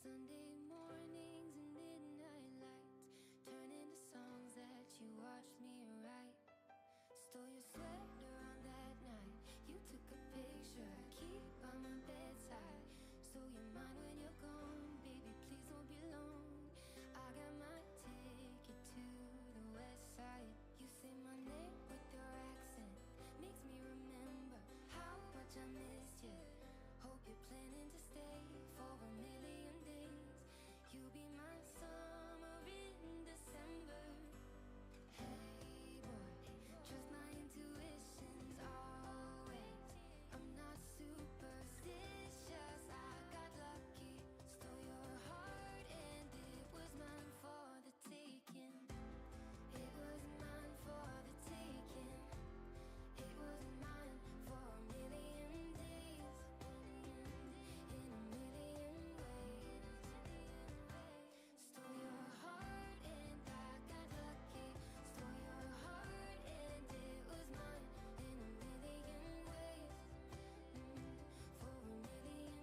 Sunday mornings and midnight lights turn into songs that you watched me write. Stole your sweater on that night. You took a picture I keep by my bedside. So you're mine when you're gone, baby, please don't be alone. I got my ticket to the west side. You say my name with your accent, makes me remember how much I missed you. Hope you're planning to stay for a million days. You'll be my summer in December. Hey boy, trust my intuitions always. I'm not superstitious, I got lucky. Stole your heart and it was mine for the taking. It was mine for the taking. It was mine for a million days. In a million ways. Stole your heart and I got lucky. Stole your heart and it was mine in a million ways. For a million days.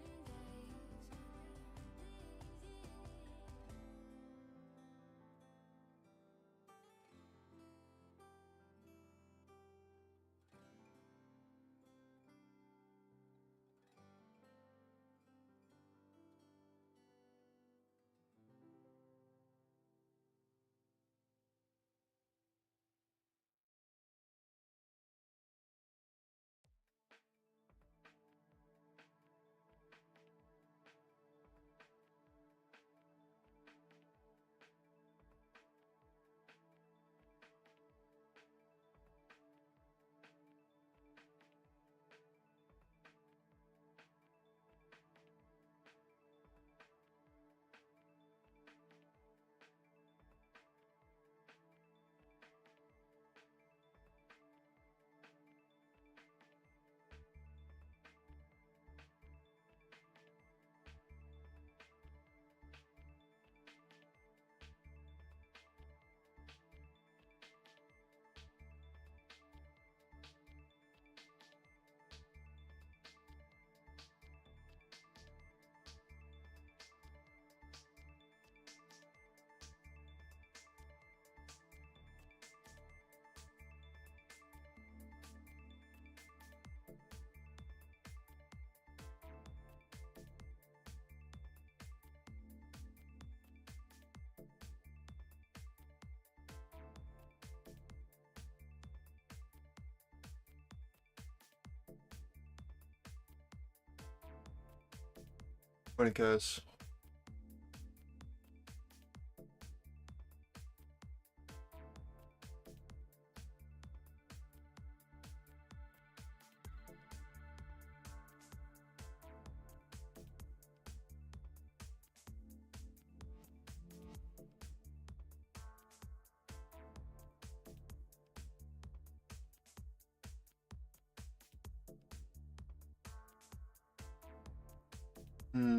Morning, guys.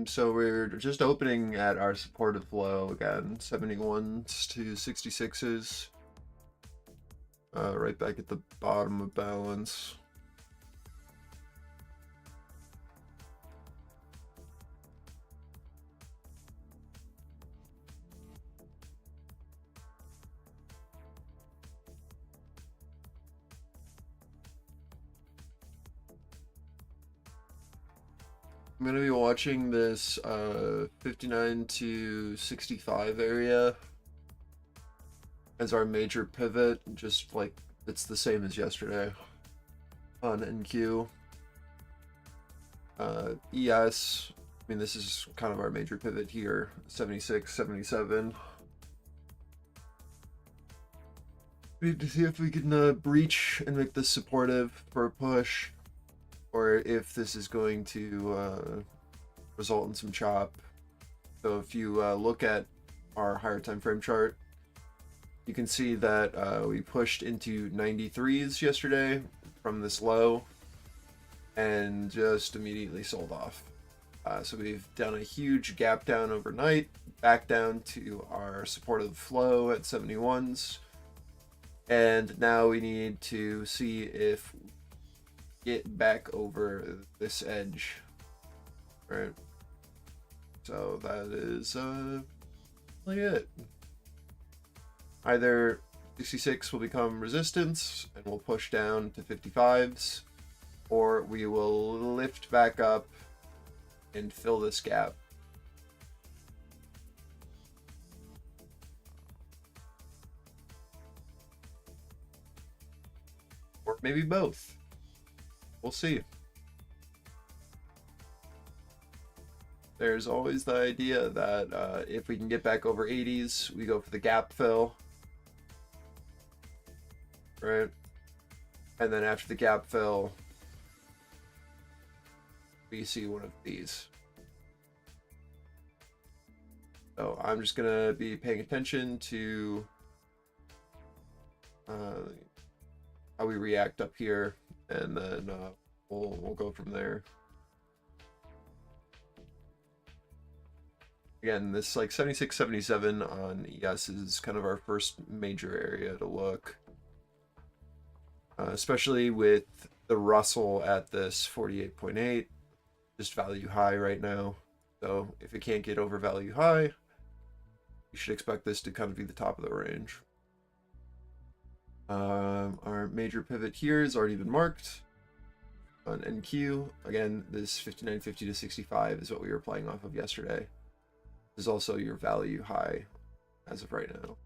So we're just opening at our supportive low again, 71s to 66s. Right back at the bottom of balance. I'm gonna be watching this 59 to 65 area as our major pivot, just like it's the same as yesterday on NQ. ES, I mean, this is kind of our major pivot here, 76, 77. We need to see if we can breach and make this supportive for a push, or if this is going to result in some chop. So if you look at our higher time frame chart, you can see that we pushed into 93s yesterday from this low and just immediately sold off. So we've done a huge gap down overnight, back down to our supportive flow at 71s. And now we need to see if we get back over this edge, right? So that is really it. Either 66 will become resistance and we'll push down to 55s, or we will lift back up and fill this gap. Or maybe both. We'll see. There's always the idea that if we can get back over 80s, we go for the gap fill. Right? And then after the gap fill, we see one of these. So I'm just going to be paying attention to how we react up here, and then we'll go from there. Again, this like 76, 77 on ES is kind of our first major area to look. Especially with the Russell at this 48.8, just value high right now. So if it can't get over value high, you should expect this to kind of be the top of the range. Our major pivot here has already been marked on NQ. Again, this 59.50 to 65 is what we were playing off of yesterday. This is also your value high as of right now.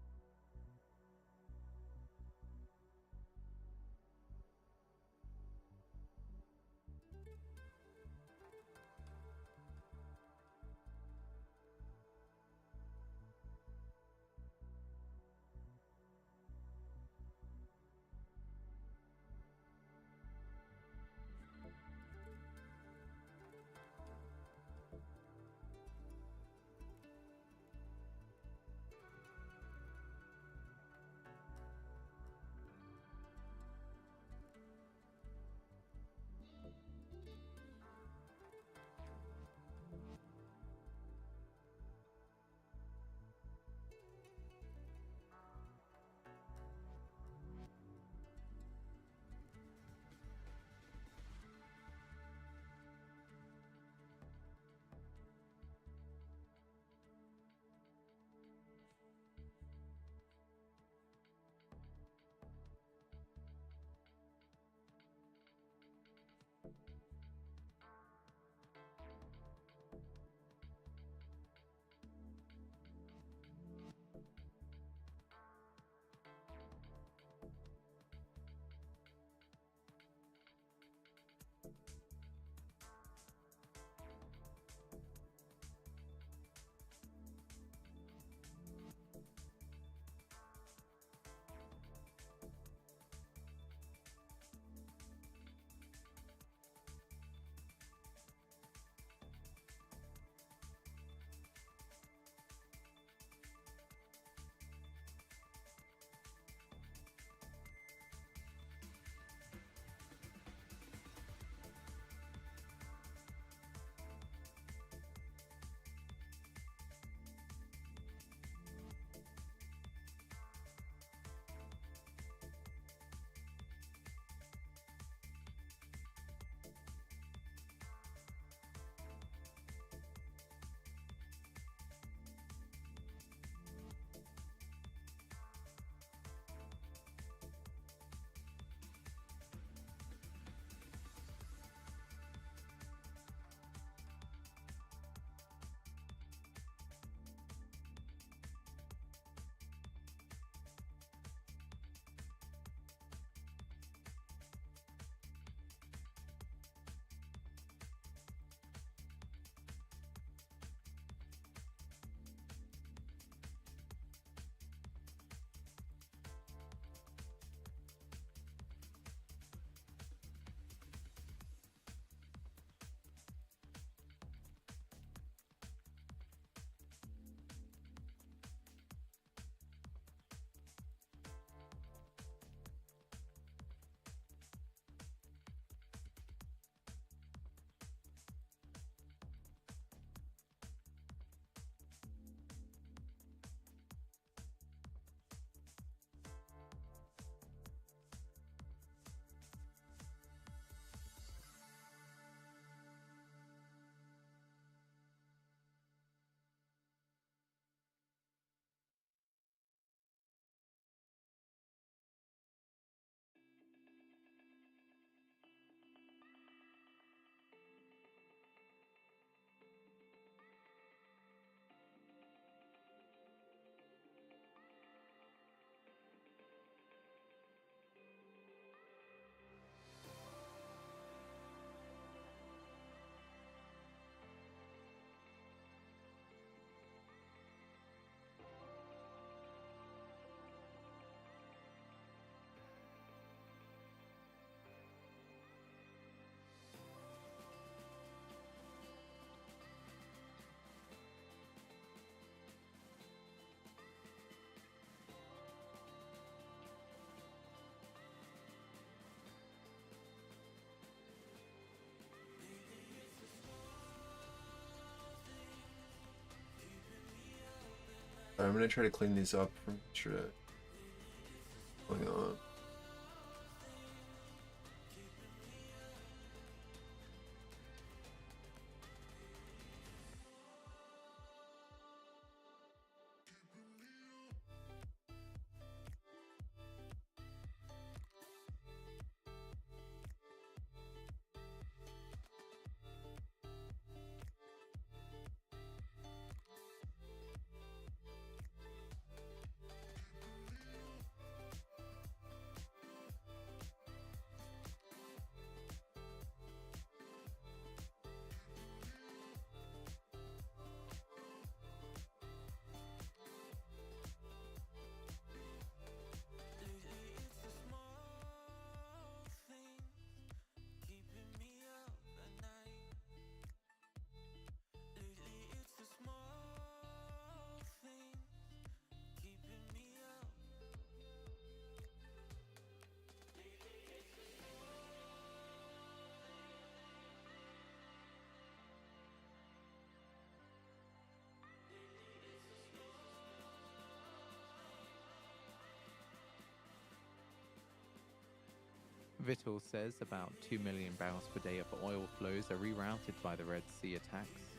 Alright, I'm gonna try to clean these up from sure going on. Vittel says about 2 million barrels per day of oil flows are rerouted by the Red Sea attacks.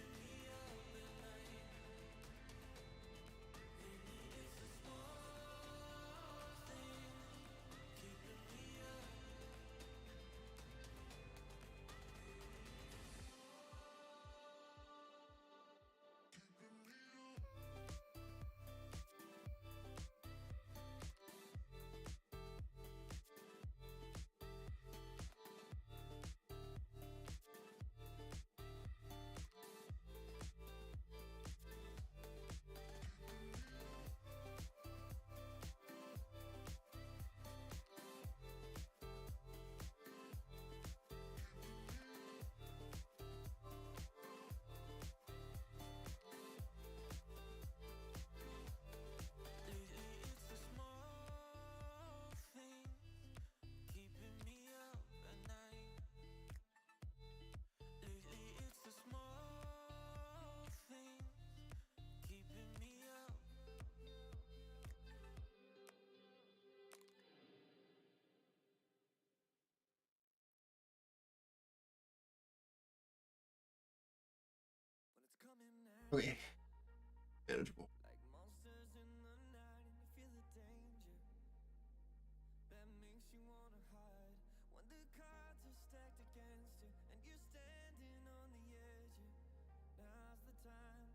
Okay. Manageable. Like monsters in the night and you feel the danger that makes you wanna hide when the cards are stacked against you and you're standing on the edge. Now's the time,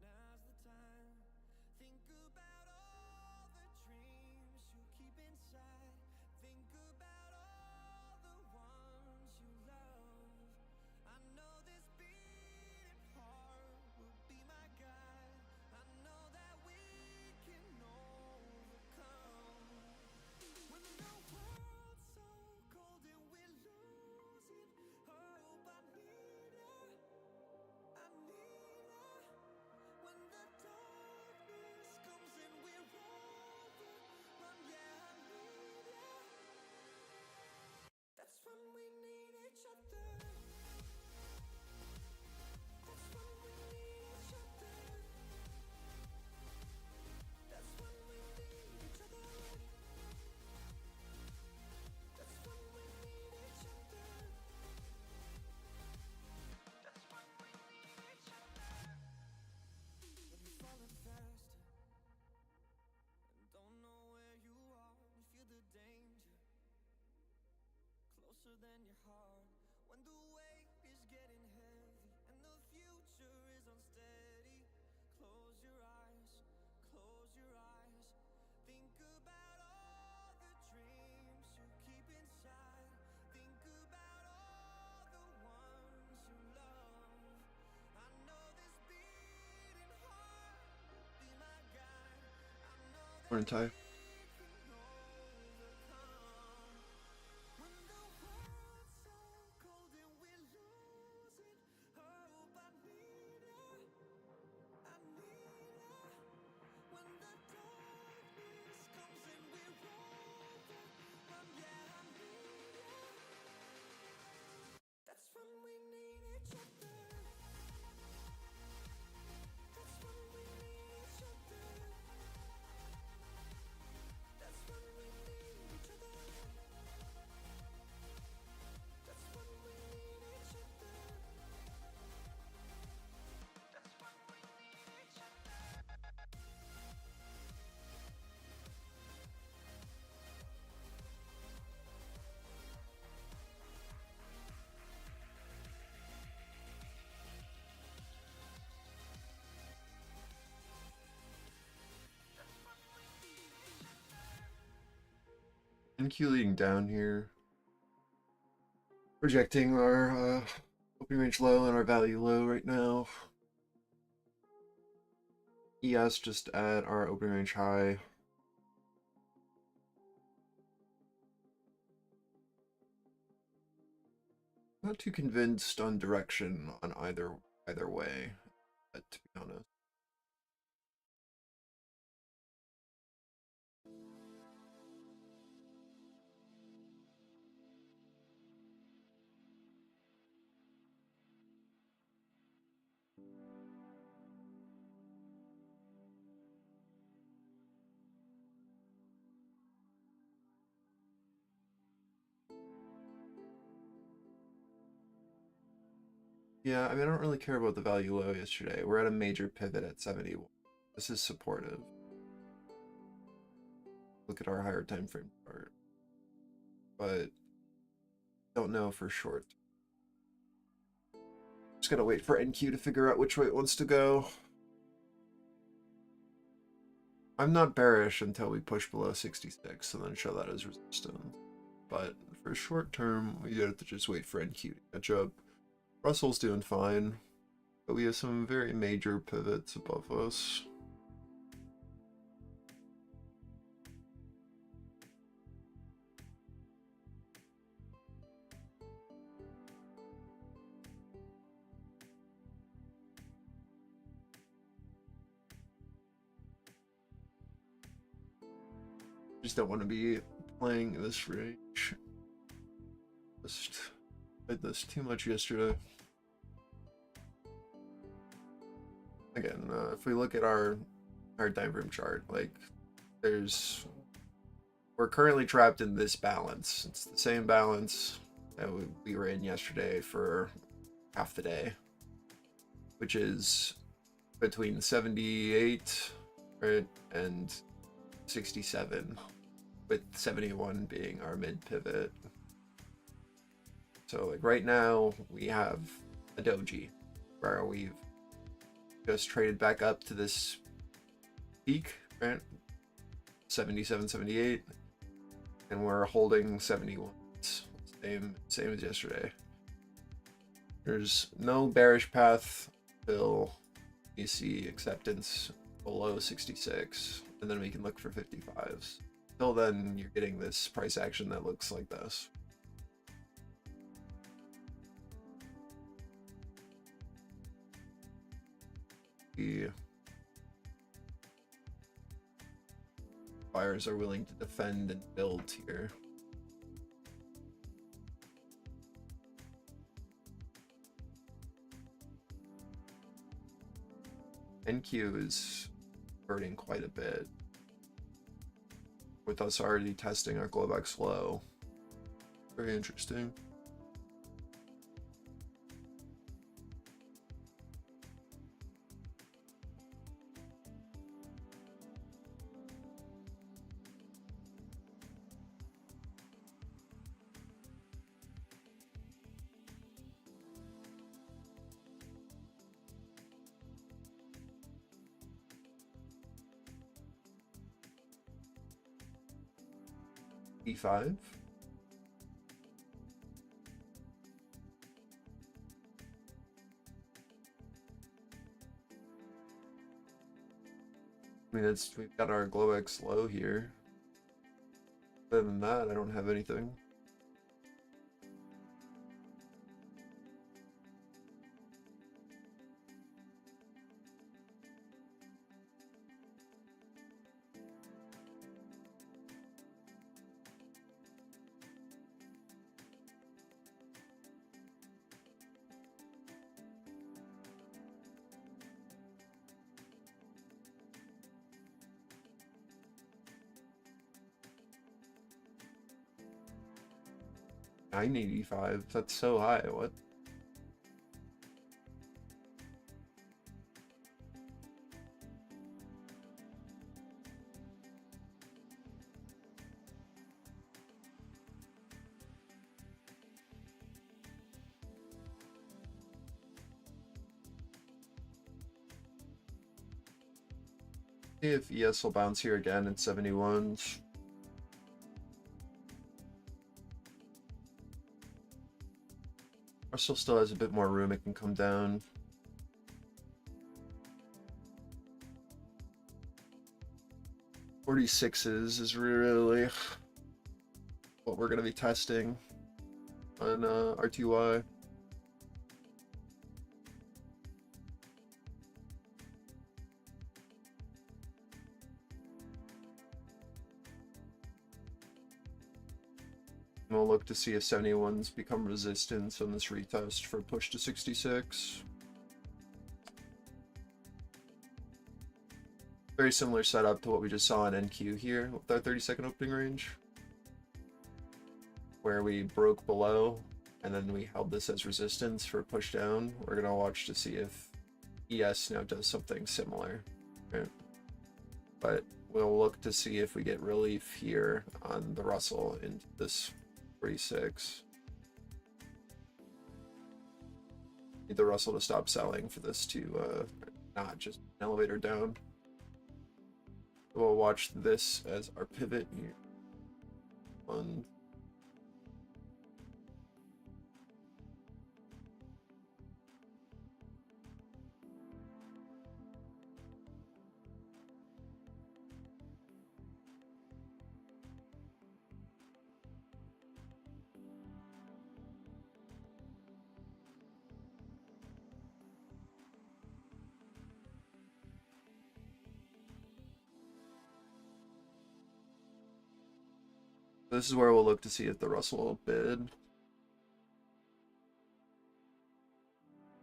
now's the time. Think about all the dreams you keep inside. Think about all the ones you love. I know this beating heart will be my guide. I know that we can overcome. When the world's so cold and we're losing hope, I need her. I need her. When the darkness comes and we're overrun, yeah, I need her. That's when we need each other. That's when we need each other. That's when we need each other. That's when we need each other. That's when we need each other. When you're falling faster and don't know where you are, you feel the danger closer than your heart. When the weight is getting heavy and the future is unsteady, close your eyes, close your eyes. Think about all the dreams you keep inside. Think about all the ones you love. I know this beating heart will be my guide. I know that Morning, Ty. we can overcome. When the world's so cold and we're losing hope, I need her. I need her. When the darkness comes and we're overrun, yeah, I need her. That's when we need each other. That's when we need each other. NQ leading down here. Projecting our opening range low and our value low right now. ES just at our opening range high. Not too convinced on direction on either way, to be honest. Yeah, I mean, I don't really care about the value low yesterday. We're at a major pivot at 71. This is supportive. Look at our higher time frame chart. But don't know for short. Just gotta wait for NQ to figure out which way it wants to go. I'm not bearish until we push below 66 and then show that as resistance. But for short term, we have to just wait for NQ to catch up. Russell's doing fine, but we have some very major pivots above us. Just don't want to be playing this range. Just played this too much yesterday. Again, if we look at our time frame chart, like we're currently trapped in this balance. It's the same balance that we were in yesterday for half the day, which is between 78, right, and 67, with 71 being our mid pivot. So like right now we have a doji where we've just traded back up to this peak, right? 77, 78, and we're holding 71. Same as yesterday. There's no bearish path till you see acceptance below 66, and then we can look for 55s. Till then, you're getting this price action that looks like this. The buyers are willing to defend and build here. NQ is hurting quite a bit, with us already testing our Globex low. Very interesting. E5. I mean, we've got our Globex low here. Other than that, I don't have anything. $985. That's so high. What? See if ES will bounce here again at 71s. Russell still has a bit more room. It can come down. .46s is really what we're going to be testing on RTY. We'll look to see if 71s become resistance on this retest for push to 66. Very similar setup to what we just saw in NQ here with our 30-second opening range, where we broke below and then we held this as resistance for push down. We're going to watch to see if ES now does something similar. Right? But we'll look to see if we get relief here on the Russell into this 46. Need the Russell to stop selling for this to not just an elevator down. We'll watch this as our pivot here. One. This is where we'll look to see if the Russell will bid.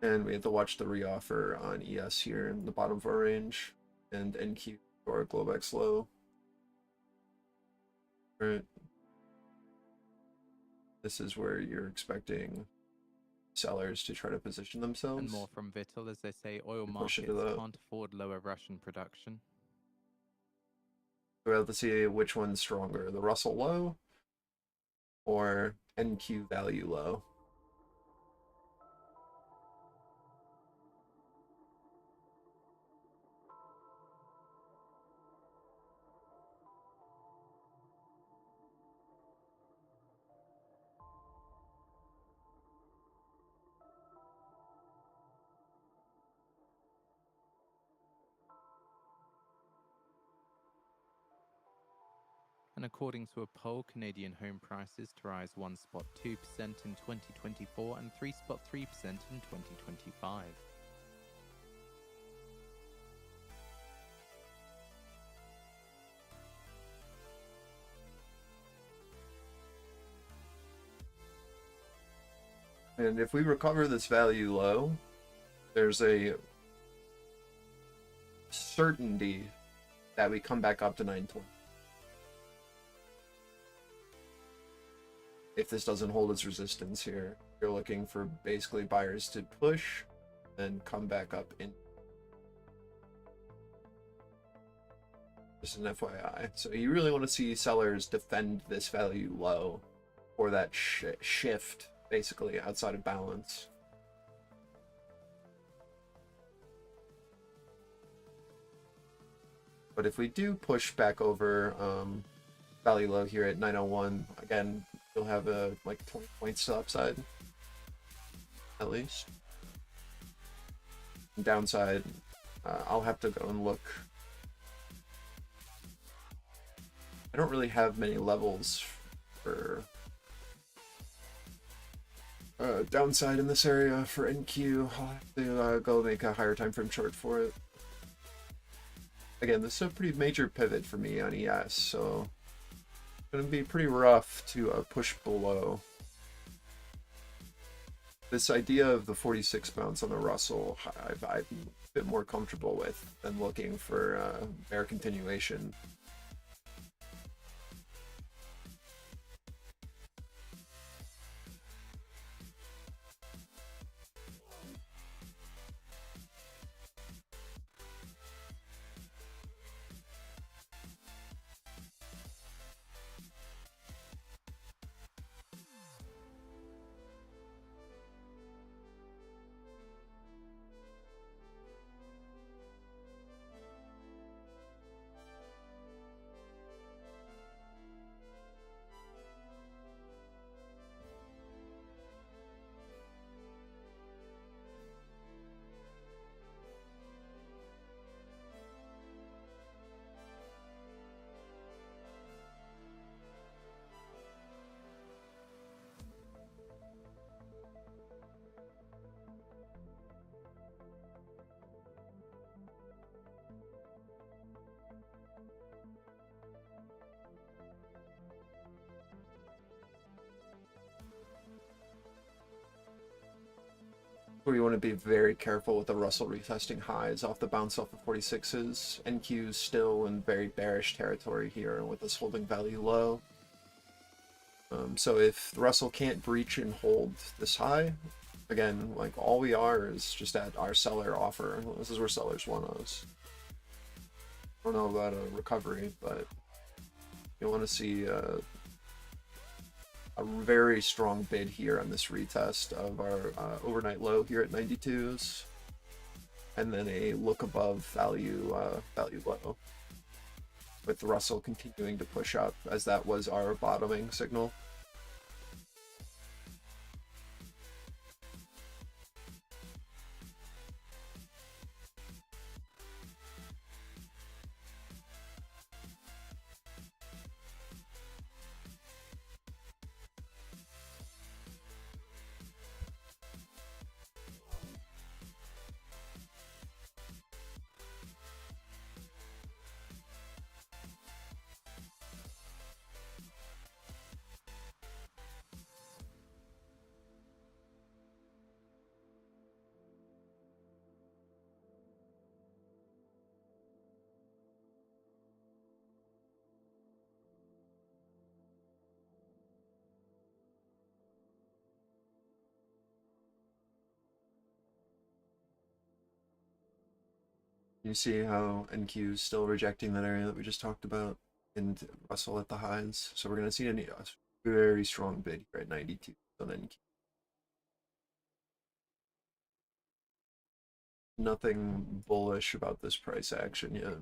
And we have to watch the reoffer on ES here in the bottom of our range, and NQ or Globex low. Right. This is where you're expecting sellers to try to position themselves. And more from Vittel, as they say, oil Push markets it can't afford lower Russian production. We'll have to see which one's stronger, the Russell low or NQ value low. And according to a poll, Canadian home prices to rise 1.2% in 2024 and 3.3% in 2025. And if we recover this value low, there's a certainty that we come back up to 920. If this doesn't hold its resistance here, you're looking for basically buyers to push and come back up in. Just an FYI. So you really want to see sellers defend this value low for that shift, basically outside of balance. But if we do push back over value low here at 901, again, you'll have a like 20 points to upside, at least. And downside, I'll have to go and look. I don't really have many levels for downside in this area for NQ. I'll have to go make a higher time frame chart for it. Again, this is a pretty major pivot for me on ES, so it's going to be pretty rough to push below. This idea of the 46 bounce on the Russell, I'm a bit more comfortable with than looking for bear continuation. where you want to be very careful with the Russell retesting highs off the bounce off of 46s. NQ's still in very bearish territory here with us holding value low. So if the Russell can't breach and hold this high, again, like all we are is just at our seller offer. This is where sellers want us. I don't know about a recovery, but you want to see a very strong bid here on this retest of our overnight low here at 92s, and then a look above value low, with the Russell continuing to push up as that was our bottoming signal. You see how NQ is still rejecting that area that we just talked about, and Russell at the highs. So we're going to see a very strong bid here at 92 on NQ. Nothing bullish about this price action yet.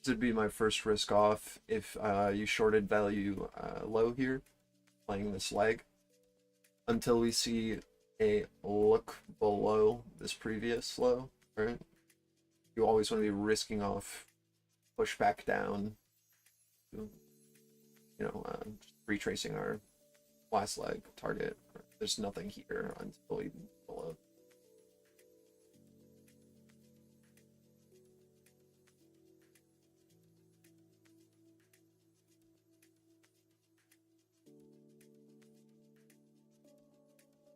This would be my first risk off if you shorted value low here, playing this leg, until we see a look below this previous low, right? You always want to be risking off, push back down, you know, retracing our last leg target. There's nothing here until even below.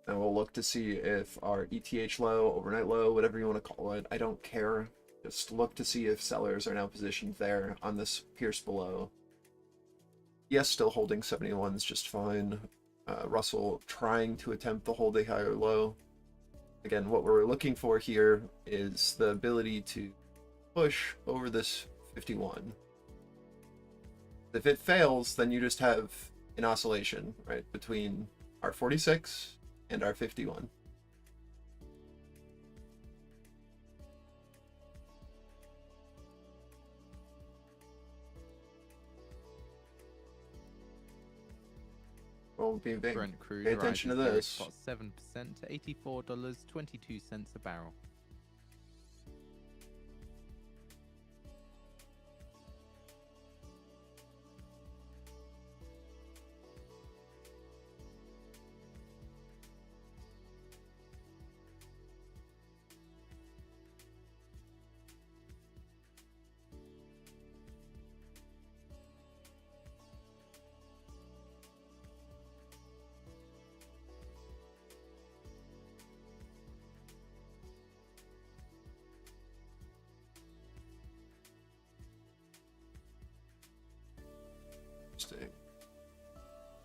And we'll look to see if our ETH low, overnight low, whatever you want to call it, I don't care. Just look to see if sellers are now positioned there on this pierce below. Yes, still holding 71s just fine. Russell trying to attempt the hold a higher low. Again, what we're looking for here is the ability to push over this 51. If it fails, then you just have an oscillation, right, between our 46 and our 51. Well, pay attention to this. 7% to $84.22 a barrel.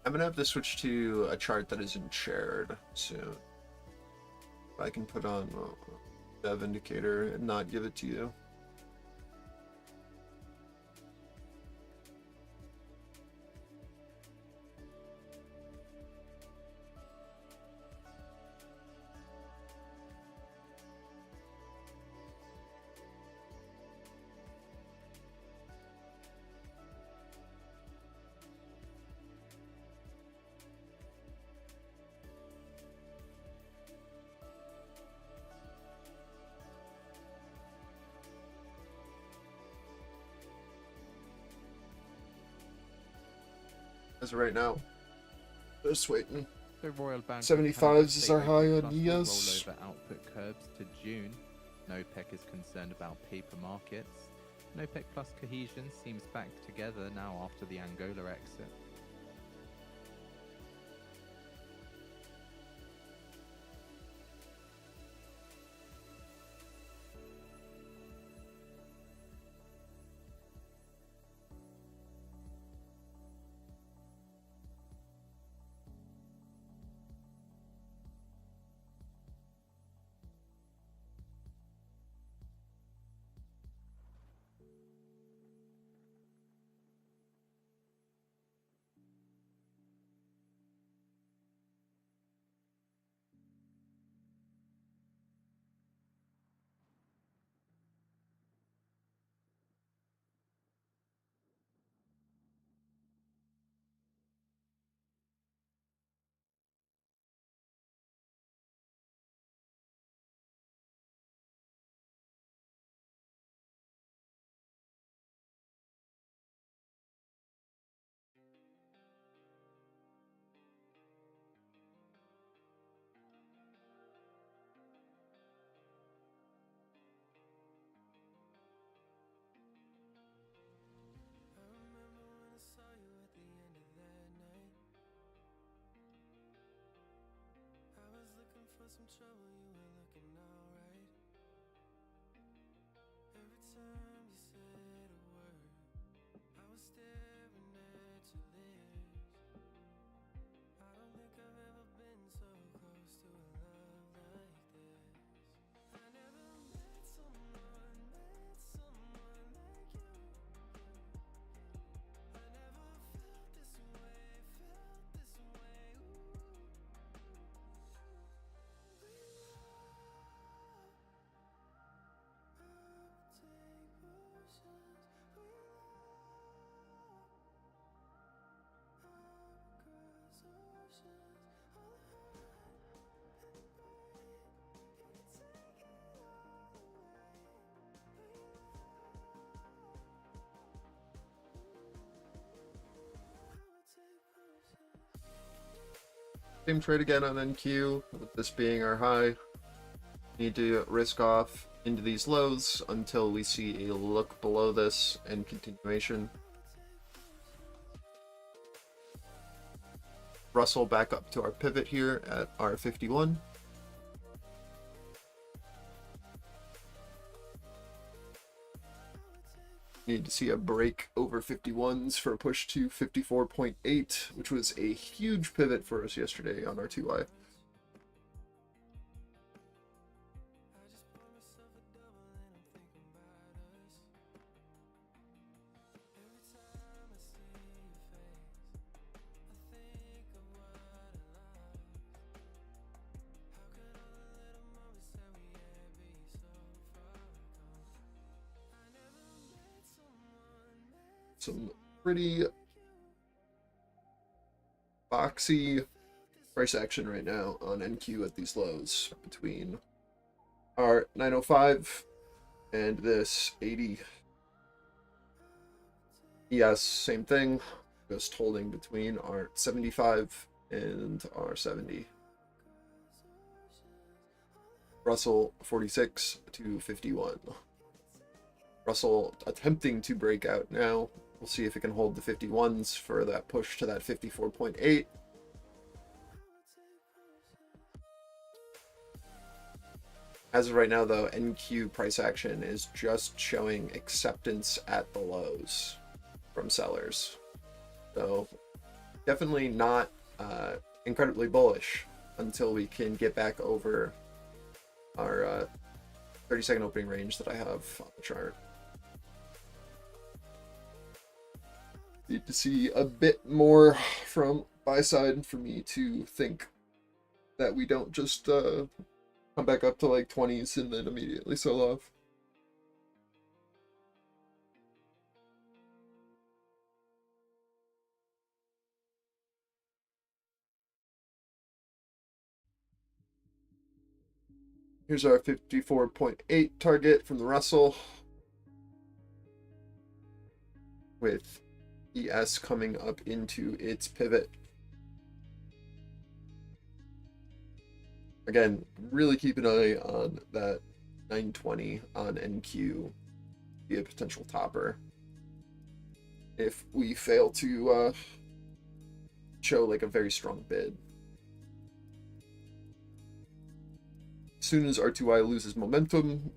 I'm gonna have to switch to a chart that isn't shared soon. If I can put on a dev indicator and not give it to you. as of right now. Just waiting. So Royal Bank of 75s Canada is say our high OPEC on Plus will ES. roll over output curbs to June. OPEC is concerned about paper markets. And OPEC Plus cohesion seems back together now after the Angola exit. I remember when I saw you at the end of that night. I was looking for some trouble, you were looking alright. Every time you said a word, I was staring at your lips. I don't think I've ever been so close to a love like this. I never met someone like you. I never felt this way, ooh. We love, I'll take potions. We love, I'll cross oceans. All the hurt and the pain, you can take it all away. We love, I will take potions. Same trade again on NQ, with this being our high. Need to risk off into these lows until we see a look below this and continuation. Russell back up to our pivot here at R51. Need to see a break over 51s for a push to 54.8, which was a huge pivot for us yesterday on RTY. Some pretty boxy price action right now on NQ at these lows between our 905 and this 80. Yes, same thing, just holding between our 75 and our 70. Russell 46 to 51. Russell attempting to break out now. We'll see if it can hold the 51s for that push to that 54.8. As of right now, though, NQ price action is just showing acceptance at the lows from sellers. So definitely not incredibly bullish until we can get back over our 30-second opening range that I have on the chart. Need to see a bit more from buy side for me to think that we don't just come back up to like 20s and then immediately sell off. Here's our 54.8 target from the Russell with ES coming up into its pivot. Again, really keep an eye on that 920 on NQ, be a potential topper. If we fail to show like a very strong bid. As soon as RTY loses momentum,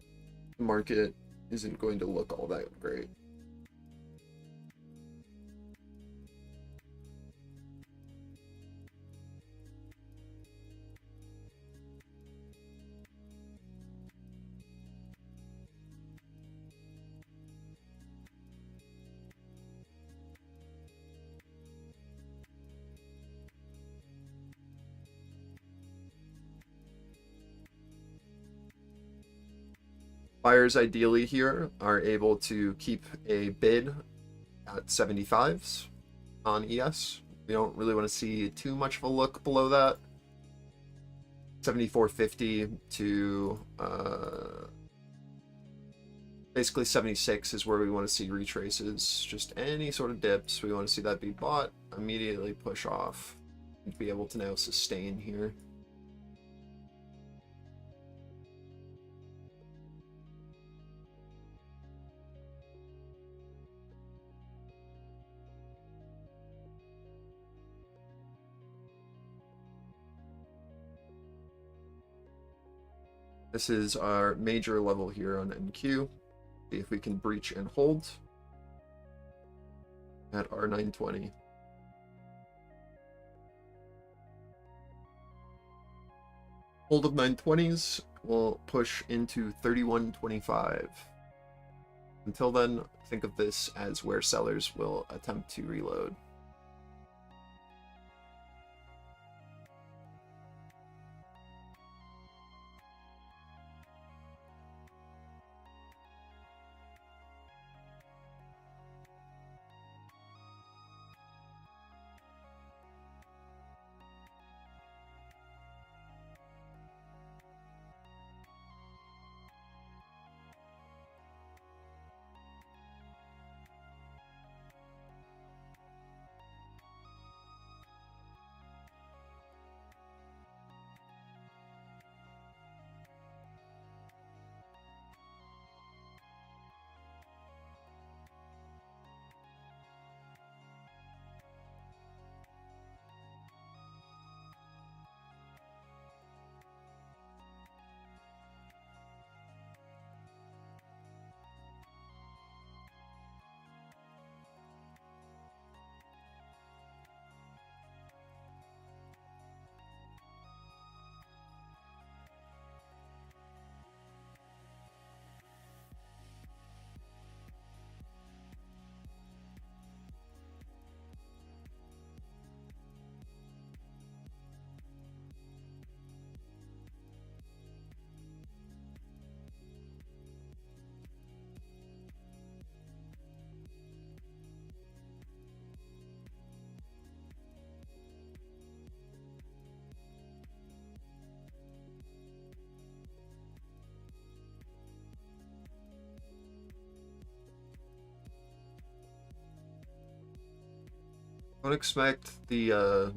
the market isn't going to look all that great. Buyers ideally here are able to keep a bid at 75s on ES. We don't really want to see too much of a look below that. 74.50 to basically 76 is where we want to see retraces. Just any sort of dips, we want to see that be bought, immediately push off, and be able to now sustain here. This is our major level here on NQ. See if we can breach and hold at our 920. Hold of 920s will push into 31.25. Until then, think of this as where sellers will attempt to reload. Don't expect the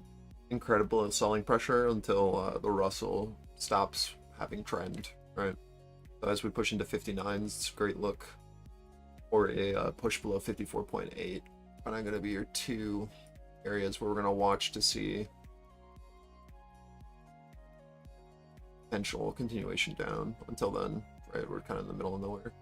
incredible selling pressure until the Russell stops having trend, right? So as we push into 59s, it's a great look. Or a push below 54.8. And I'm going to be your two areas where we're going to watch to see potential continuation down. Until then, right, we're kind of in the middle of nowhere.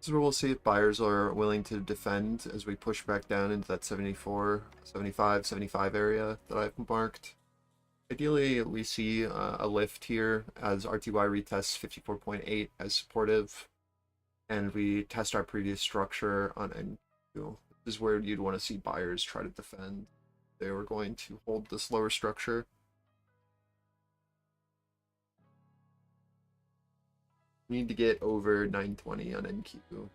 is where we'll see if buyers are willing to defend as we push back down into that 74, 75, 75 area that I've marked. Ideally, we see a lift here as RTY retests 54.8 as supportive, and we test our previous structure on NQ. This is where you'd want to see buyers try to defend. They were going to hold this lower structure. We need to get over 920 on NQ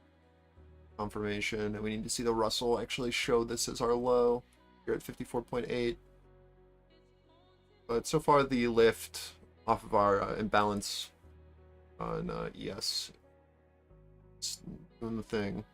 confirmation, and we need to see the Russell actually show this as our low. Here at 54.8. But so far, the lift off of our imbalance on ES is doing the thing.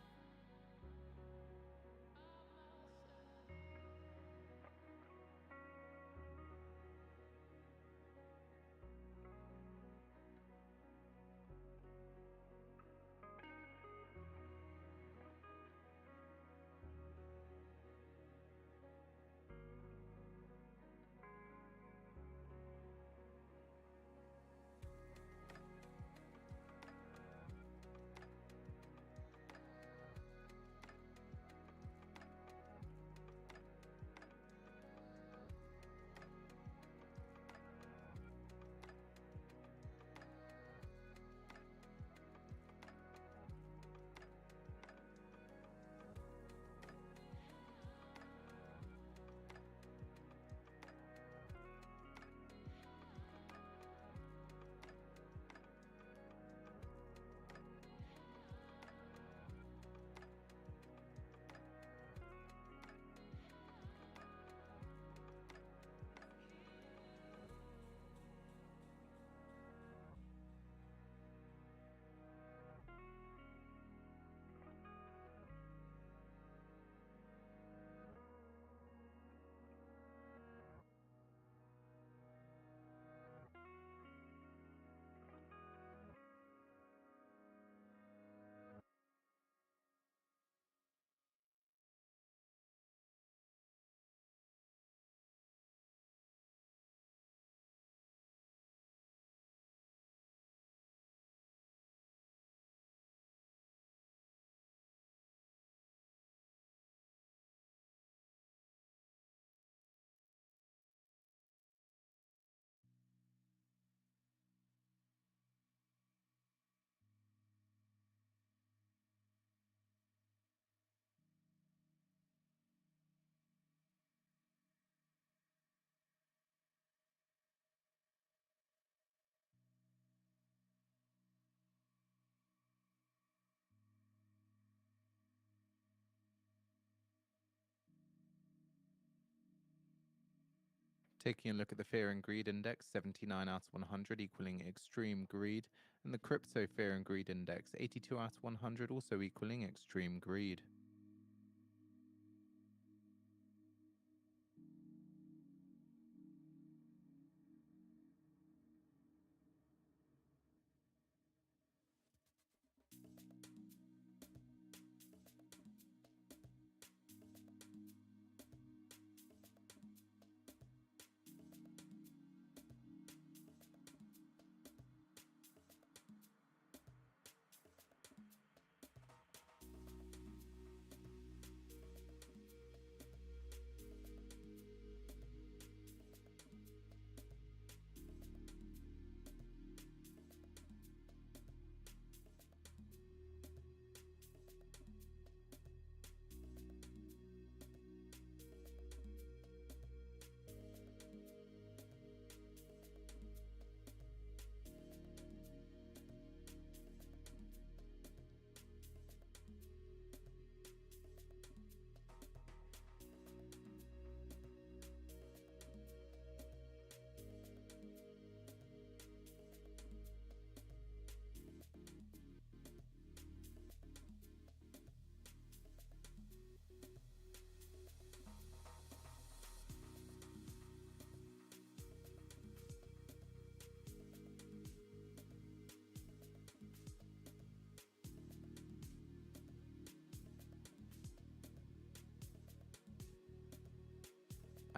Taking a look at the Fear and Greed Index, 79 out of 100, equaling extreme greed, and the Crypto Fear and Greed Index, 82 out of 100, also equaling extreme greed.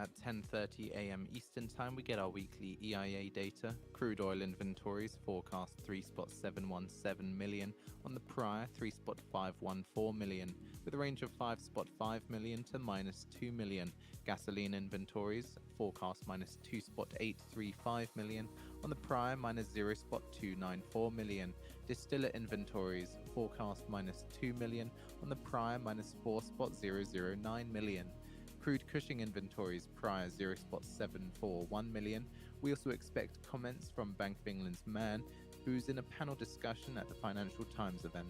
At 10:30 a.m. Eastern Time, we get our weekly EIA data. Crude oil inventories forecast 3.717 million on the prior 3.514 million, with a range of 5.5 million to -2 million. Gasoline inventories forecast -2.835 million on the prior -0.294 million. Distillate inventories forecast -2 million on the prior -4.009 million. Crude Cushing inventories prior 0.741 million. We also expect comments from Bank of England's Mann, who's in a panel discussion at the Financial Times event.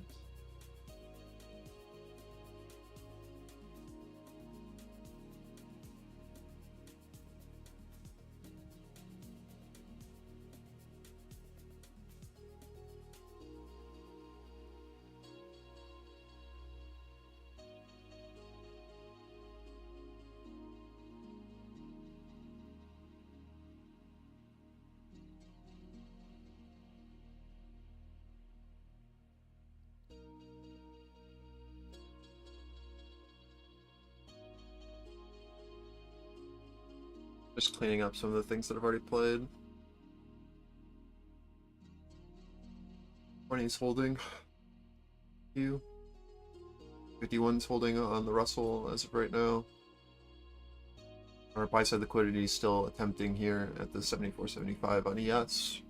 Just cleaning up some of the things that I've already played. 20's holding. 51's holding on the Russell as of right now. Our buy side liquidity is still attempting here at the 74.75 on ES.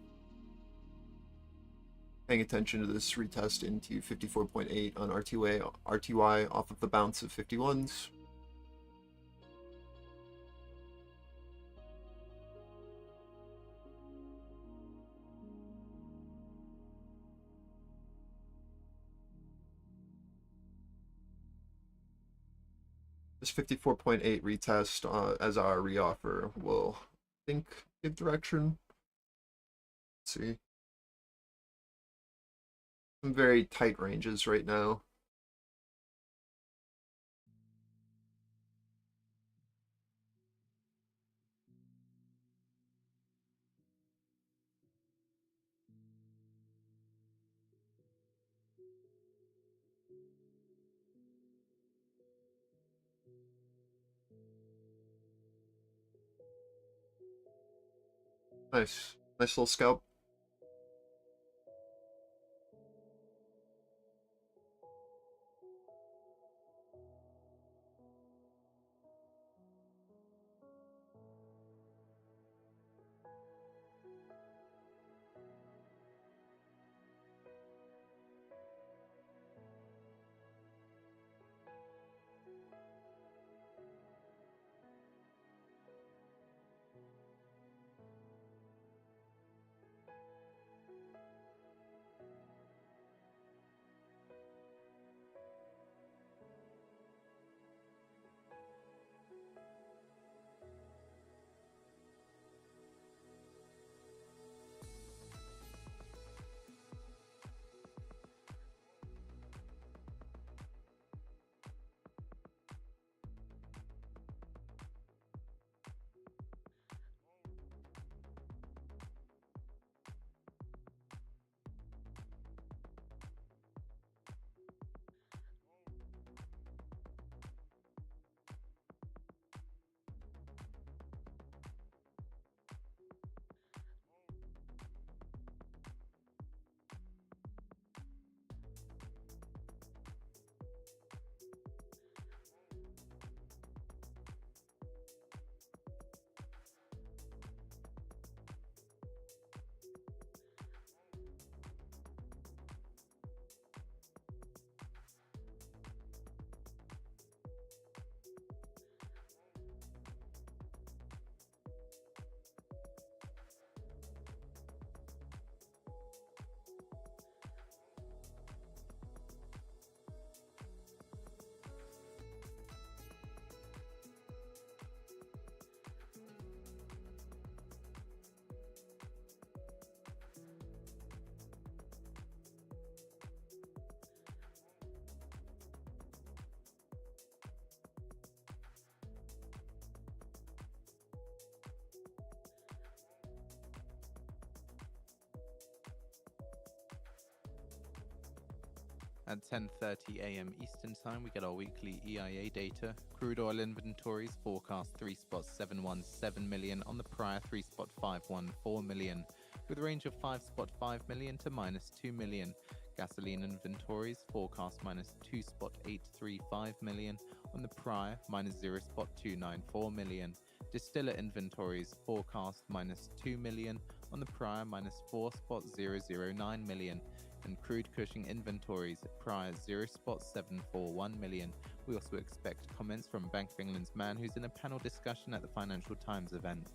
Paying attention to this retest into 54.8 on RTY off of the bounce of 51's. This 54.8 retest as our reoffer will, I think, give direction. Let's see. Some very tight ranges right now. Nice. Nice little scalp. At 10:30 a.m. Eastern Time, we get our weekly EIA data. Crude oil inventories forecast 3.717 million on the prior 3.514 million, with a range of 5.5 million to -2 million. Gasoline inventories forecast -2.835 million on the prior -0.294 million. Distiller inventories forecast -2 million on the prior -4.009 million. And crude Cushing inventories prior 0.741 million. We also expect comments from Bank of England's man who's in a panel discussion at the Financial Times event.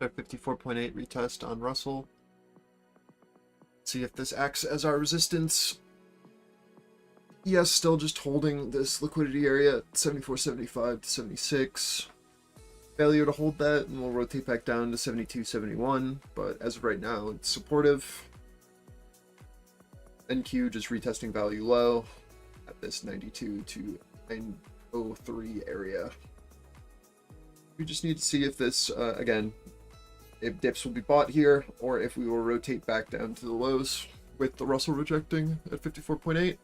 A 54.8 retest on Russell. See if this acts as our resistance. Yes, still just holding this liquidity area at 74.75 to 76. Failure to hold that, and we'll rotate back down to 72.71. But as of right now, it's supportive. NQ just retesting value low at this 92 to 903 area. We just need to see if this, again, if dips will be bought here, or if we will rotate back down to the lows with the Russell rejecting at 54.8.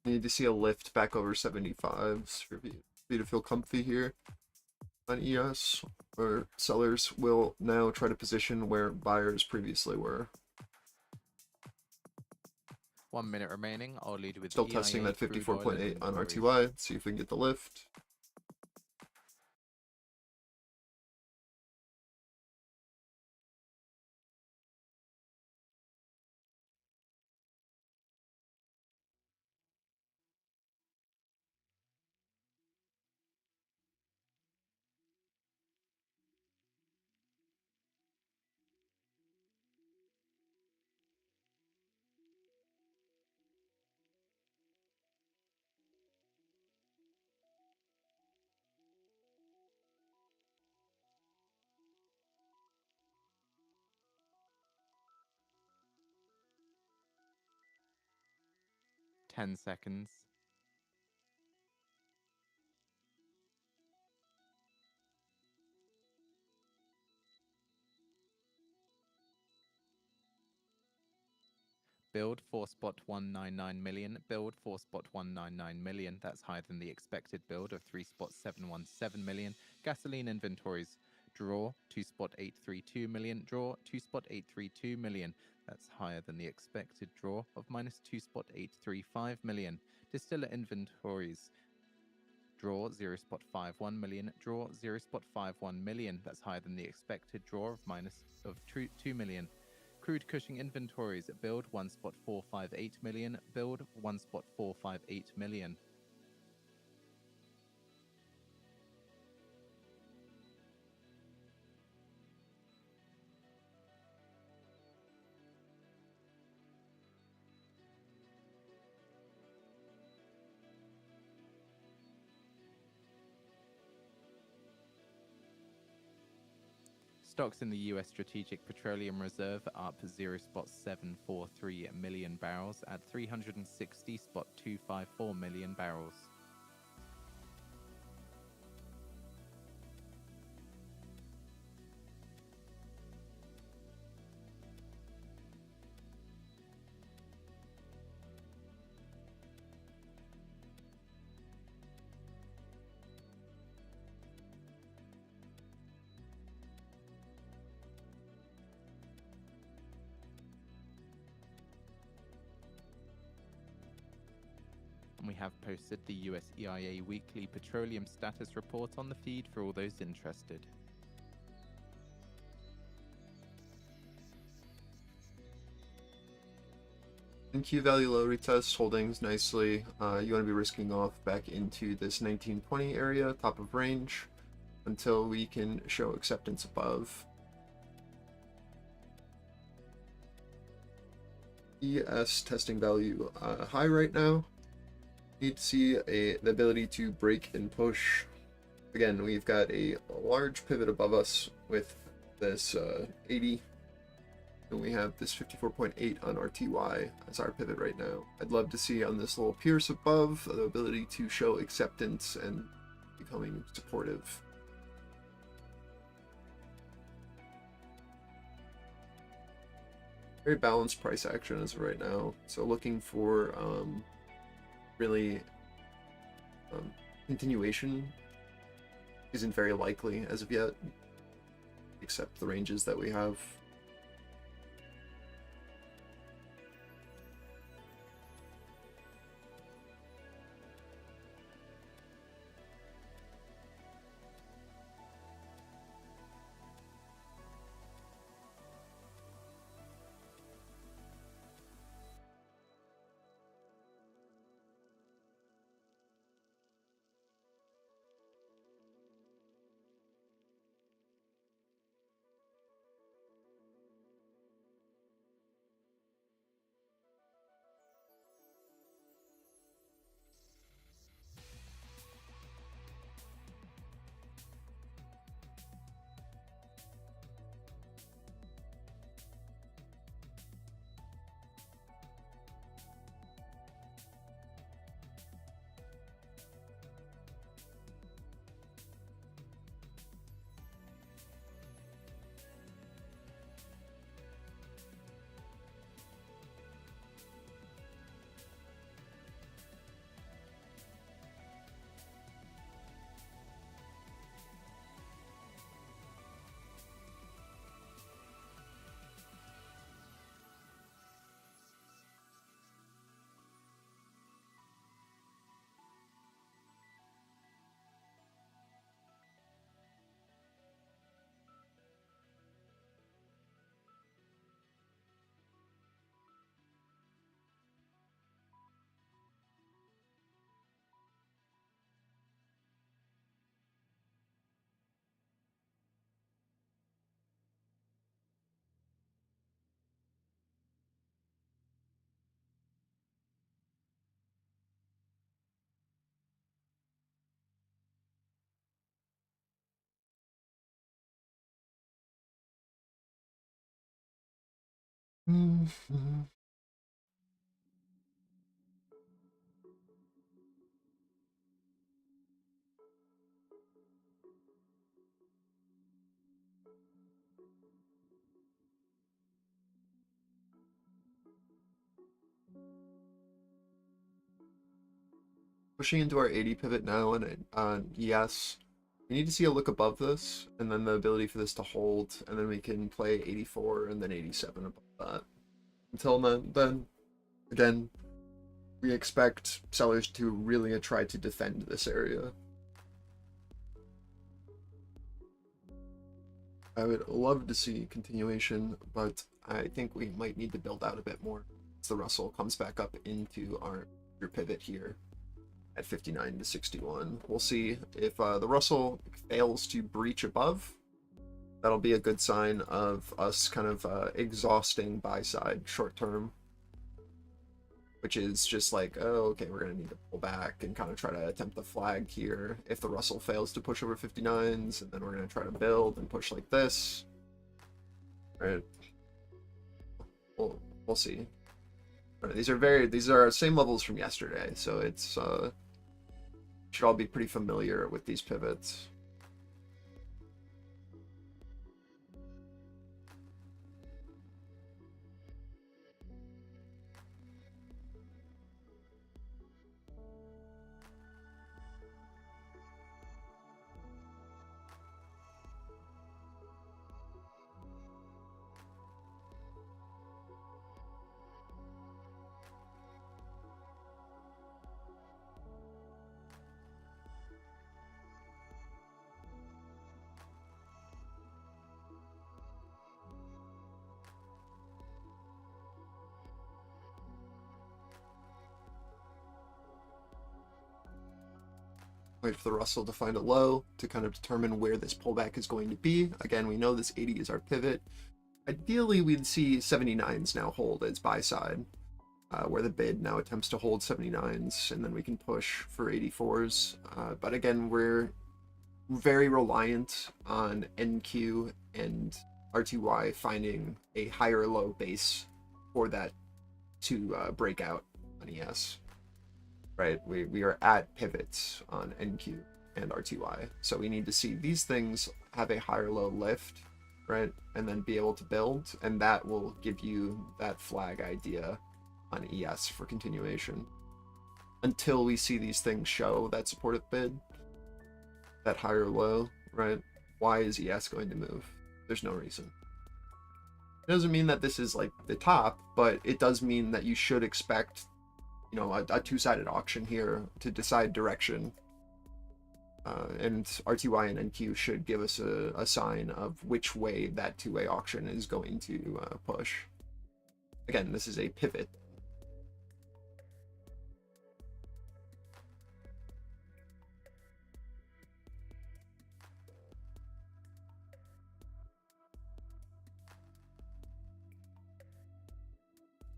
Need to see a lift back over 75s for me to feel comfy here on ES, or sellers will now try to position where buyers previously were. 1 minute remaining. I'll lead with Still testing EIA that crude oil 54.8 on inventories. RTY, see if we can get the lift. Ten seconds. Build 4 spot 199 million. Build 4 spot 199 million. That's higher than the expected build of 3 spot 717 million. Gasoline inventories. Draw 2 spot 832 million. Draw 2 spot 832 million. That's higher than the expected draw of minus 2 spot 835 million. Distiller inventories. Draw 0 spot 51 million. Draw 0 spot 51 million. That's higher than the expected draw of minus of 2 million. Crude Cushing inventories. Build 1 spot 458 million. Build 1 spot 458 million. Stocks in the US Strategic Petroleum Reserve up 0.743 million barrels at 360.254 million barrels. And we have posted the US EIA weekly petroleum status report on the feed for all those interested. In key value low retest holdings nicely. You want to be risking off back into this 1920 area, top of range, until we can show acceptance above. ES testing value high right now. Need to see the ability to break and push. Again, we've got a large pivot above us with this 80. And we have this 54.8 on RTY as our pivot right now. I'd love to see on this little pierce above the ability to show acceptance and becoming supportive. Very balanced price action as of right now. So looking for really continuation isn't very likely as of yet, except the ranges that we have. Pushing into our 80 pivot now on ES. We need to see a look above this, and then the ability for this to hold, and then we can play 84 and then 87 above that. Until then, again, we expect sellers to really try to defend this area. I would love to see continuation, but I think we might need to build out a bit more as the Russell comes back up into our pivot here at 59 to 61. We'll see if the Russell fails to breach above. That'll be a good sign of us kind of exhausting buy side short term, which is just like, oh, okay, we're going to need to pull back and kind of try to attempt the flag here if the Russell fails to push over 59s, and then we're going to try to build and push like this. Right? We'll see. Right, these are same levels from yesterday, so it's should all be pretty familiar with these pivots. Wait for the Russell to find a low to kind of determine where this pullback is going to be. Again, we know this 80 is our pivot. Ideally, we'd see 79s now hold as buy side, where the bid now attempts to hold 79s, and then we can push for 84s. But again, we're very reliant on NQ and RTY finding a higher low base for that to break out on ES. Right, we are at pivots on NQ and RTY, so we need to see these things have a higher low lift, right, and then be able to build, and that will give you that flag idea on ES for continuation. Until we see these things show that supportive bid, that higher low, right, why is ES going to move? There's no reason. It doesn't mean that this is like the top, but it does mean that you should expect, you know, a two-sided auction here to decide direction, and RTY and NQ should give us a sign of which way that two-way auction is going to push. Again, this is a pivot.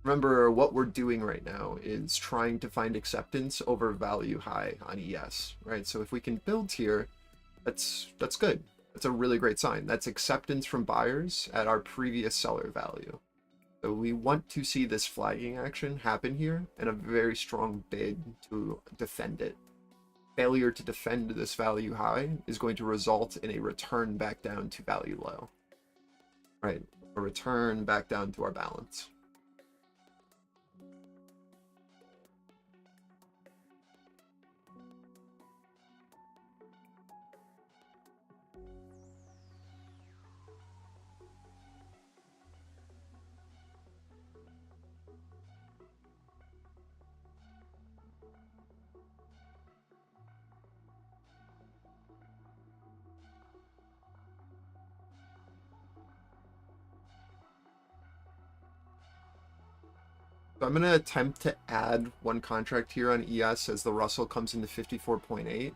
Remember, what we're doing right now is trying to find acceptance over value high on ES, right? So if we can build here, that's good. That's a really great sign. That's acceptance from buyers at our previous seller value. So we want to see this flagging action happen here and a very strong bid to defend it. Failure to defend this value high is going to result in a return back down to value low, right? A return back down to our balance. So I'm going to attempt to add one contract here on ES as the Russell comes into 54.8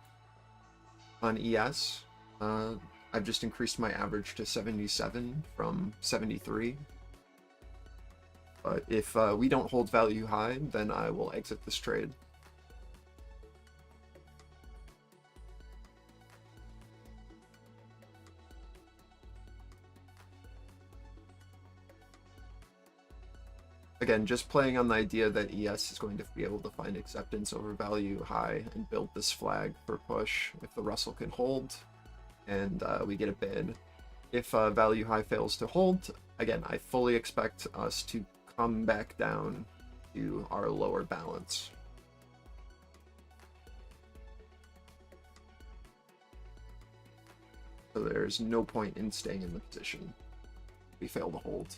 on ES. I've just increased my average to 77 from 73. But if we don't hold value high, then I will exit this trade. Again, just playing on the idea that ES is going to be able to find acceptance over value high and build this flag for push if the Russell can hold and we get a bid. If value high fails to hold, again, I fully expect us to come back down to our lower balance. So there's no point in staying in the position. We fail to hold.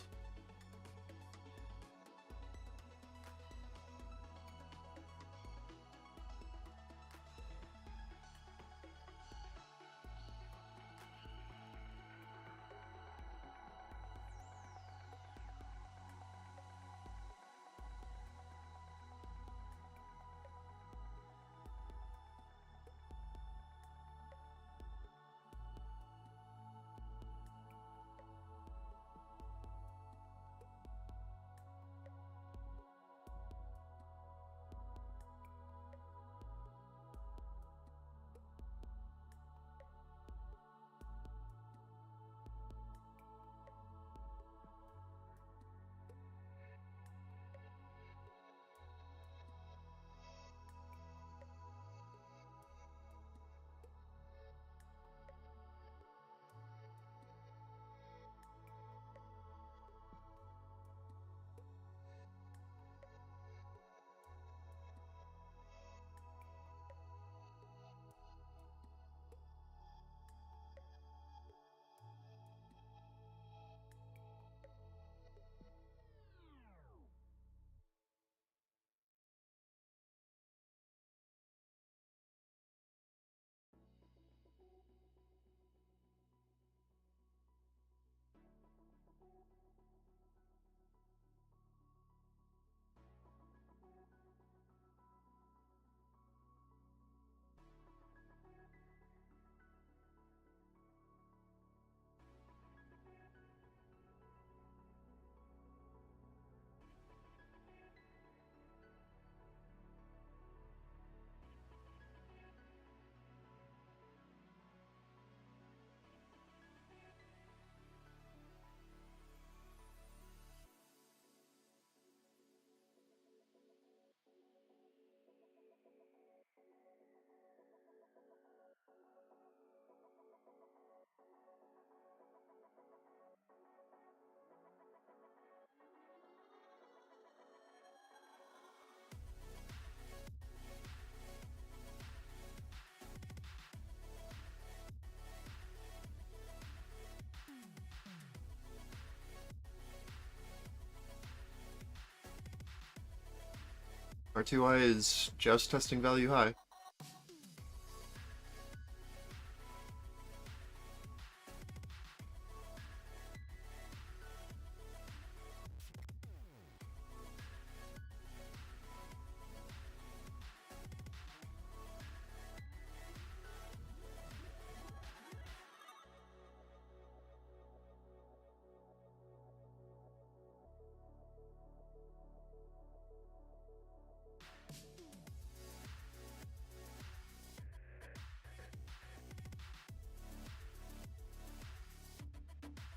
RTY is just testing value high.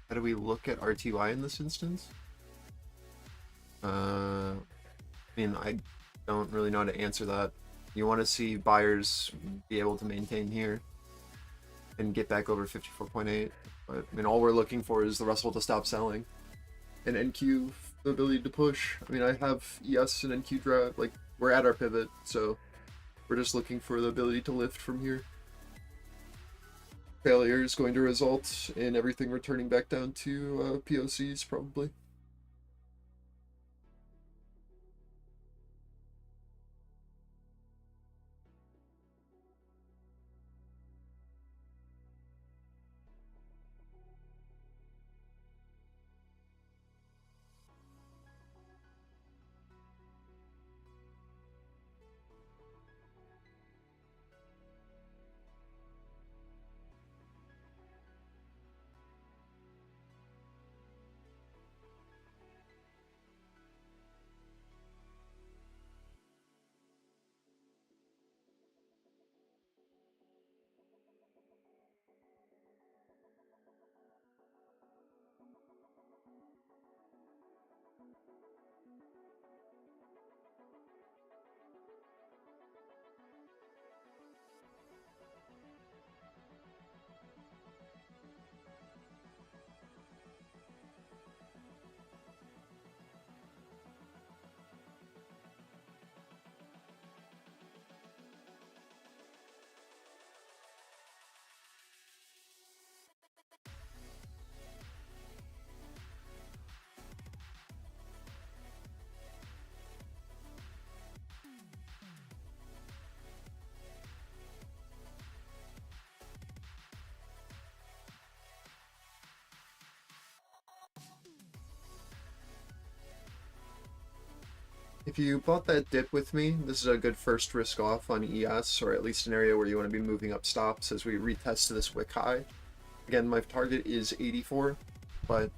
How do we look at RTY in this instance? I mean, I don't really know how to answer that. You want to see buyers be able to maintain here and get back over 54.8. But I mean, all we're looking for is the Russell to stop selling, and NQ the ability to push. I mean, I have ES and NQ drive. Like, we're at our pivot, so we're just looking for the ability to lift from here. Failure is going to result in everything returning back down to POCs, probably. If you bought that dip with me, this is a good first risk off on ES, or at least an area where you want to be moving up stops as we retest this wick high. Again, my target is 84, but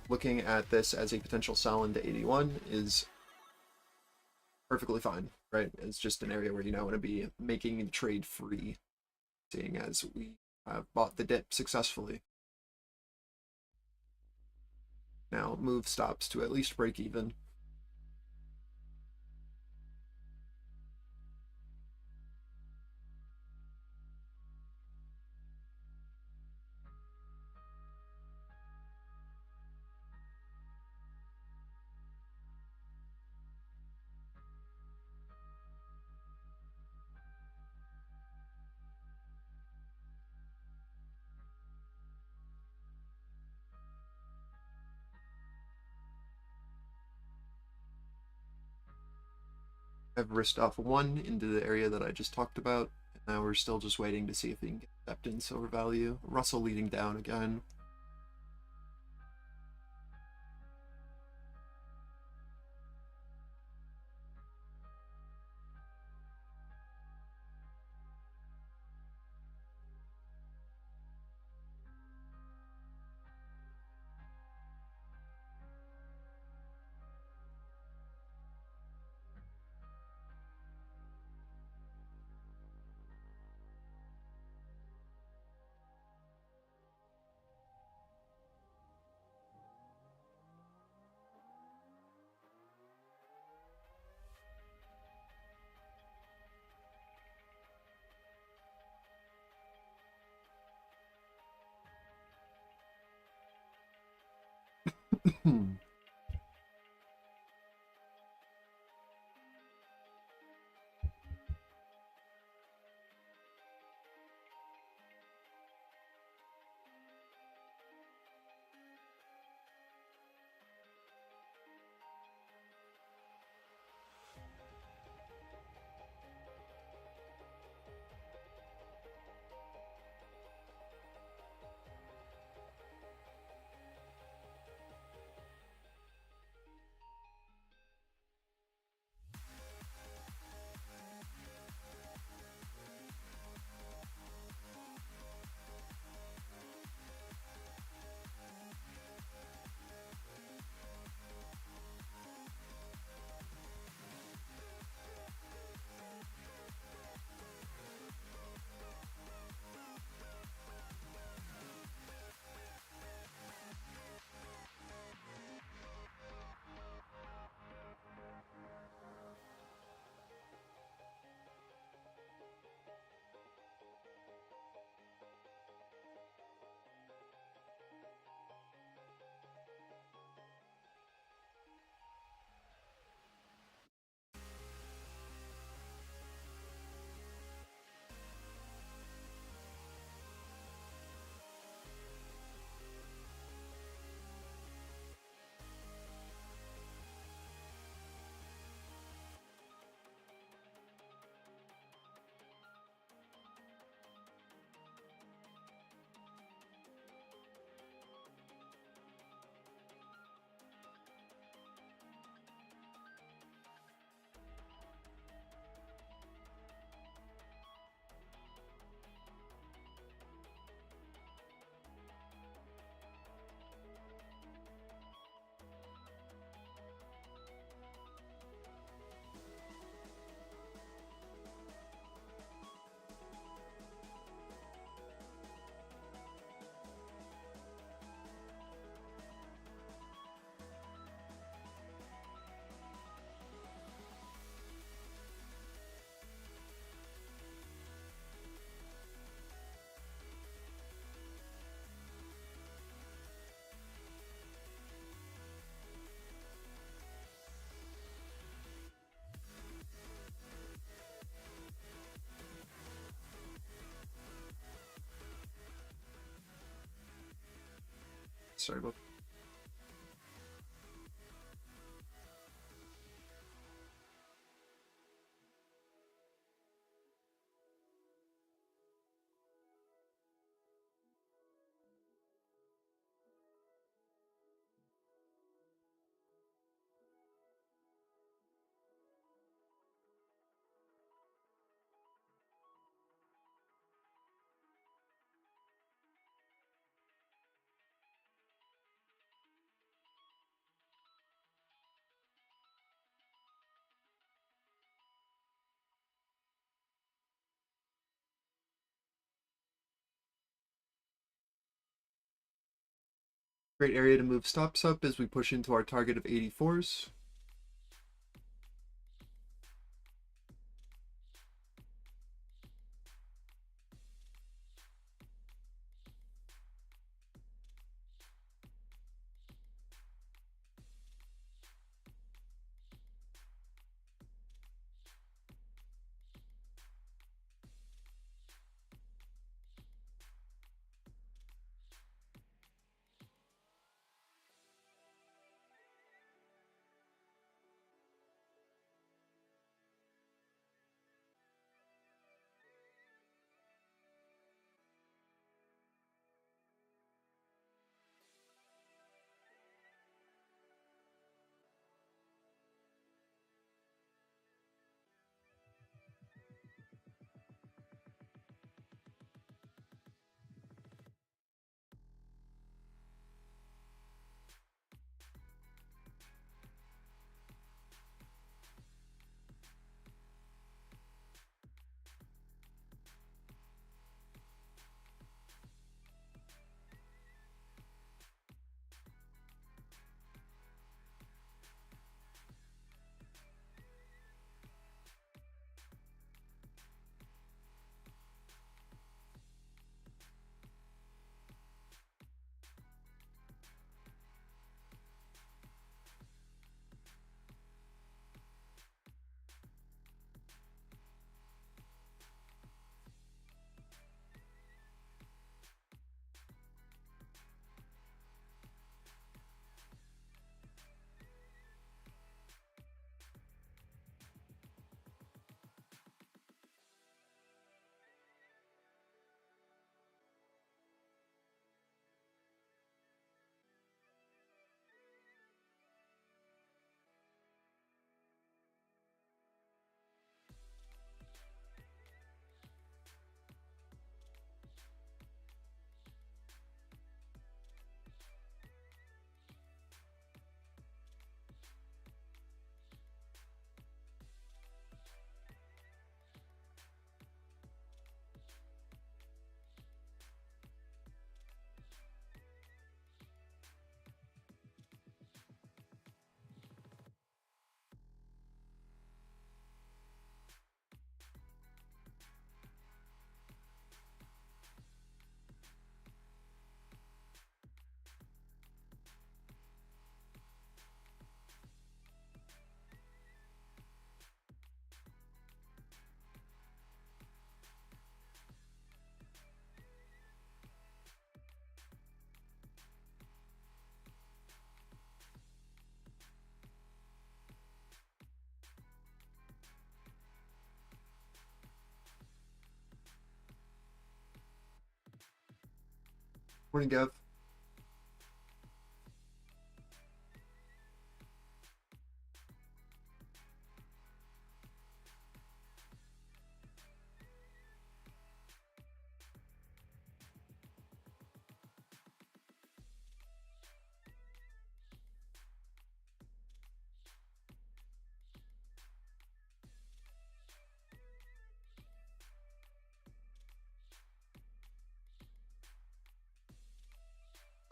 looking at this as a potential sell into 81 is perfectly fine, right? It's just an area where you now want to be making the trade free, seeing as we have bought the dip successfully. Now move stops to at least break even. I've risked off 1 into the area that I just talked about, and now we're still just waiting to see if we can get stepped in silver value. Russell leading down again. Sorry about Great area to move stops up as we push into our target of 84s. Morning, Gav.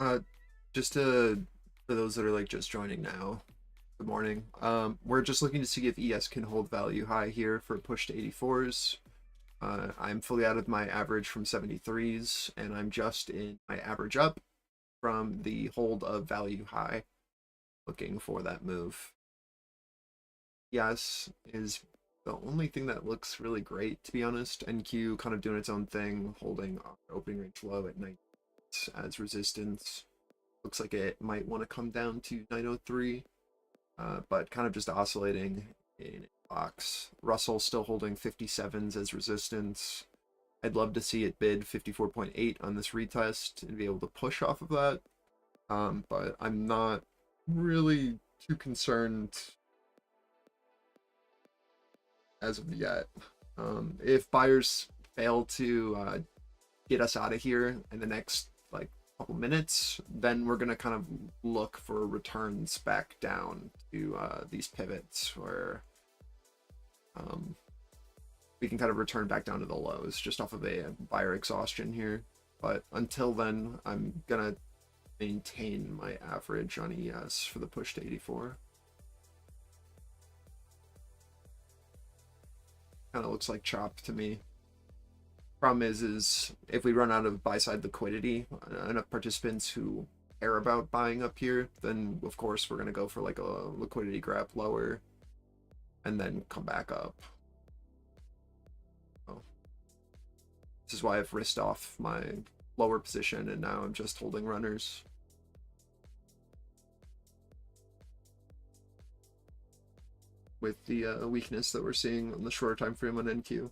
Uh, just to for those that are like just joining now, good morning. We're just looking to see if ES can hold value high here for a push to 84s. I'm fully out of my average from 73s, and I'm just in my average up from the hold of value high, looking for that move. ES is the only thing that looks really great, to be honest. NQ kind of doing its own thing, holding our opening range low at 9 as resistance. Looks like it might want to come down to 903, but kind of just oscillating in a box. Russell still holding 57s as resistance. I'd love to see it bid 54.8 on this retest and be able to push off of that, but I'm not really too concerned as of yet. If buyers fail to get us out of here in the next like couple minutes, then we're gonna kind of look for returns back down to these pivots where we can kind of return back down to the lows just off of a buyer exhaustion here. But until then, I'm gonna maintain my average on ES for the push to 84. Kind of looks like chop to me. Problem is if we run out of buy-side liquidity, enough participants who care about buying up here, then of course we're going to go for like a liquidity grab lower and then come back up. Oh. This is why I've risked off my lower position and now I'm just holding runners. With the weakness that we're seeing on the shorter time frame on NQ.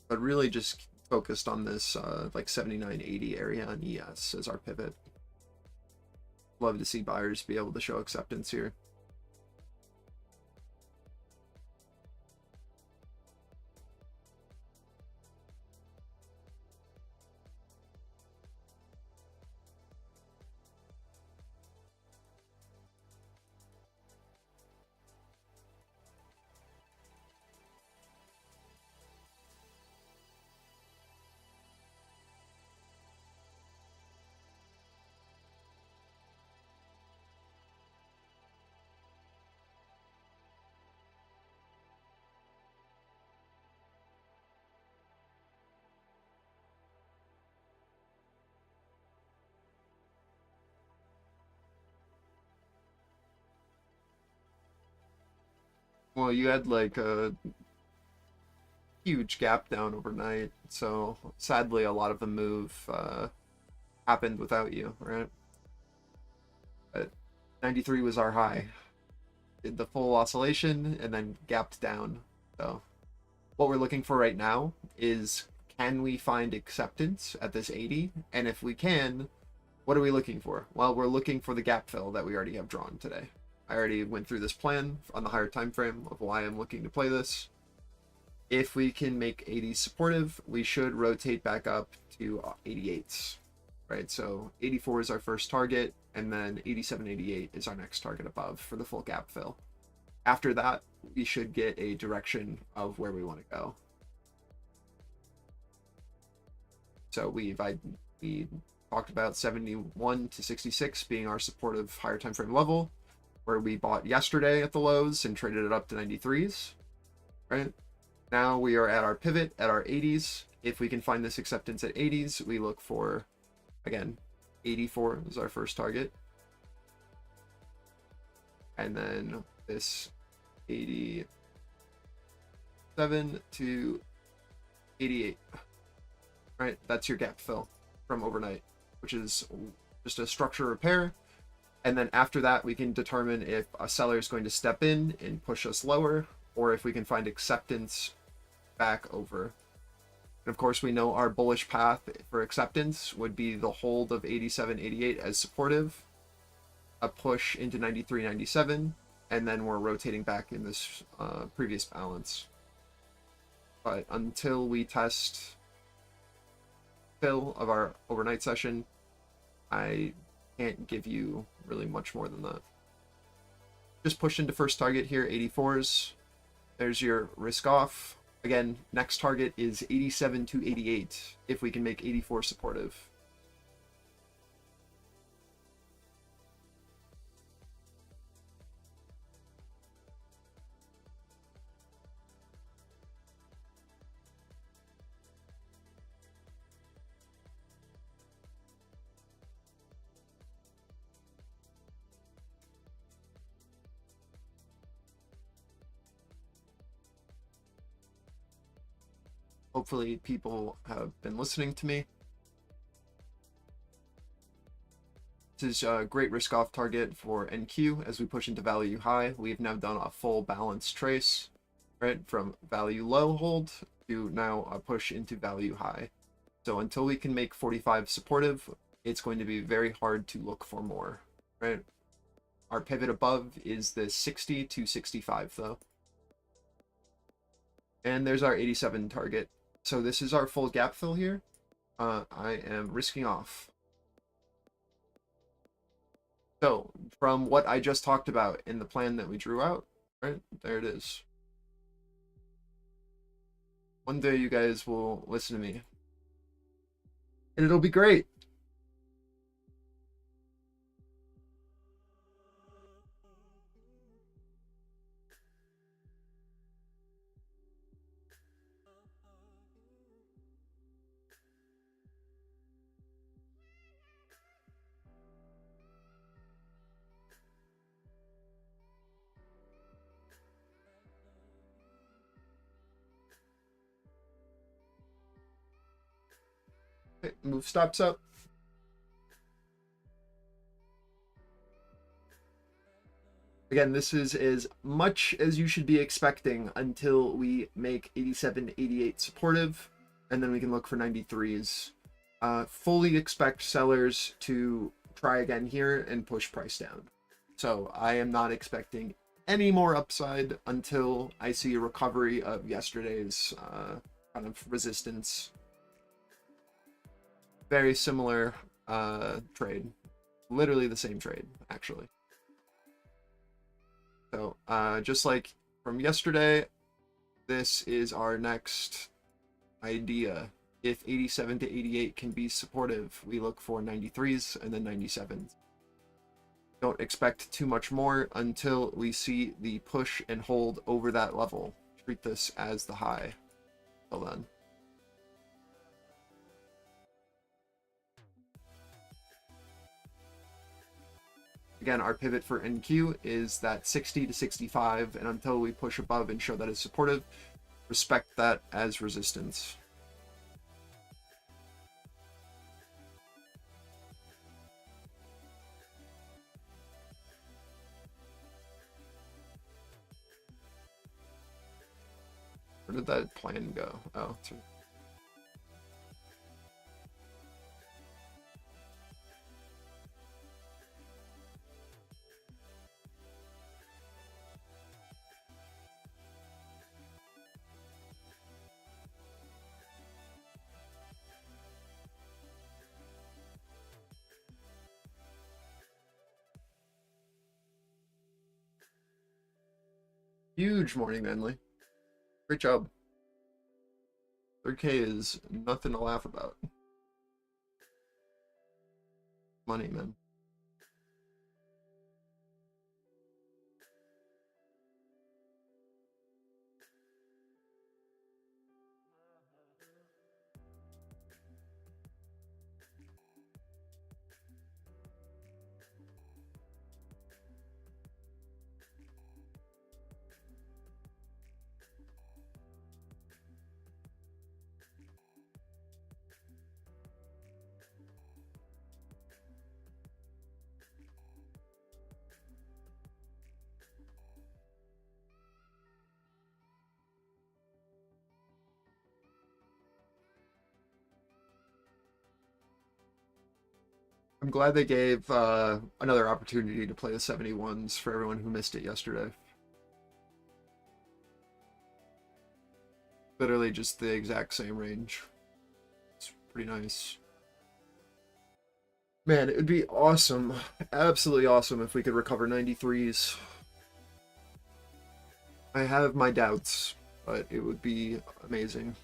But really just focused on this like 79.80 area on ES as our pivot. Love to see buyers be able to show acceptance here. Well, you had like a huge gap down overnight, so sadly a lot of the move happened without you, right? But 93 was our high. Did the full oscillation and then gapped down. So what we're looking for right now is, can we find acceptance at this 80? And if we can, what are we looking for? Well, we're looking for the gap fill that we already have drawn today. I already went through this plan on the higher time frame of why I'm looking to play this. If we can make 80s supportive, we should rotate back up to 88s, right? So 84 is our first target, and then 87, 88 is our next target above for the full gap fill. After that, we should get a direction of where we want to go. So we talked about 71 to 66 being our supportive higher time frame level, where we bought yesterday at the lows and traded it up to 93s, right? Now we are at our pivot at our 80s. If we can find this acceptance at 80s, we look for, again, 84 is our first target. And then this 87 to 88, right? That's your gap fill from overnight, which is just a structure repair. And then after that, we can determine if a seller is going to step in and push us lower, or if we can find acceptance back over. And of course, we know our bullish path for acceptance would be the hold of 87, 88 as supportive, a push into 93, 97, and then we're rotating back in this previous balance. But until we test fill of our overnight session, I can't give you really much more than that. Just push into first target here, 84s. There's your risk off. Again, next target is 87 to 88 if we can make 84 supportive. Hopefully people have been listening to me. This is a great risk off target for NQ as we push into value high. We've now done a full balance trace, right? From value low hold to now a push into value high. So until we can make 45 supportive, it's going to be very hard to look for more, right? Our pivot above is the 60 to 65 though. And there's our 87 target. So this is our full gap fill here. I am risking off. So from what I just talked about in the plan that we drew out, right, there it is. One day you guys will listen to me. and it'll be great. Okay, move stops up. Again, this is as much as you should be expecting until we make 87 to 88 supportive, and then we can look for 93s. Fully expect sellers to try again here and push price down. So I am not expecting any more upside until I see a recovery of yesterday's kind of resistance. Very similar trade. Literally the same trade, actually. So just like from yesterday, this is our next idea. If 87 to 88 can be supportive, we look for 93s and then 97s. Don't expect too much more until we see the push and hold over that level. Treat this as the high. Till then. Again, our pivot for NQ is that 60 to 65, and until we push above and show that it's supportive, respect that as resistance. Where did that plan go? Oh, it's right. Huge morning, Manly. Great job. 3K is nothing to laugh about. Money, man. I'm glad they gave another opportunity to play the 71s for everyone who missed it yesterday. Literally just the exact same range. It's pretty nice. Man, it would be awesome, absolutely awesome if we could recover 93s. I have my doubts, but it would be amazing.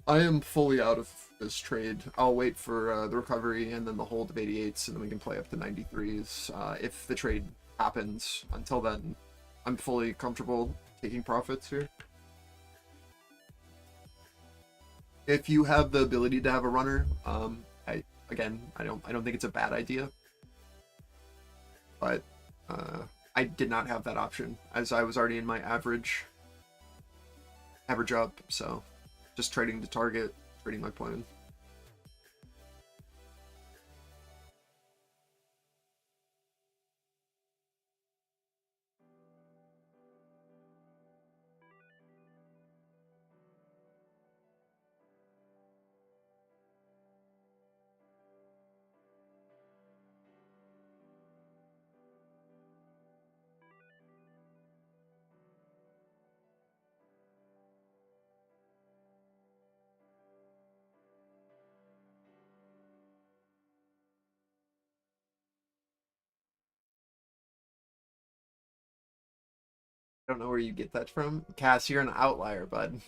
I am fully out of this trade. I'll wait for the recovery and then the hold of 88s, and then we can play up to 93s if the trade happens. Until then, I'm fully comfortable taking profits here. If you have the ability to have a runner, I don't think it's a bad idea. But I did not have that option as I was already in my average up, so just trading to target, trading my plan. I don't know where you get that from. Cass, you're an outlier, bud.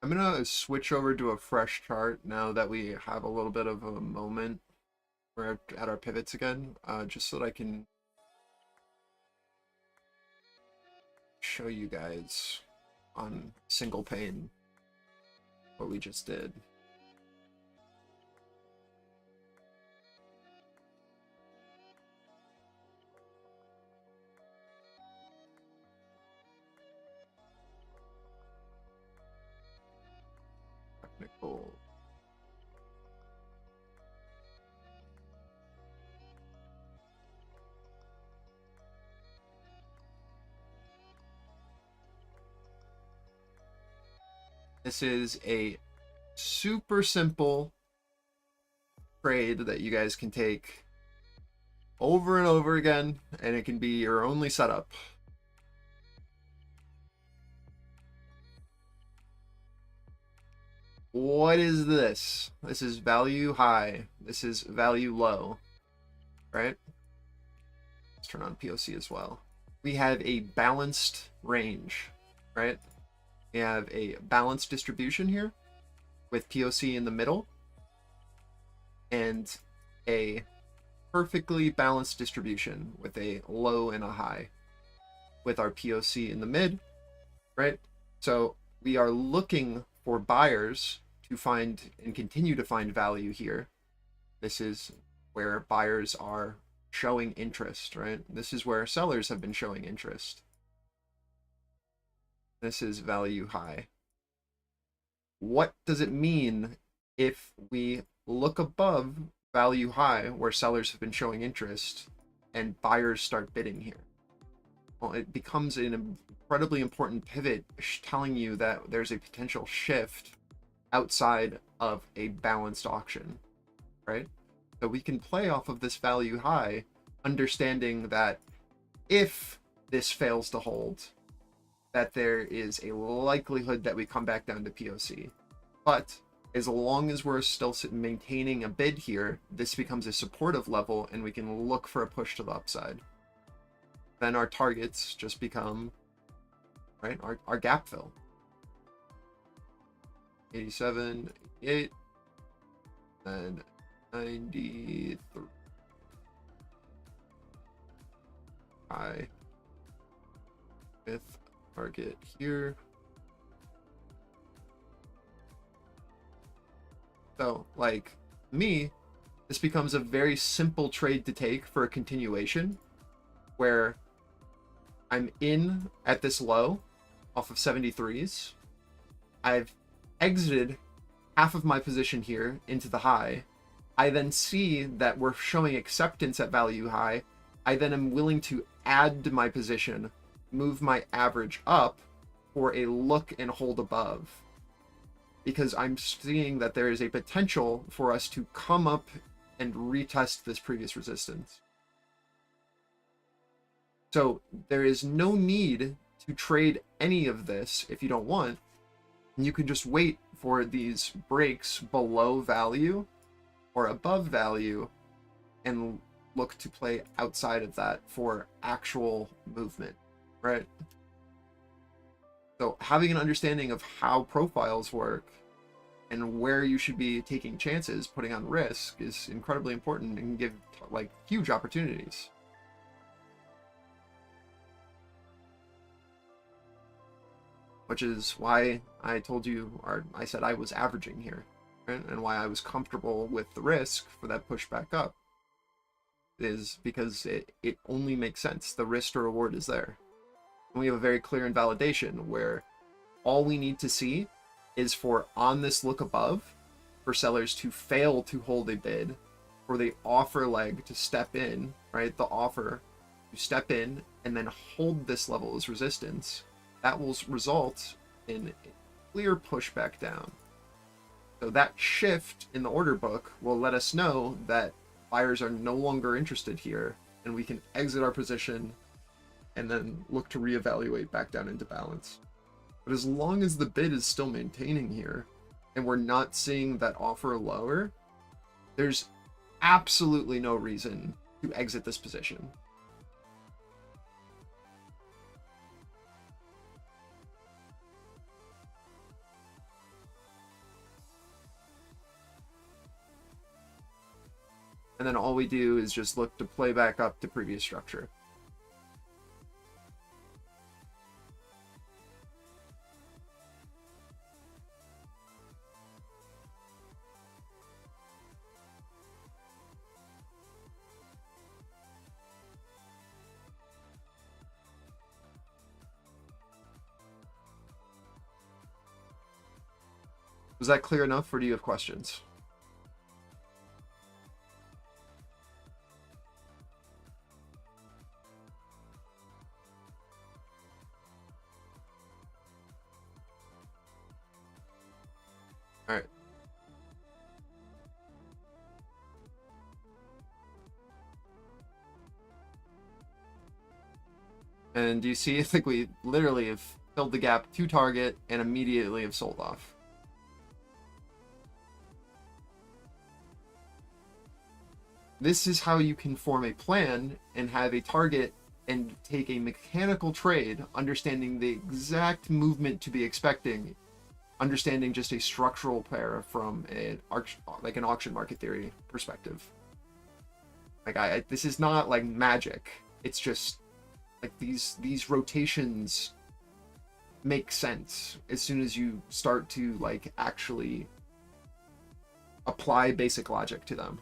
I'm gonna switch over to a fresh chart now that we have a little bit of a moment. We're at our pivots again, just so that I can show you guys on single pane what we just did. Technical. This is a super simple trade that you guys can take over and over again, and it can be your only setup. What is this? This is value high. This is value low, right? Let's turn on POC as well. We have a balanced range, right? We have a balanced distribution here with POC in the middle and a perfectly balanced distribution with a low and a high with our POC in the mid, right? So we are looking for buyers to find and continue to find value here. This is where buyers are showing interest, right? This is where sellers have been showing interest. This is value high. What does it mean if we look above value high where sellers have been showing interest and buyers start bidding here? Well, it becomes an incredibly important pivot telling you that there's a potential shift outside of a balanced auction, right? So we can play off of this value high, understanding that if this fails to hold, that there is a likelihood that we come back down to POC. But as long as we're still maintaining a bid here, this becomes a supportive level and we can look for a push to the upside. Then our targets just become, right, our gap fill. 87, 88, and 93. High with target here. So, like me, this becomes a very simple trade to take for a continuation where I'm in at this low off of 73s. I've exited half of my position here into the high. I then see that we're showing acceptance at value high. I then am willing to add to my position, move my average up for a look and hold above, because I'm seeing that there is a potential for us to come up and retest this previous resistance. So there is no need to trade any of this if you don't want. You can just wait for these breaks below value or above value and look to play outside of that for actual movement, right? So having an understanding of how profiles work and where you should be taking chances, putting on risk, is incredibly important and can give like huge opportunities. Which is why I told you, or I said I was averaging here, right? And why I was comfortable with the risk for that push back up is because it only makes sense. The risk to reward is there. And we have a very clear invalidation where all we need to see is for on this look above, for sellers to fail to hold a bid, for the offer leg to step in, right? The offer to step in and then hold this level as resistance. That will result in a clear pushback down. So that shift in the order book will let us know that buyers are no longer interested here, and we can exit our position and then look to reevaluate back down into balance. But as long as the bid is still maintaining here and we're not seeing that offer lower, there's absolutely no reason to exit this position. and then all we do is just look to play back up to previous structure. Was that clear enough, or do you have questions? All right. And do you see, I think we literally have filled the gap to target and immediately have sold off. This is how you can form a plan and have a target and take a mechanical trade, understanding the exact movement to be expecting, understanding just a structural pair from an auction market theory perspective. Like this is not like magic. It's just like these rotations make sense as soon as you start to like actually apply basic logic to them.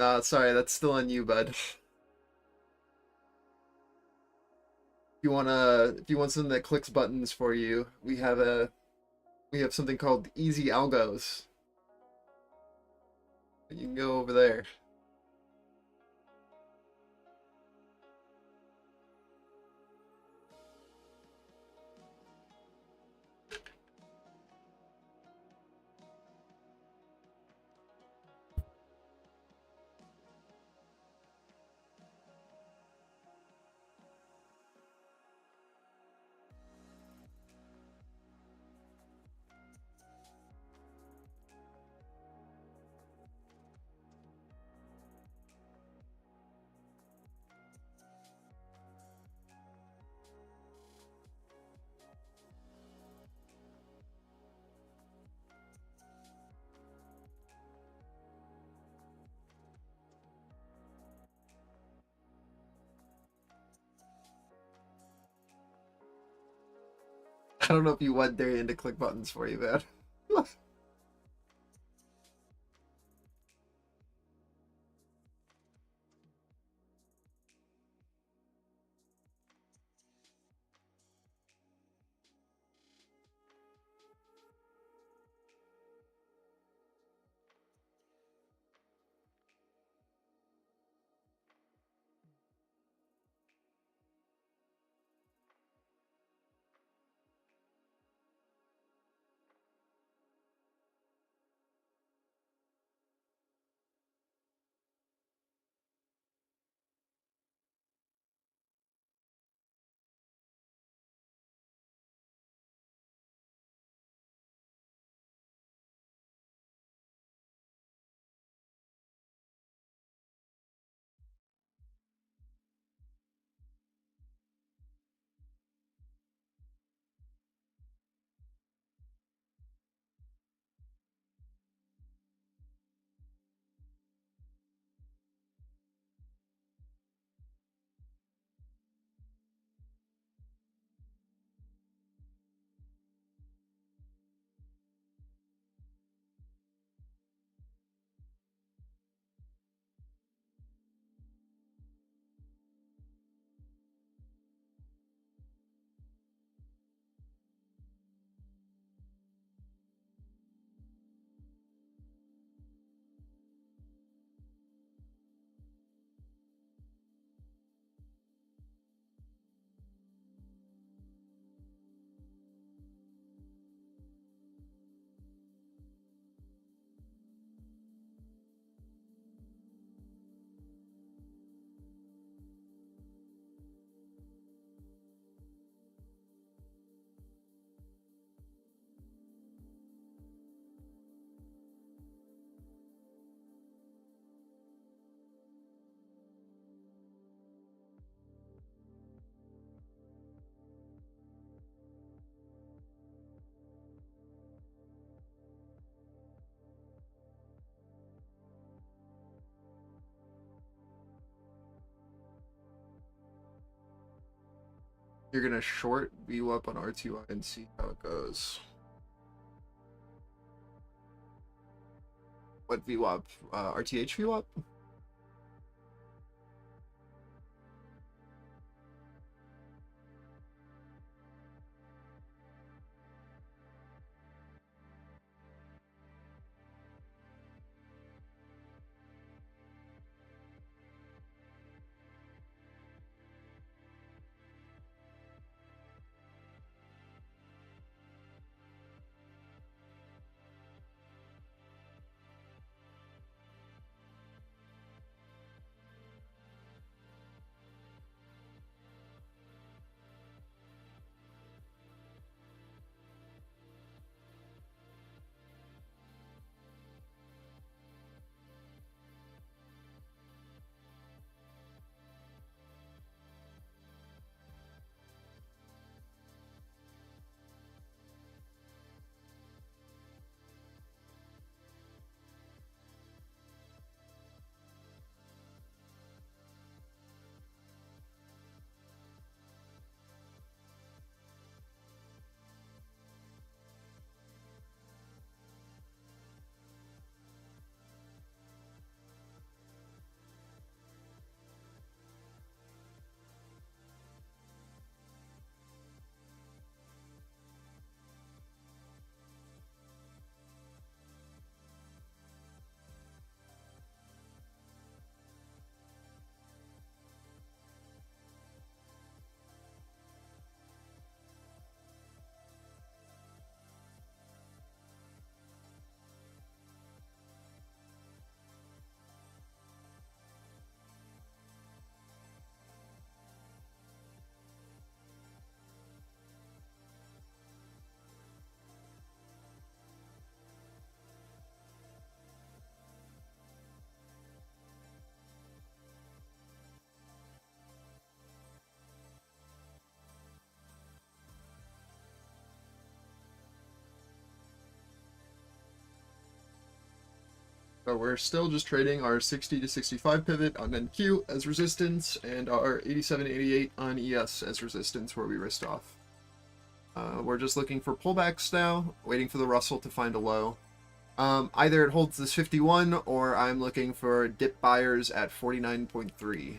Nah, sorry, that's still on you, bud. If you want something that clicks buttons for you, we have something called Easy Algos. You can go over there. I don't know if you want Darian to click buttons for you, man. You're gonna short VWAP on RTY and see how it goes. What VWAP? RTH VWAP? but we're still just trading our 60 to 65 pivot on NQ as resistance and our 87-88 on ES as resistance where we risked off. We're just looking for pullbacks now, waiting for the Russell to find a low. Either it holds this 51 or I'm looking for dip buyers at 49.3.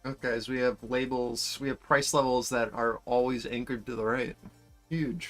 Okay, so we have labels, we have price levels that are always anchored to the right. Huge.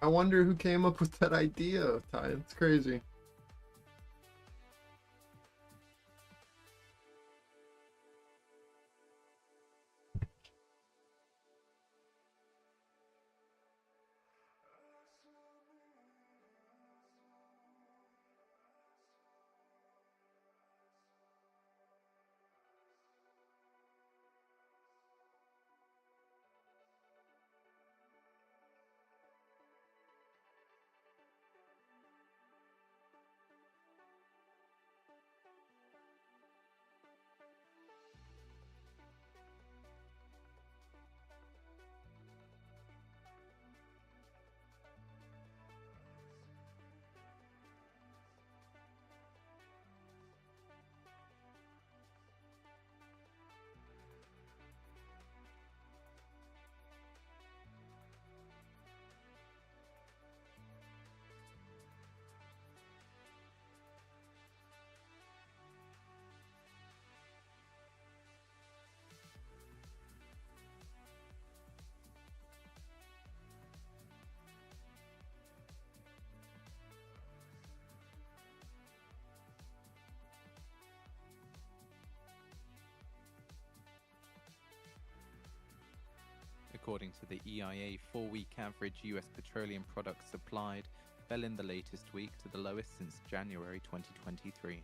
I wonder who came up with that idea, Ty. It's crazy. According to the EIA, 4-week average US petroleum products supplied fell in the latest week to the lowest since January 2023.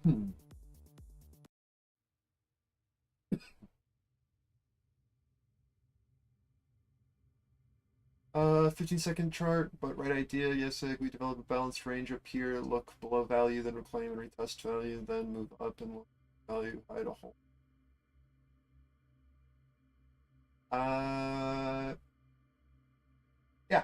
Hmm. 15-second chart, but right idea. Yes, we develop a balanced range up here. Look below value, then reclaim and retest value, then move up and look value, hide a hole. Yeah.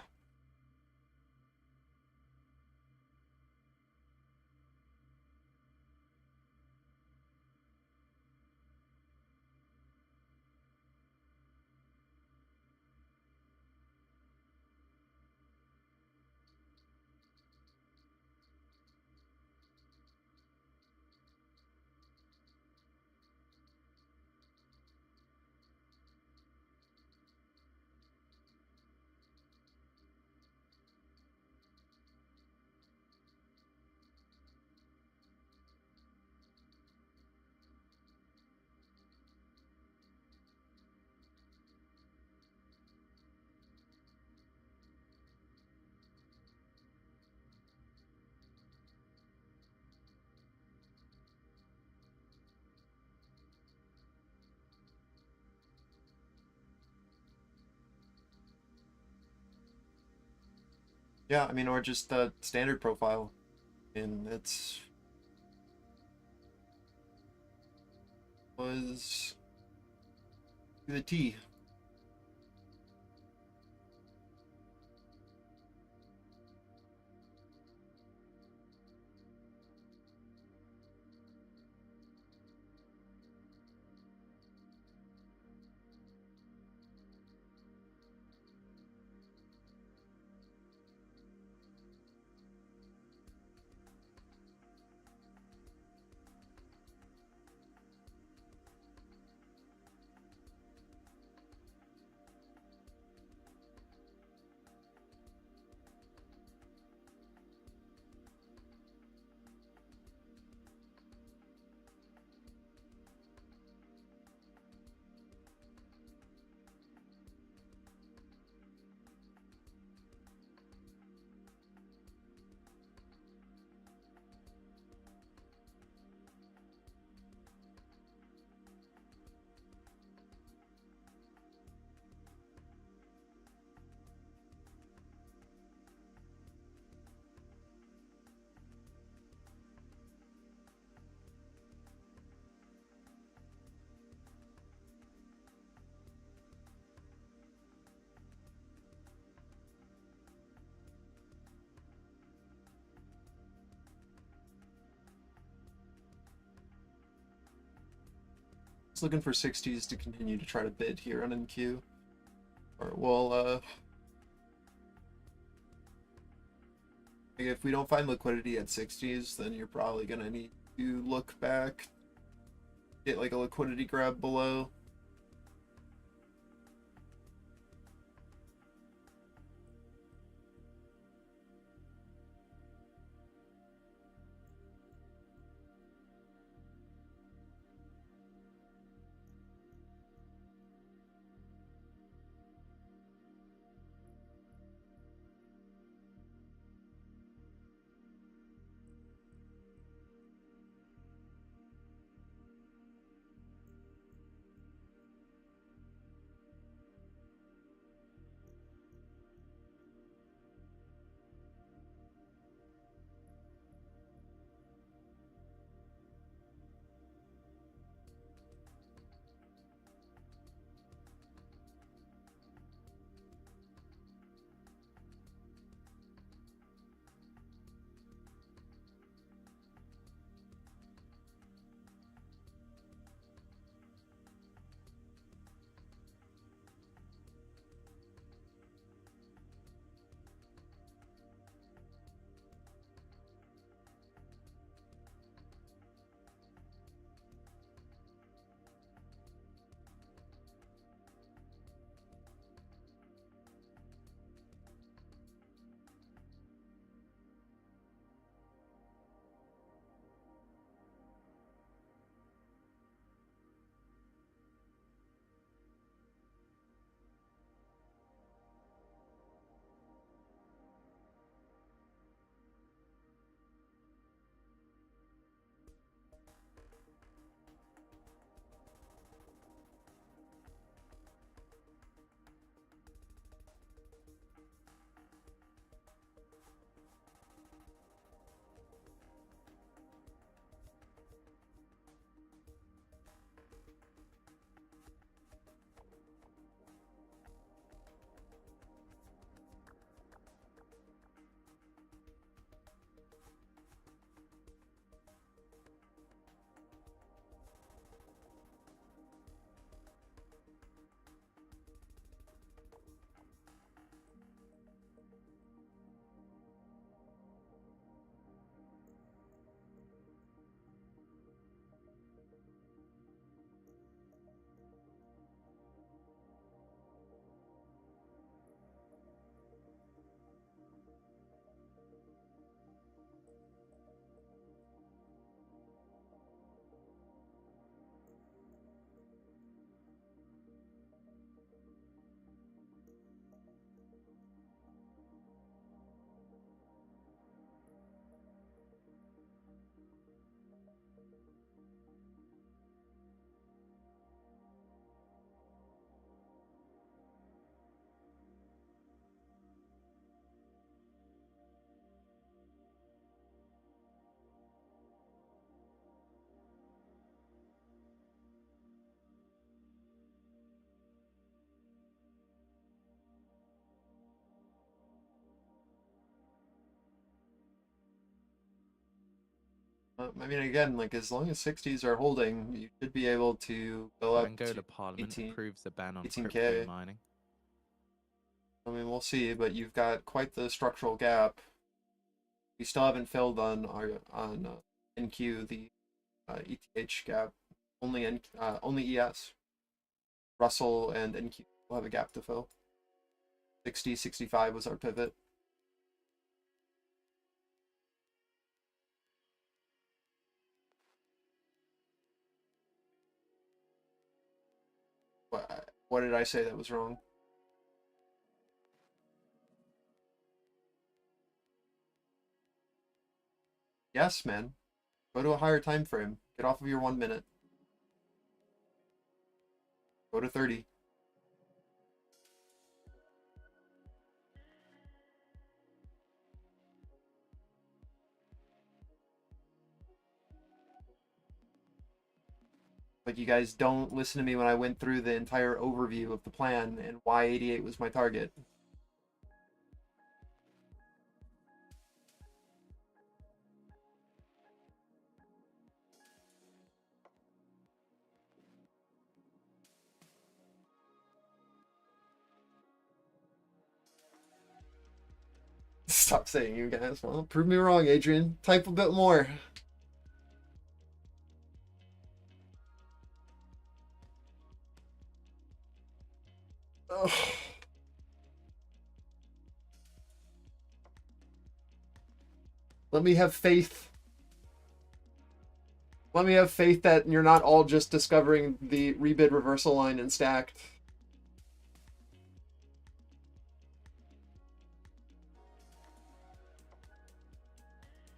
Yeah, I mean, or just a standard profile, and it's was to the T. Just looking for 60s to continue to try to bid here on NQ. Or well, if we don't find liquidity at 60s, then you're probably gonna need to look back, get like a liquidity grab below. I mean, again, like as long as 60s are holding, you should be able to go up Angola to Parliament 18, approves a ban on crypto 18K. mining. I mean, we'll see, but you've got quite the structural gap. We still haven't filled on our NQ the ETH gap. Only ES. Russell and NQ will have a gap to fill. 60, 65 was our pivot. What did I say that was wrong? Yes, man. Go to a higher time frame. Get off of your 1 minute. Go to 30. But you guys don't listen to me when I went through the entire overview of the plan and why 88 was my target. Stop saying you guys. Well, prove me wrong, Adrian. Type a bit more. Ugh. Let me have faith. Let me have faith that you're not all just discovering the rebid reversal line and stacked.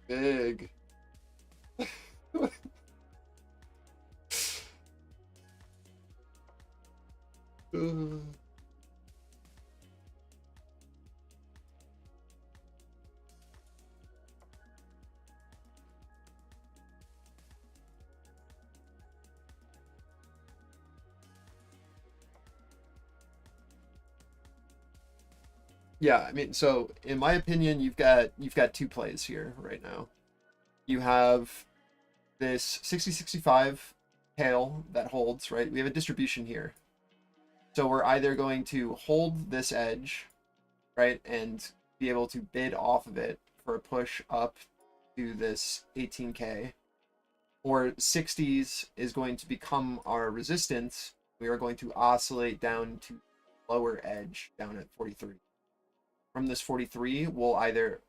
Big. Yeah, I mean, so in my opinion, you've got two plays here right now. You have this 60-65 tail that holds, right? We have a distribution here. So we're either going to hold this edge, right, and be able to bid off of it for a push up to this 18K, or 60s is going to become our resistance. We are going to oscillate down to lower edge down at 43. From this 43, we'll either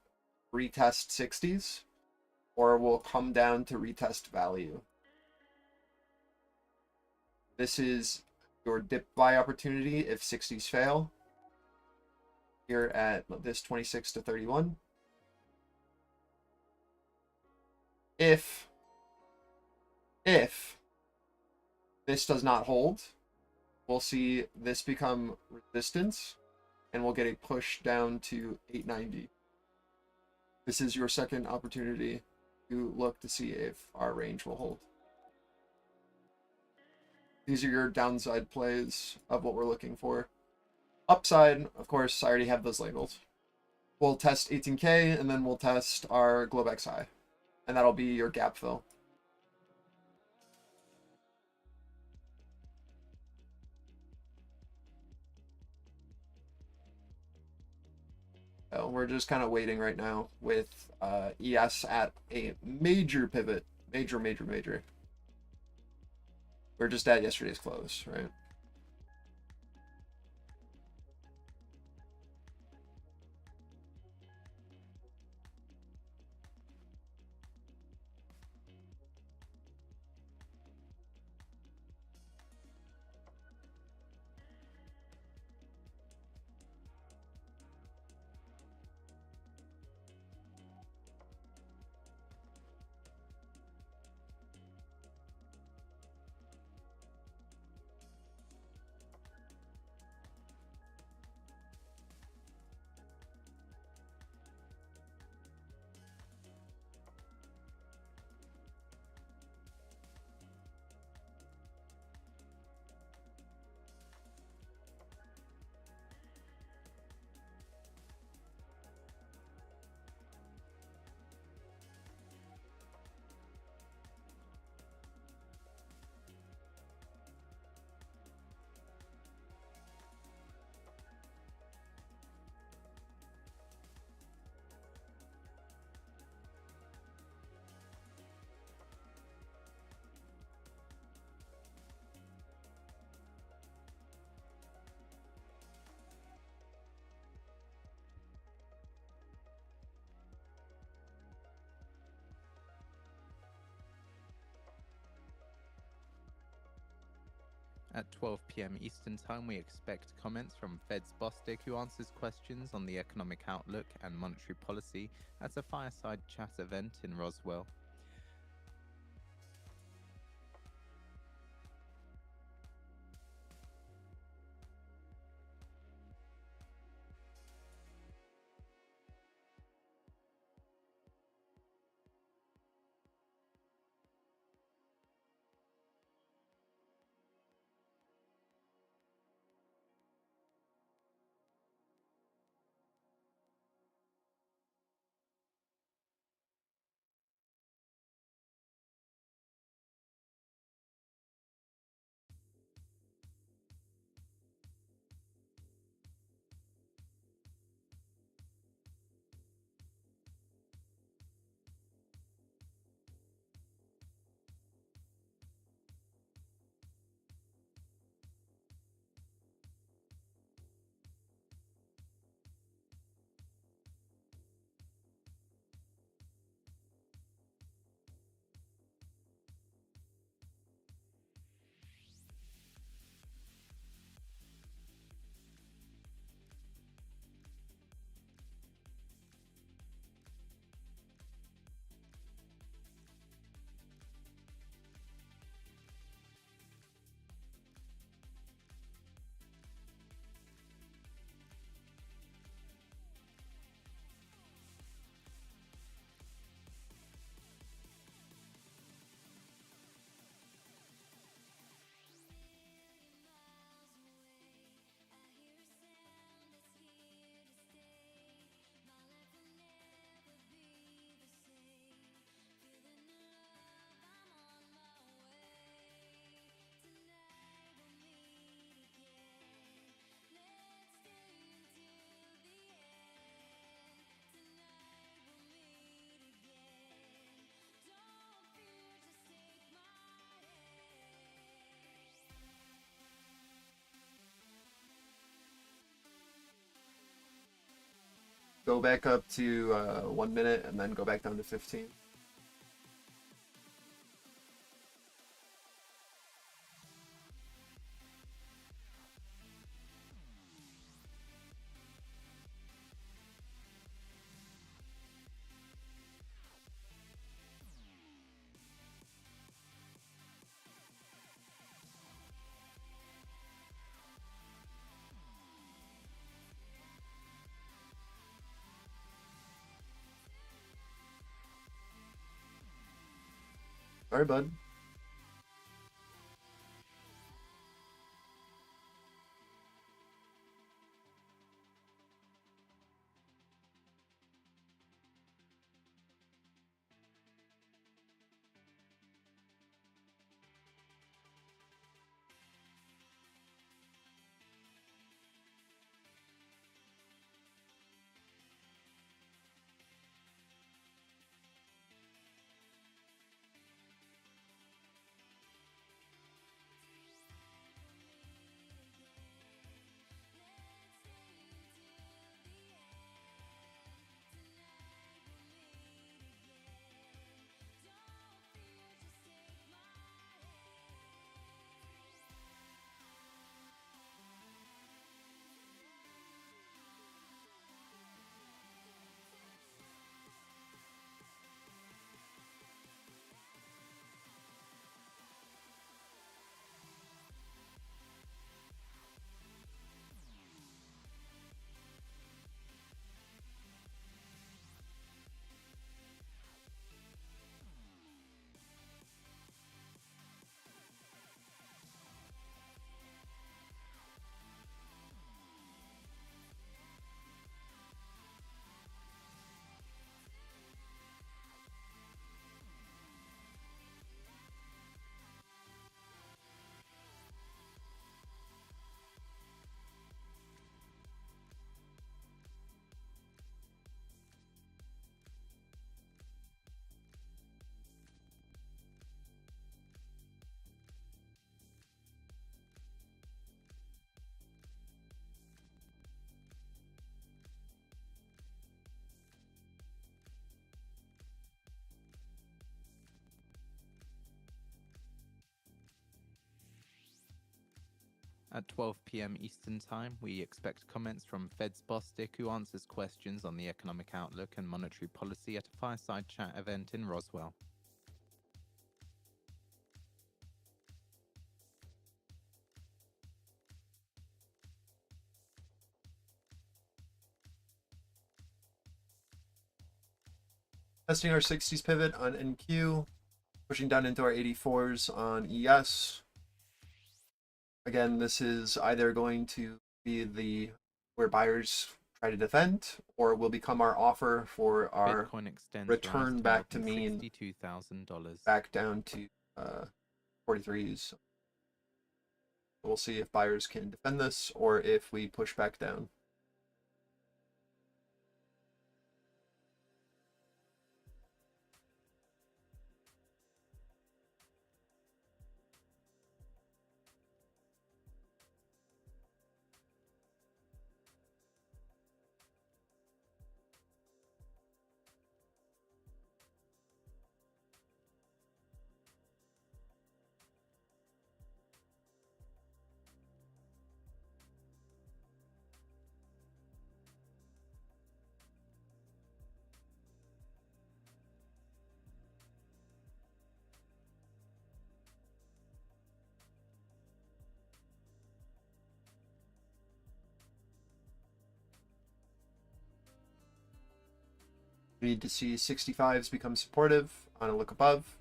retest 60s or we'll come down to retest value. This is your dip buy opportunity if 60s fail. Here at this 26 to 31. If this does not hold, we'll see this become resistance and we'll get a push down to 890. This is your second opportunity to look to see if our range will hold. These are your downside plays of what we're looking for. Upside, of course, I already have those labeled. We'll test 18K and then we'll test our Globex high. And that'll be your gap fill. So we're just kind of waiting right now with ES at a major pivot. Major. We're just at yesterday's close, right? At 12 p.m. Eastern Time, we expect comments from Fed's Bostic, who answers questions on the economic outlook and monetary policy at a fireside chat event in Roswell. Go back up to 1 minute and then go back down to 15. Sorry, bud. At 12 p.m. Eastern Time, we expect comments from Fed's Bostic, who answers questions on the economic outlook and monetary policy at a fireside chat event in Roswell. Testing our 60s pivot on NQ, pushing down into our 84s on ES. Again, this is either going to be where buyers try to defend, or will become our offer for our Bitcoin extends return rise back to more than mean, $62,000. back down to 43s. We'll see if buyers can defend this or if we push back down. We need to see 65s become supportive on a look above.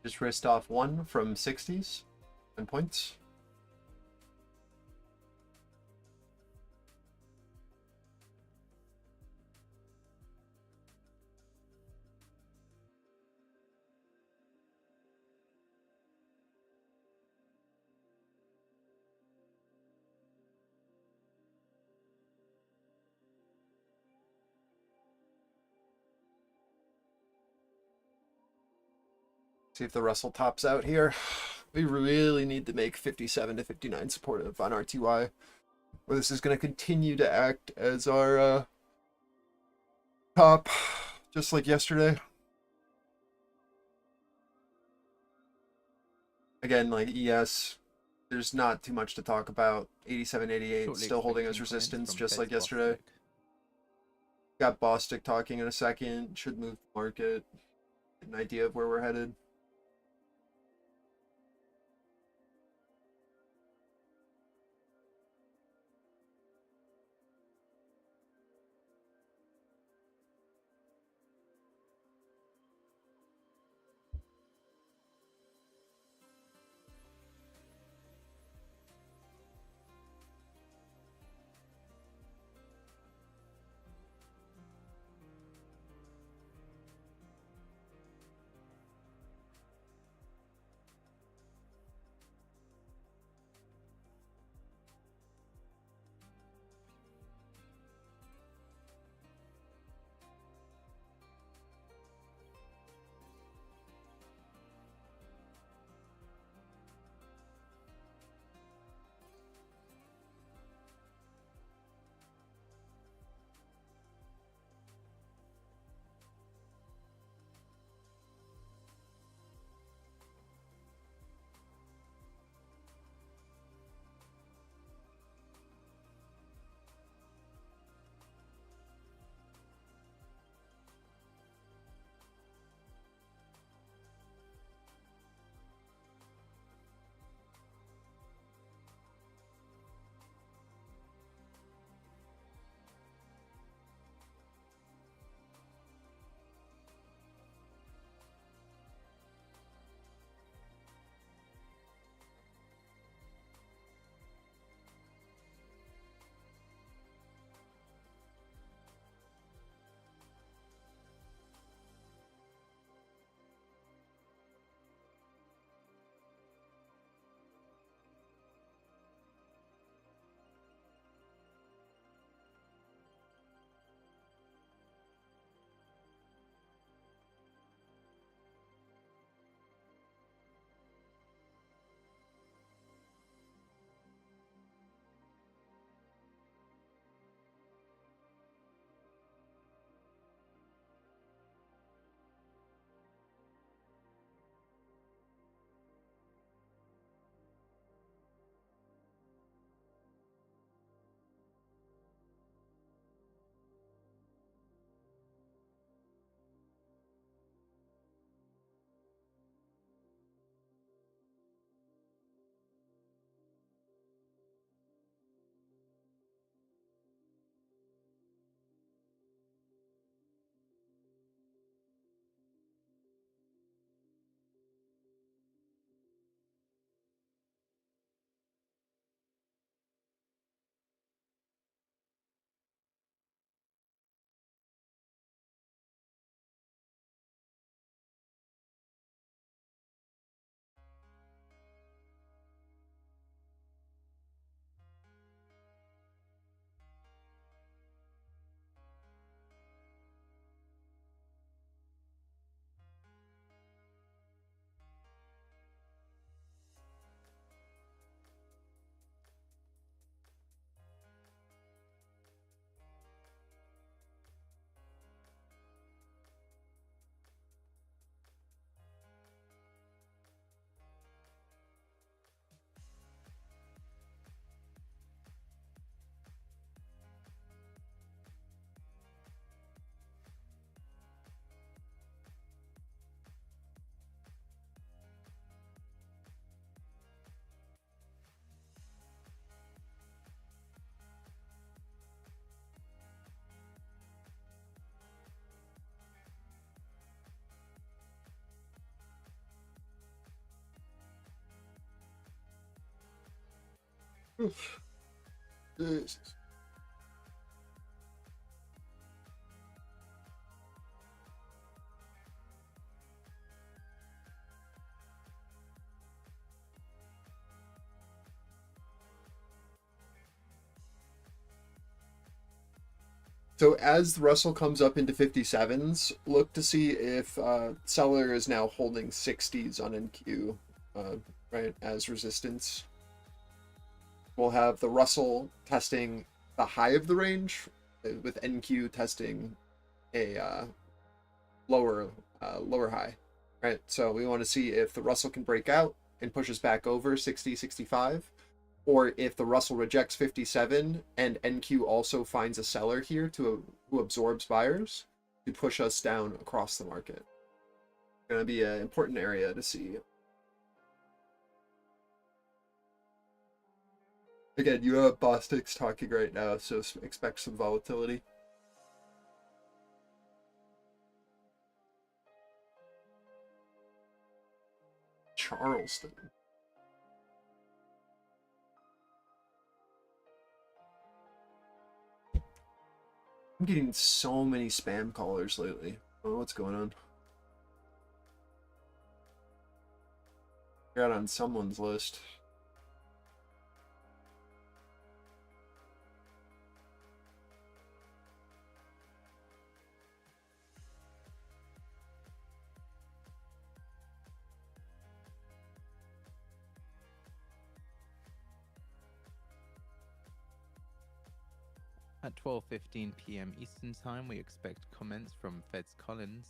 Just wrist off 1 from 60s and points. See if the Russell tops out here. We really need to make 57 to 59 supportive on RTY, or this is going to continue to act as our top, just like yesterday. Again, like ES, there's not too much to talk about. 87, 88, Shortly still holding as expecting comments resistance, from just Fed's like yesterday. Bostic. Got Bostic talking in a second. Should move the market. Get an idea of where we're headed. Oof. Jesus. So as the Russell comes up into 57s, look to see if seller is now holding 60s on NQ, right, as resistance. We'll have the Russell testing the high of the range, with NQ testing a lower high, right? So we want to see if the Russell can break out and pushes back over 60, 65, or if the Russell rejects 57 and NQ also finds a seller here who absorbs buyers to push us down across the market. Going to be an important area to see. Again, you have Bosticks talking right now, so expect some volatility. Charleston. I'm getting so many spam callers lately. I don't know what's going on. Got on someone's list. At 12:15 p.m. Eastern Time, we expect comments from Feds Collins.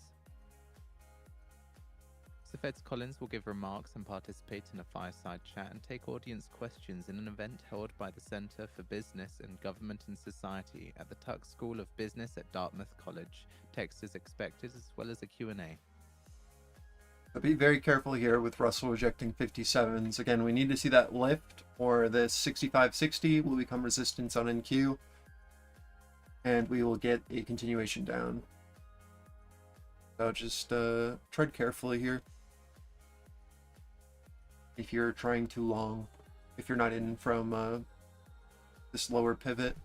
So Feds Collins will give remarks and participate in a fireside chat and take audience questions in an event held by the Center for Business and Government and Society at the Tuck School of Business at Dartmouth College. Text is expected as well as a Q&A. But be very careful here with Russell rejecting 57s. Again, we need to see that lift, or this 65-60 will become resistance on NQ, and we will get a continuation down. So just tread carefully here. If you're trying too long, if you're not in from this lower pivot.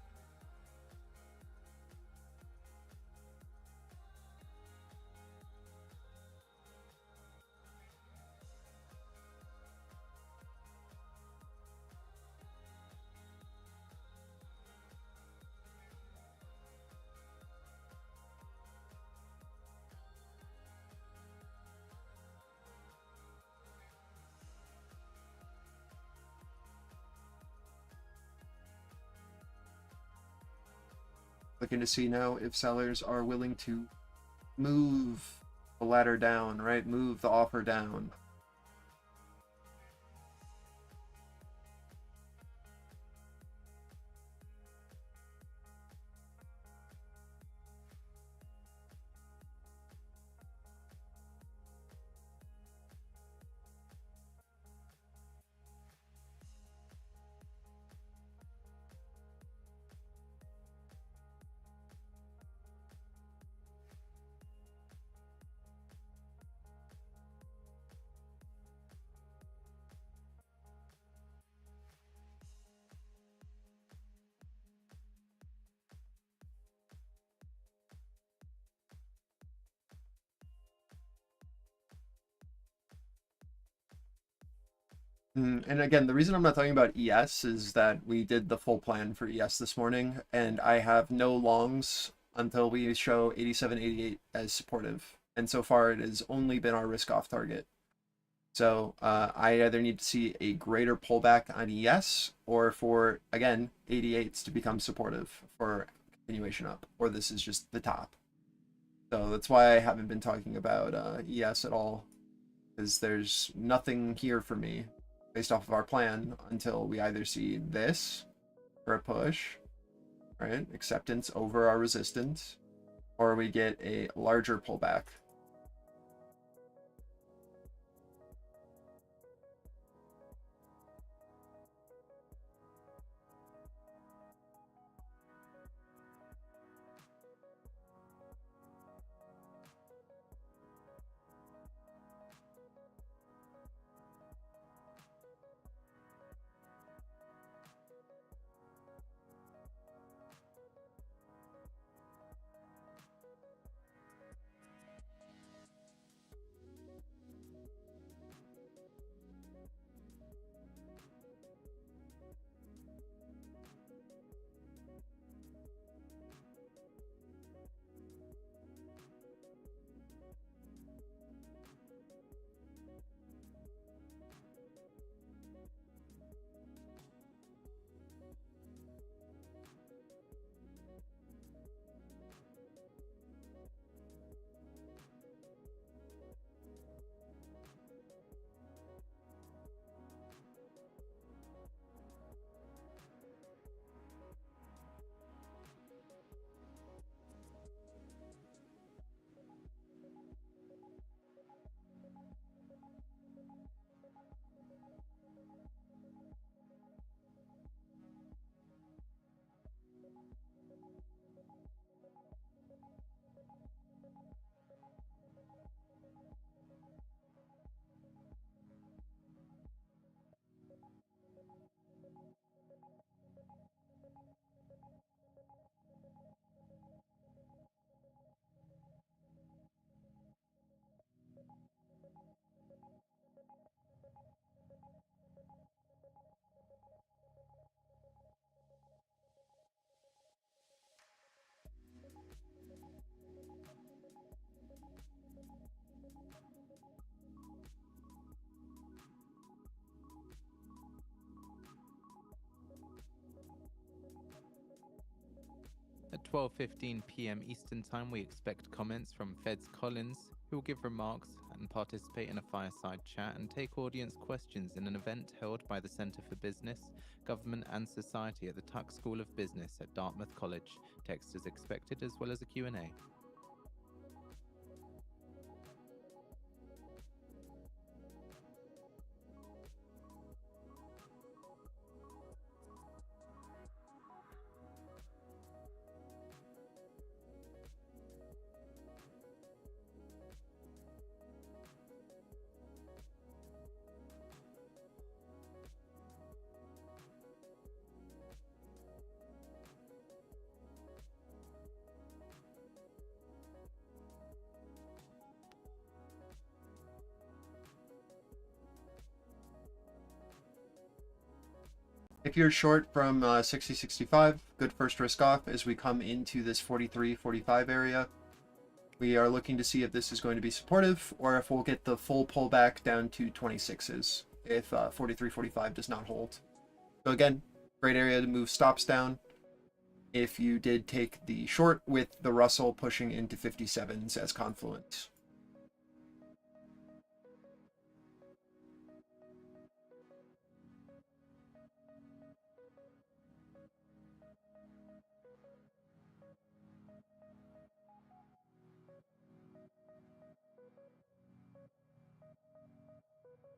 Looking to see now if sellers are willing to move the ladder down, right? Move the offer down. And again, the reason I'm not talking about ES is that we did the full plan for ES this morning, and I have no longs until we show 87, 88 as supportive. And so far, it has only been our risk off target. So I either need to see a greater pullback on ES, or for, again, 88s to become supportive for continuation up, or this is just the top. So that's why I haven't been talking about ES at all, because there's nothing here for me based off of our plan until we either see this for a push, right? Acceptance over our resistance, or we get a larger pullback. 12:15 p.m. Eastern Time, we expect comments from Feds Collins, who will give remarks and participate in a fireside chat and take audience questions in an event held by the Center for Business, Government and Society at the Tuck School of Business at Dartmouth College. Text is expected as well as a Q&A. If you're short from 60-65, good first risk off as we come into this 43-45 area. We are looking to see if this is going to be supportive or if we'll get the full pullback down to 26s if 43-45 does not hold. So again, great area to move stops down if you did take the short with the Russell pushing into 57s as confluent.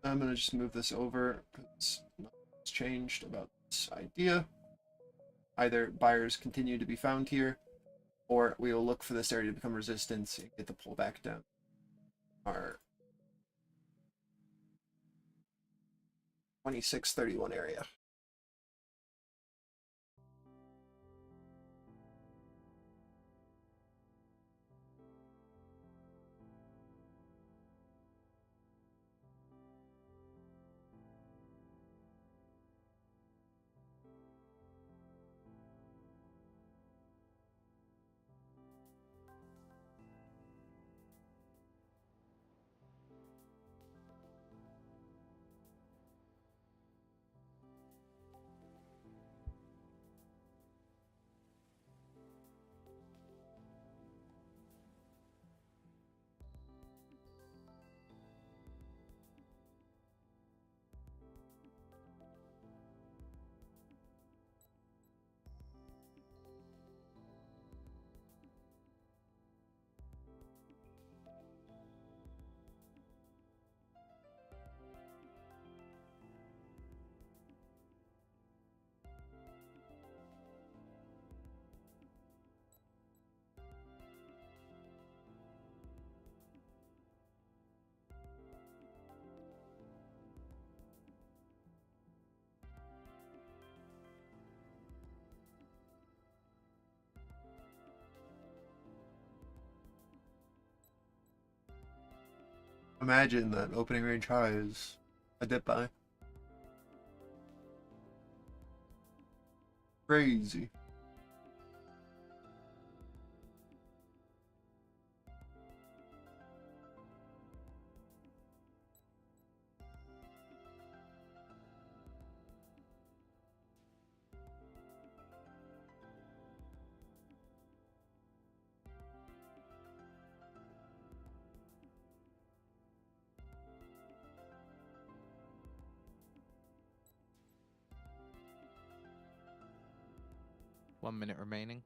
I'm going to just move this over because nothing's changed about this idea. Either buyers continue to be found here, or we will look for this area to become resistance and get the pullback down. Our 26-31 area. Imagine that opening range high is a dip buy. Crazy. One minute remaining.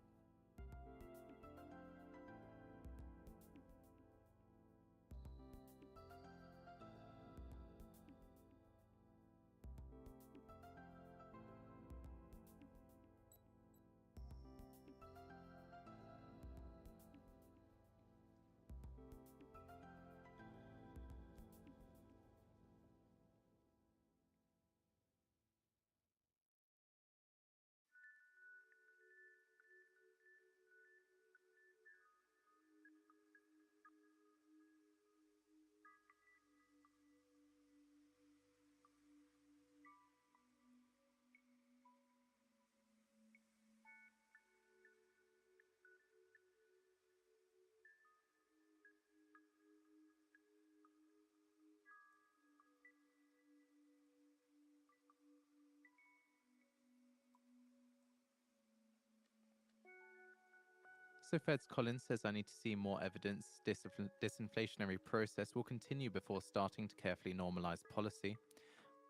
So Fed's Collins says I need to see more evidence disinflationary process will continue before starting to carefully normalize policy,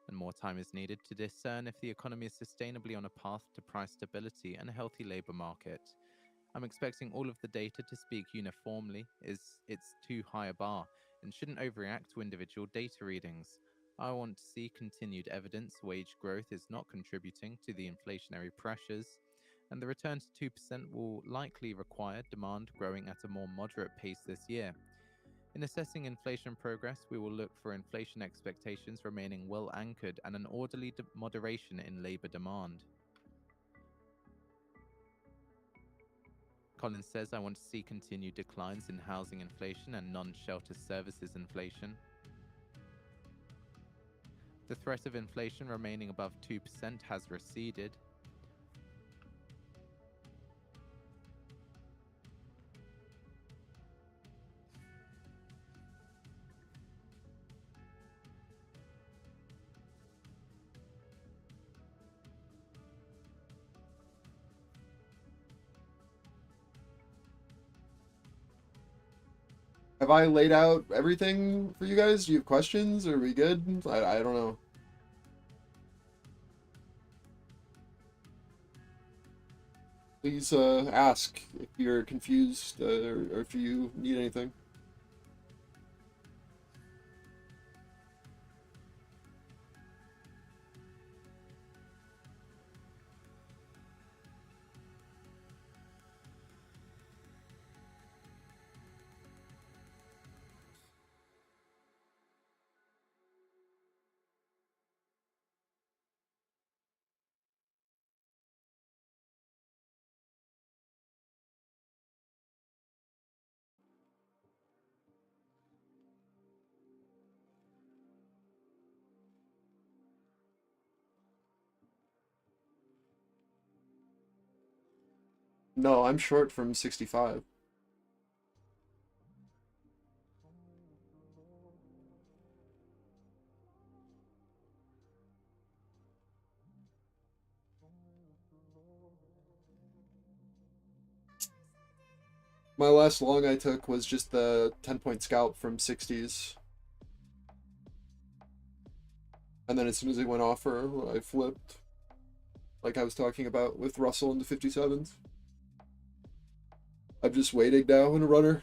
and more time is needed to discern if the economy is sustainably on a path to price stability and a healthy labor market. I'm expecting all of the data to speak uniformly. It's too high a bar and shouldn't overreact to individual data readings. I want to see continued evidence wage growth is not contributing to the inflationary pressures, and the return to 2% will likely require demand growing at a more moderate pace this year. In assessing inflation progress, we will look for inflation expectations remaining well anchored and an orderly moderation in labor demand. Collins says I want to see continued declines in housing inflation and non-shelter services inflation. The threat of inflation remaining above 2% has receded. Have I laid out everything for you guys? Do you have questions? Are we good? I don't know. Please ask if you're confused or if you need anything. No, I'm short from 65. My last long I took was just the 10-point scalp from 60s. And then as soon as it went off her, I flipped. Like I was talking about with Russell into 57s. I'm just waiting now in a runner.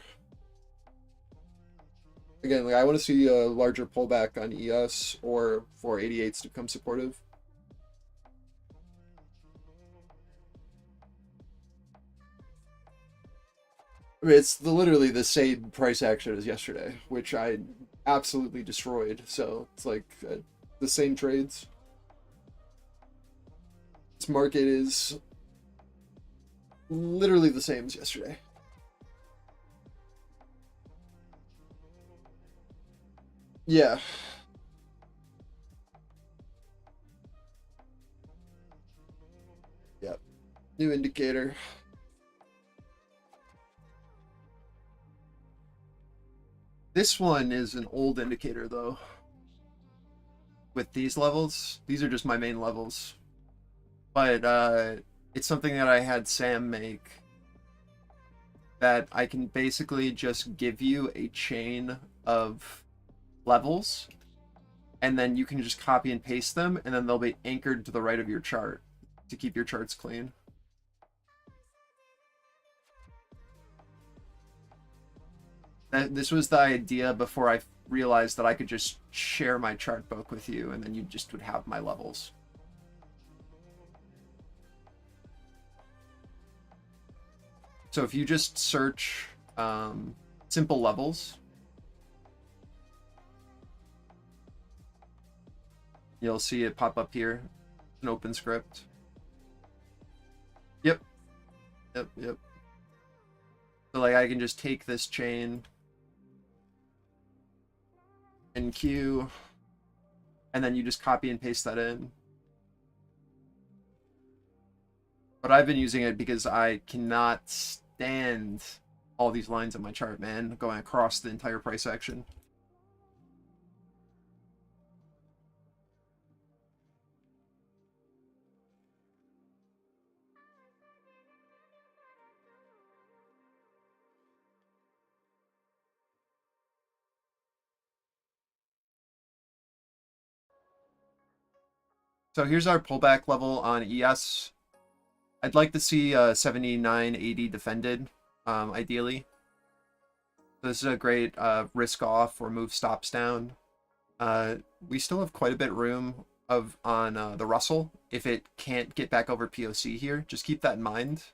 Again, like I want to see a larger pullback on ES or for 88s to become supportive. I mean, it's literally the same price action as yesterday, which I absolutely destroyed. So it's like the same trades. This market is literally the same as yesterday. Yeah. Yep. New indicator. This one is an old indicator though. With these levels, these are just my main levels. But it's something that I had Sam make that I can basically just give you a chain of levels and then you can just copy and paste them and then they'll be anchored to the right of your chart to keep your charts clean. This was the idea before I realized that I could just share my chart book with you and then you just would have my levels. So if you just search simple levels, you'll see it pop up here, an open script. Yep. So like I can just take this chain and Q, and then you just copy and paste that in. But I've been using it because I cannot stand all these lines on my chart, man, going across the entire price action. So here's our pullback level on ES. I'd like to see 79.80 defended, ideally. This is a great risk off or move stops down. We still have quite a bit room on the Russell if it can't get back over POC here. Just keep that in mind,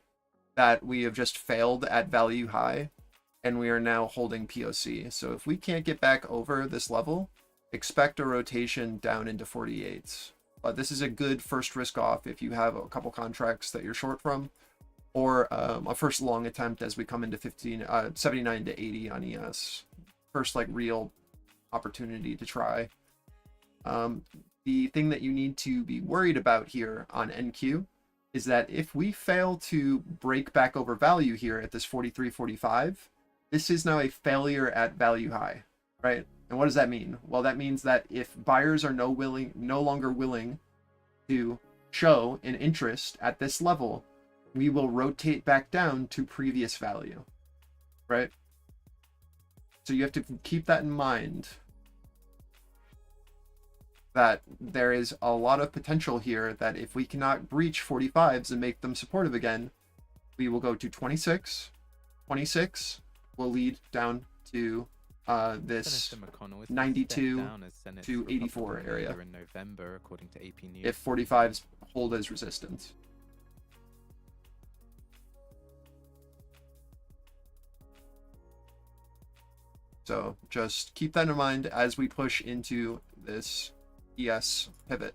that we have just failed at value high and we are now holding POC. So if we can't get back over this level, expect a rotation down into 48s. But this is a good first risk off if you have a couple contracts that you're short from, or a first long attempt as we come into 79 to 80 on ES. First like real opportunity to try. The thing that you need to be worried about here on NQ is that if we fail to break back over value here at this 43.45, this is now a failure at value high, right? And what does that mean? Well, that means that if buyers are no longer willing to show an interest at this level, we will rotate back down to previous value, right? So you have to keep that in mind, that there is a lot of potential here that if we cannot breach 45s and make them supportive again, we will go to 26. 26 will lead down to this 92 to 84 area in November, according to AP News. if 45s hold as resistance. So just keep that in mind as we push into this ES pivot,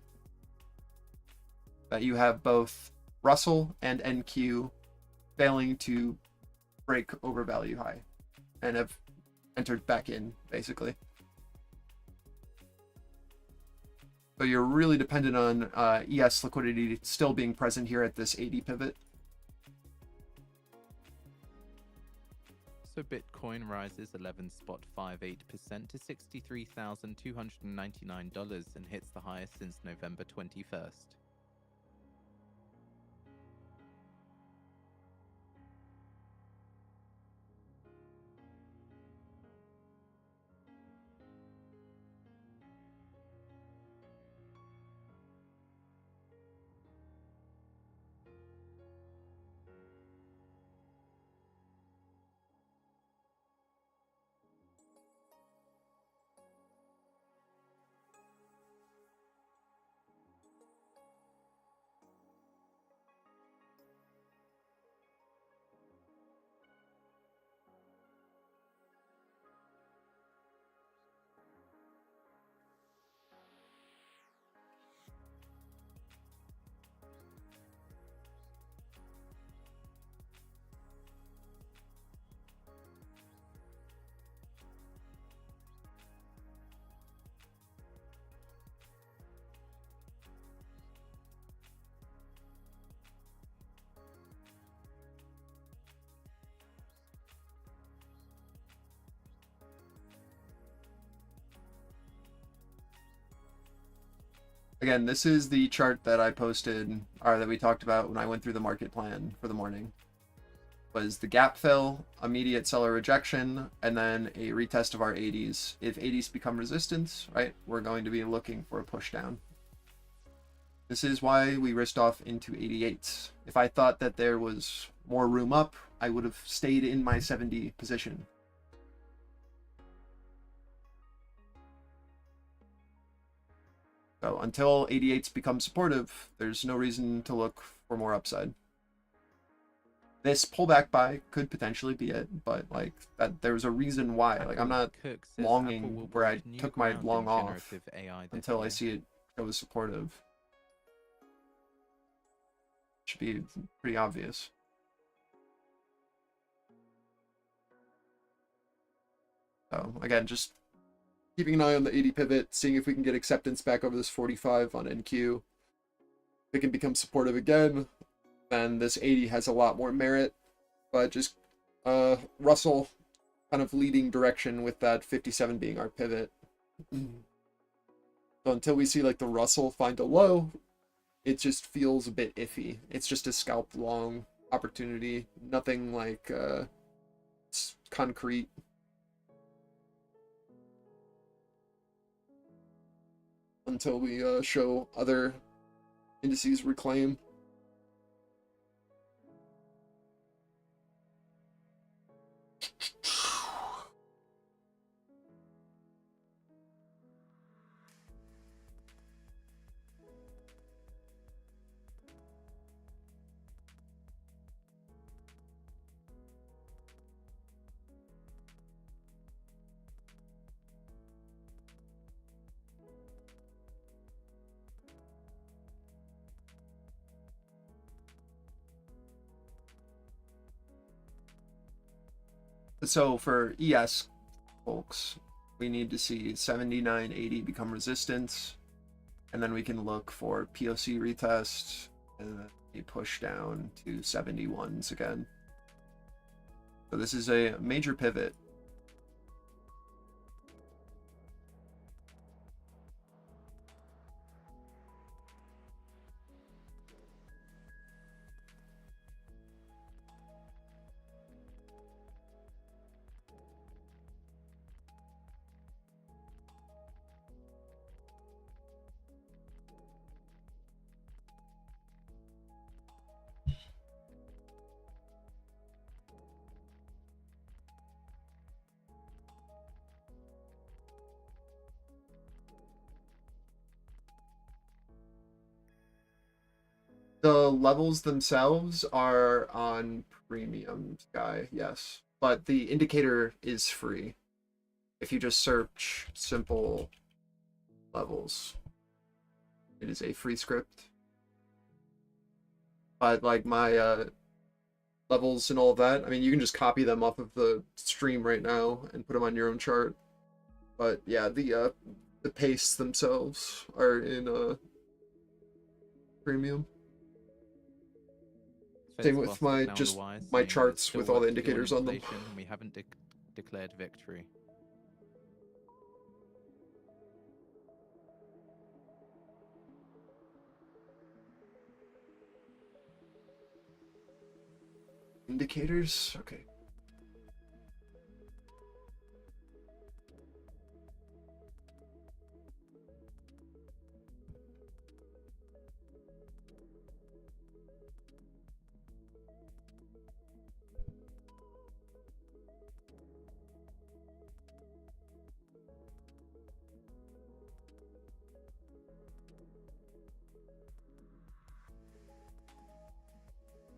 that you have both Russell and NQ failing to break over value high and have entered back in, basically. So you're really dependent on ES liquidity still being present here at this 80 pivot. So Bitcoin rises 11.58% to $63,299 and hits the highest since November 21st. Again, this is the chart that I posted, or that we talked about when I went through the market plan for the morning. Was the gap fill, immediate seller rejection, and then a retest of our 80s. If 80s become resistance, right, we're going to be looking for a push down. This is why we risked off into 88s. If I thought that there was more room up, I would have stayed in my 70 position. So until 88s become supportive, there's no reason to look for more upside. This pullback buy could potentially be it, but like that, there was a reason why. Like I'm not longing where I took my long off until I see it goes supportive. Should be pretty obvious. So again, just keeping an eye on the 80 pivot, seeing if we can get acceptance back over this 45 on NQ. If it can become supportive again, then this 80 has a lot more merit. But just Russell kind of leading direction with that 57 being our pivot. So until we see like the Russell find a low, it just feels a bit iffy. It's just a scalp long opportunity, nothing like concrete. Until we show other indices reclaim. So for ES folks, we need to see 79.80 become resistance, and then we can look for POC retest, and then we push down to 71s again. So this is a major pivot. The levels themselves are on premium, Sky, yes. But the indicator is free. If you just search simple levels, it is a free script. But like my levels and all of that, I mean, you can just copy them off of the stream right now and put them on your own chart. But yeah, the pastes themselves are in premium. Same with my my charts with all the indicators on them. We haven't declared victory. Indicators? Okay.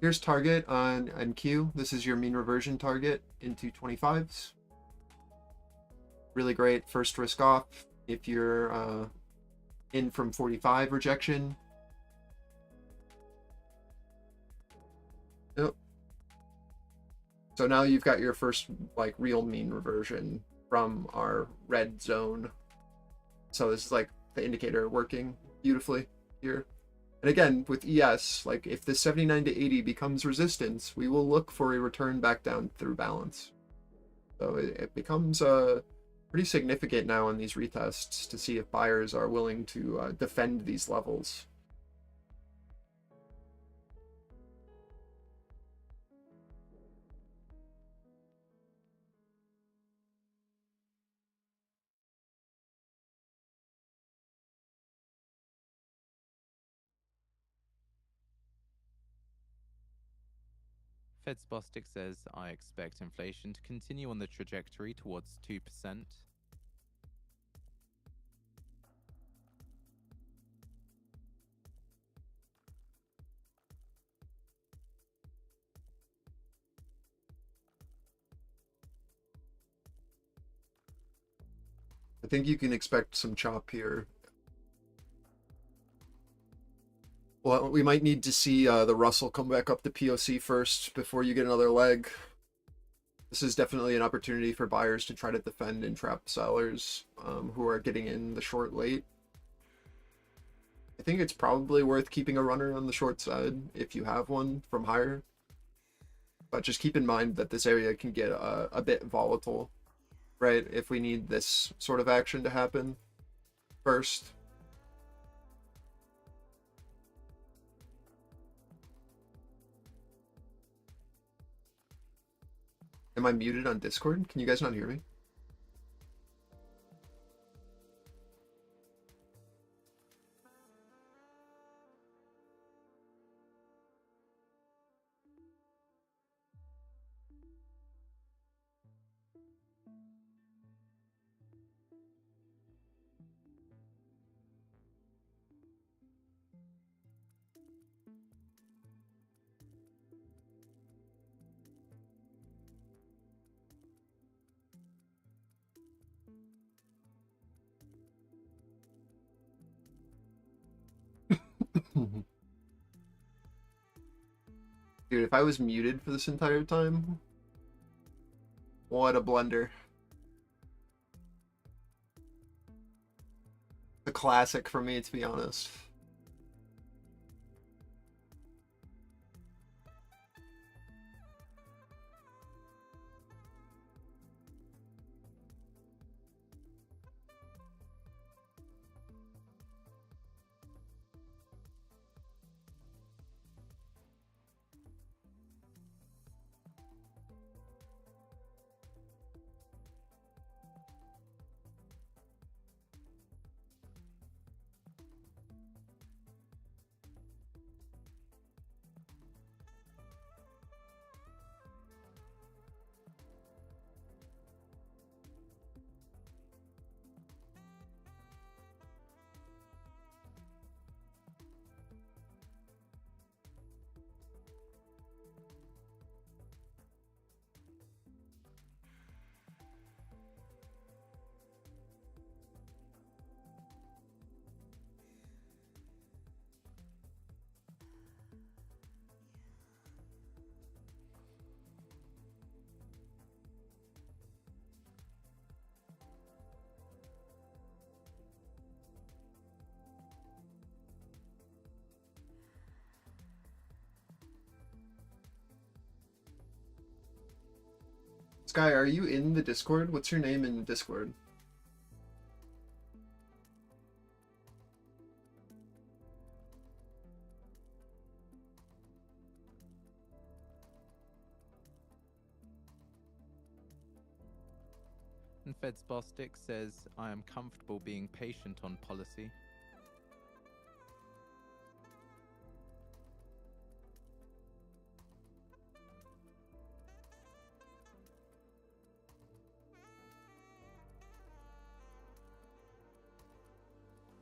Here's target on NQ. This is your mean reversion target into 25s. Really great first risk off if you're in from 45 rejection. Yep. So now you've got your first like real mean reversion from our red zone. So this is like the indicator working beautifully here. And again, with ES, like if the 79 to 80 becomes resistance, we will look for a return back down through balance. So it becomes pretty significant now in these retests to see if buyers are willing to defend these levels. Fed's Bostic says, I expect inflation to continue on the trajectory towards 2%. I think you can expect some chop here. Well, we might need to see the Russell come back up to POC first before you get another leg. This is definitely an opportunity for buyers to try to defend and trap sellers who are getting in the short late. I think it's probably worth keeping a runner on the short side if you have one from higher. But just keep in mind that this area can get a bit volatile, right? If we need this sort of action to happen first. Am I muted on Discord? Can you guys not hear me? Dude, if I was muted for this entire time, what a blunder. The classic for me, to be honest. Sky, are you in the Discord? What's your name in the Discord? And Fed's Bostic says, I am comfortable being patient on policy.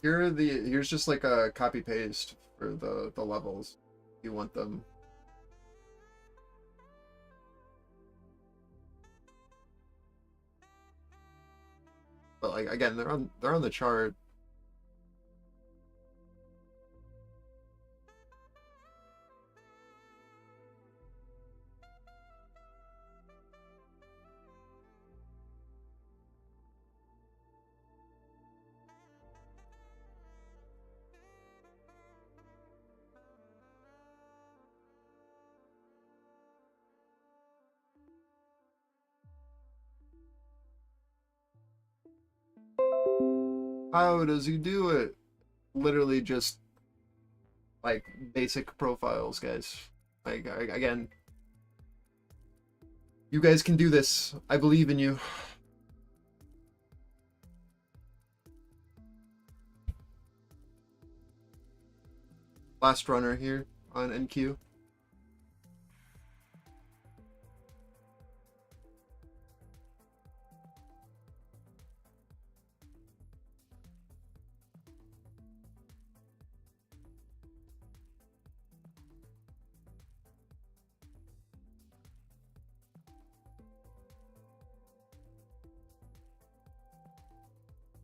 Here's just like a copy paste for the levels. You want them. But like again, they're on the chart. How does he do it? Literally just like basic profiles, guys. Like again, you guys can do this. I believe in you. Last runner here on NQ.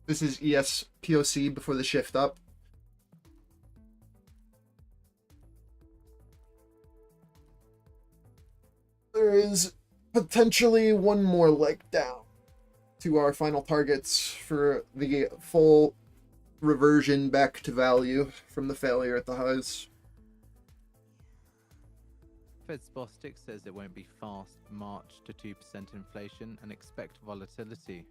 This is ES POC before the shift up. There is potentially one more leg down to our final targets for the full reversion back to value from the failure at the highs. Fed's Bostic says it won't be fast march to 2% inflation and expect volatility.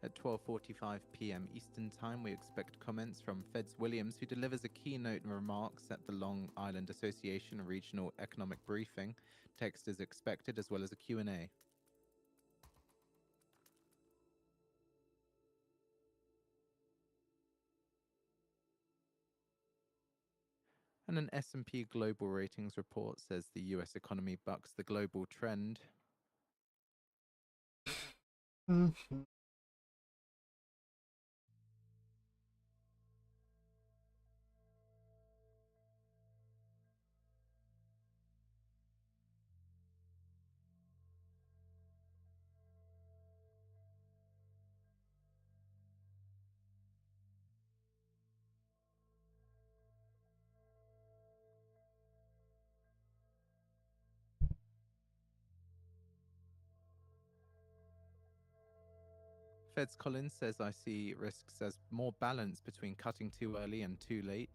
At 12:45 p.m. Eastern Time, we expect comments from Feds Williams, who delivers a keynote remarks at the Long Island Association Regional Economic Briefing. Text is expected, as well as a Q&A. And an S&P Global Ratings report says the US economy bucks the global trend. Feds Collins says I see risks as more balance between cutting too early and too late.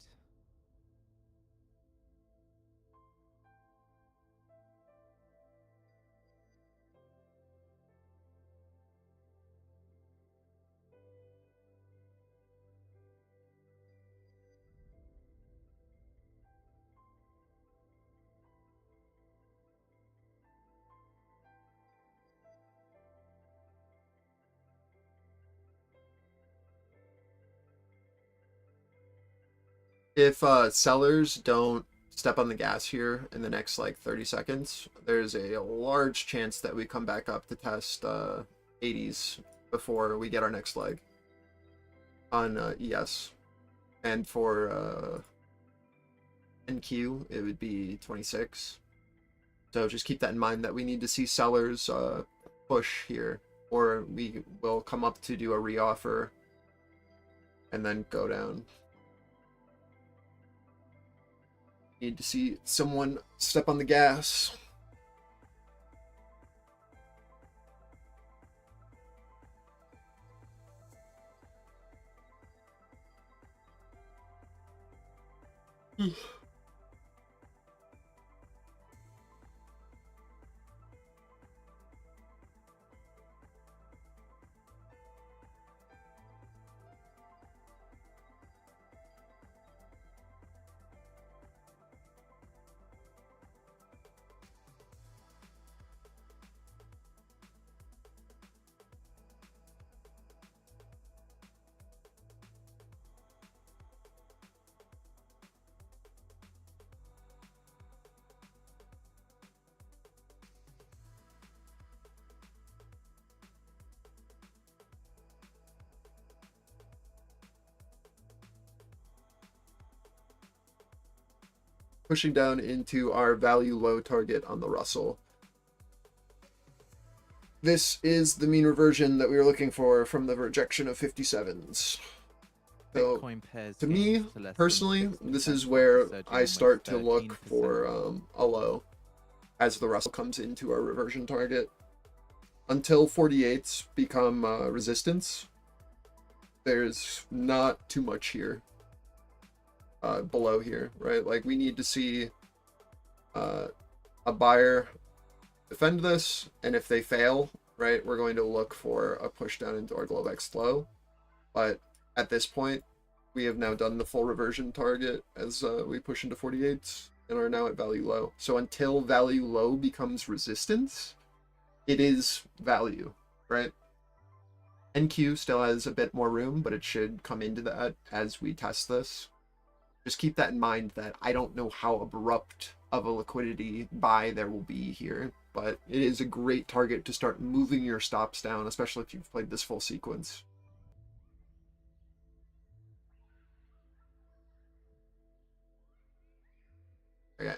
If sellers don't step on the gas here in the next like 30 seconds, there's a large chance that we come back up to test 80s before we get our next leg on ES. And for NQ, it would be 26. So just keep that in mind that we need to see sellers push here, or we will come up to do a reoffer and then go down. Need to see someone step on the gas. Pushing down into our value low target on the Russell. This is the mean reversion that we were looking for from the rejection of 57s. So, to me, personally, this is where I start to look for a low as the Russell comes into our reversion target. Until 48s become resistance, there's not too much here. Below here, right? Like, we need to see a buyer defend this, and if they fail, right, we're going to look for a push down into our Globex low. But at this point, we have now done the full reversion target as we push into 48s and are now at value low. So until value low becomes resistance, it is value, right? NQ still has a bit more room, but it should come into that as we test this. Just keep that in mind that I don't know how abrupt of a liquidity buy there will be here, but it is a great target to start moving your stops down, especially if you've played this full sequence.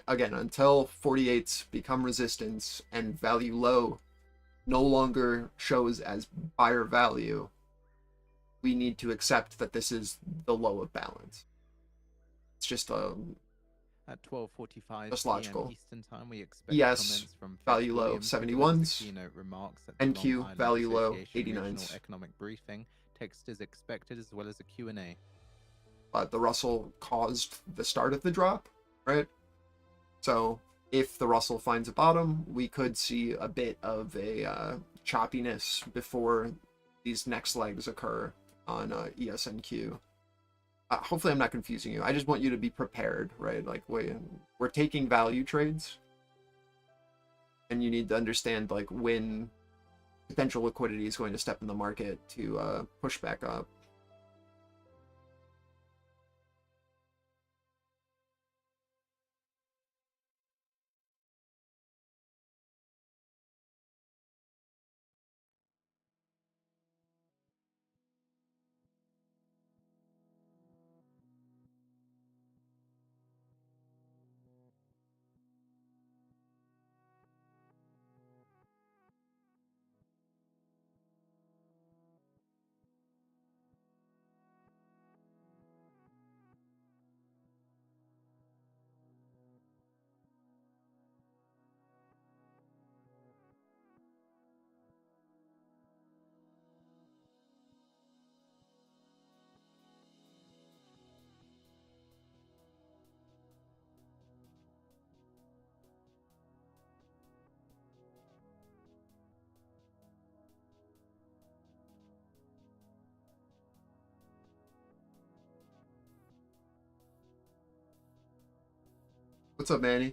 Again, until 48s become resistance and value low no longer shows as buyer value, we need to accept that this is the low of balance. It's just at 12:45 just logical. Eastern time, we expect ES comments from value low 71s, remarks at NQ value low 89s. Economic briefing. Text is expected as well as a Q&A. But the Russell caused the start of the drop, right? So if the Russell finds a bottom, we could see a bit of a choppiness before these next legs occur on ESNQ. Hopefully I'm not confusing you. I just want you to be prepared, right? Like, we're taking value trades, and you need to understand like when potential liquidity is going to step in the market to push back up. What's up, Manny?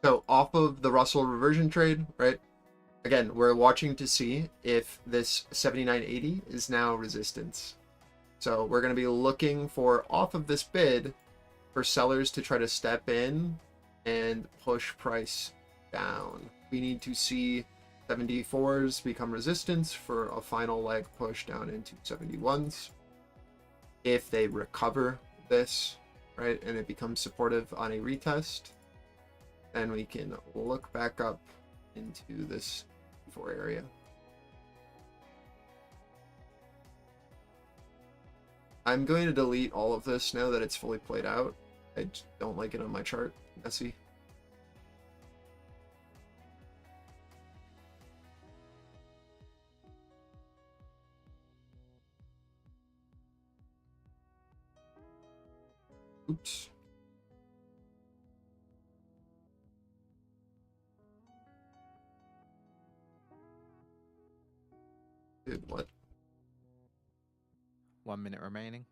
So off of the Russell reversion trade, right? Again, we're watching to see if this 79.80 is now resistance. So we're going to be looking for, off of this bid, for sellers to try to step in and push price down. We need to see 74s become resistance for a final leg push down into 71s. If they recover this, right, and it becomes supportive on a retest, then we can look back up into this 4 area. I'm going to delete all of this now that it's fully played out. I just don't like it on my chart. Messy. Oops. Dude, what? 1 minute remaining.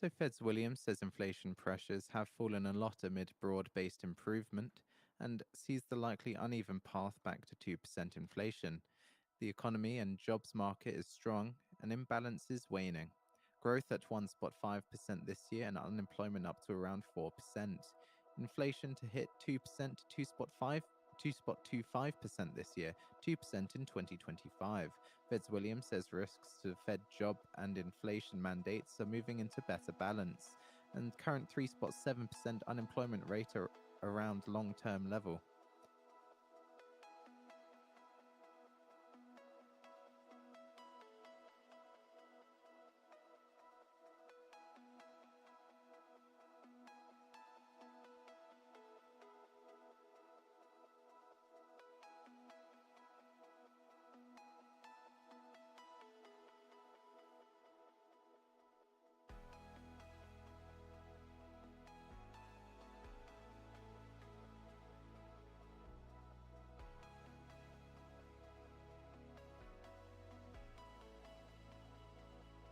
So Fed's Williams says inflation pressures have fallen a lot amid broad-based improvement and sees the likely uneven path back to 2% inflation. The economy and jobs market is strong and imbalance is waning. Growth at 1.5% this year and unemployment up to around 4%. Inflation to hit 2% to 2.25% this year, 2% in 2025. Fed's Williams says risks to Fed job and inflation mandates are moving into better balance, and current 3.7% unemployment rate are around long-term level.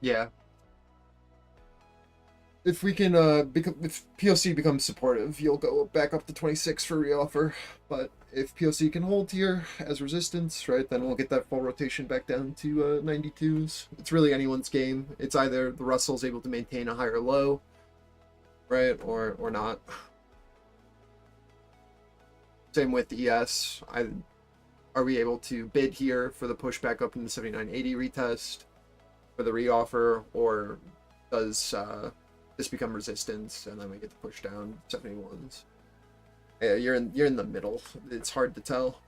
Yeah. If we can if POC becomes supportive, you'll go back up to 26 for reoffer. But if POC can hold here as resistance, right, then we'll get that full rotation back down to 92s. It's really anyone's game. It's either the Russell's able to maintain a higher low, right, or not. Same with ES. Are we able to bid here for the push back up in the 79.80 retest? for the reoffer, or does this become resistance and then we get to push down 71s? Yeah, you're in the middle. It's hard to tell.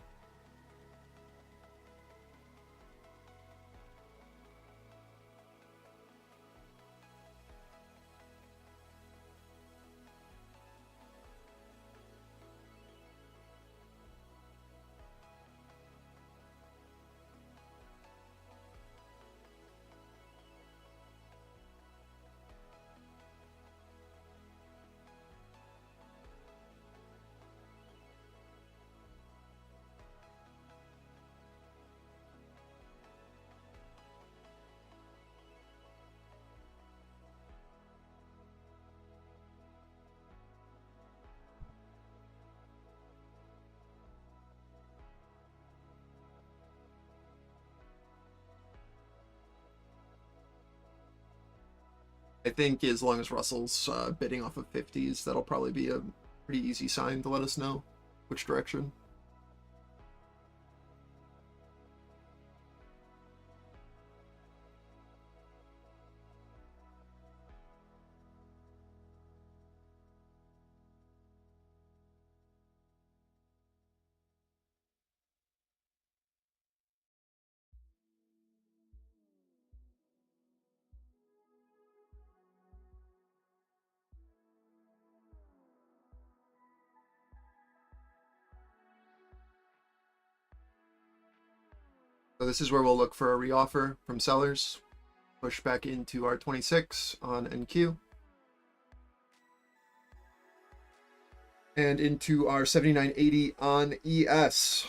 I think as long as Russell's bidding off of 50s, that'll probably be a pretty easy sign to let us know which direction. So this is where we'll look for a reoffer from sellers. Push back into our 26 on NQ. And into our 79.80 on ES.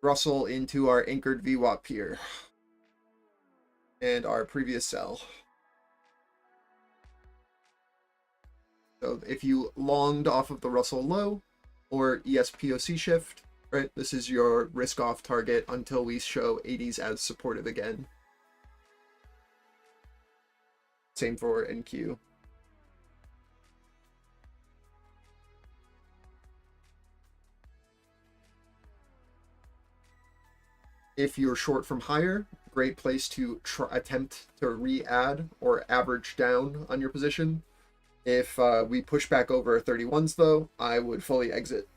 Russell into our anchored VWAP here. And our previous sell. So if you longed off of the Russell low or ESPOC shift, right, this is your risk off target until we show 80s as supportive again. Same for NQ. If you're short from higher, great place to attempt to re-add or average down on your position. If we push back over 31s though, I would fully exit.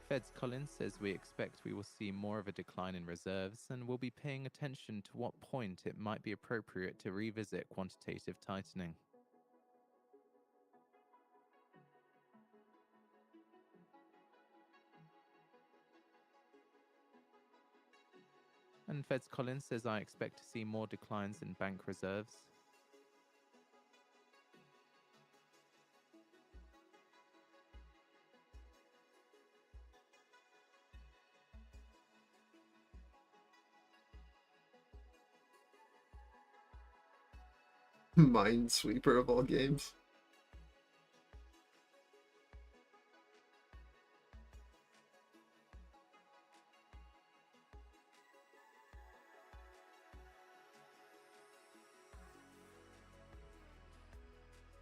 Fed's Collins says we expect we will see more of a decline in reserves and will be paying attention to what point it might be appropriate to revisit quantitative tightening. And Fed's Collins says I expect to see more declines in bank reserves. Minesweeper of all games.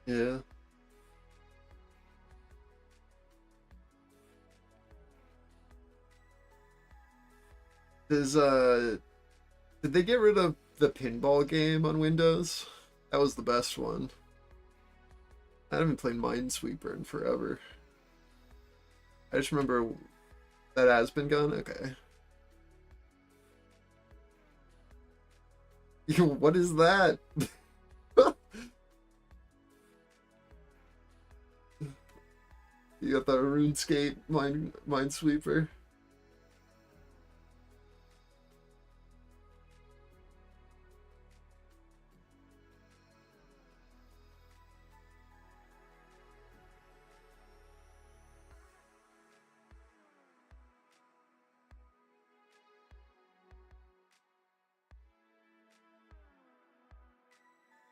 Yeah. Did they get rid of the pinball game on Windows? That was the best one. I haven't played Minesweeper in forever. I just remember that has been gone. Okay. What is that? You got the RuneScape Minesweeper.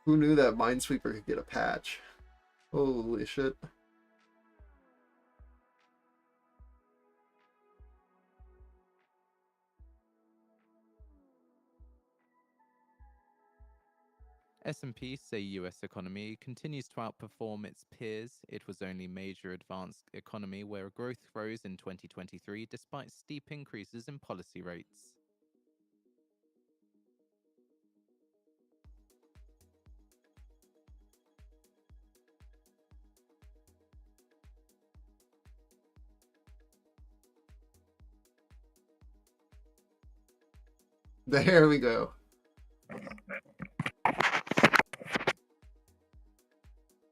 Who knew that Minesweeper could get a patch? Holy shit. S&P say US economy continues to outperform its peers. It was only major advanced economy where growth rose in 2023 despite steep increases in policy rates. There we go.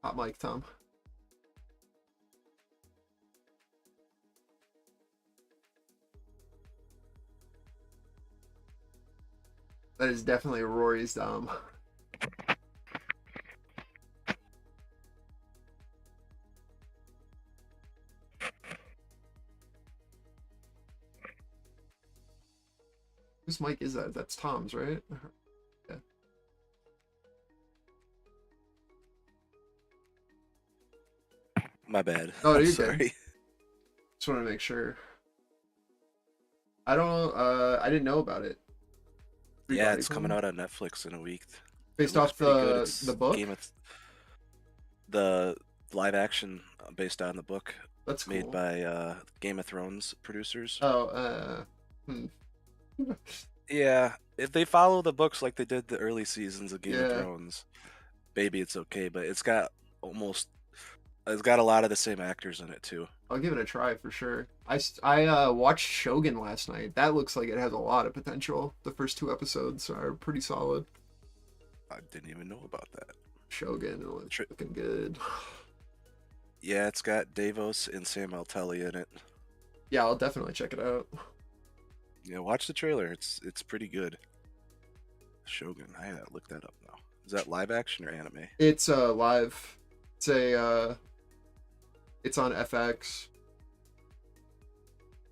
Hot mic, Tom. That is definitely Rory's Dom. Whose mic is that? That's Tom's, right? Yeah. My bad. Oh, I'm you're sorry. good. Just want to make sure. I don't. I didn't know about it. Yeah, it's coming out on Netflix in a week. Based It looks off pretty good. It's the book. The live action based on the book. That's cool. Made by Game of Thrones producers. Oh. Yeah, if they follow the books like they did the early seasons of Game of Yeah. Thrones, maybe it's okay. But it's got a lot of the same actors in it too. I'll give it a try for sure. I watched Shogun last night. That looks like it has a lot of potential. The first 2 episodes are pretty solid. I didn't even know about that. Shogun looks looking good. Yeah, it's got Davos and Sam Telly in it. Yeah, I'll definitely check it out. Yeah, watch the trailer. It's pretty good. Shogun. I gotta look that up now. Is that live action or anime? It's live. It's on FX.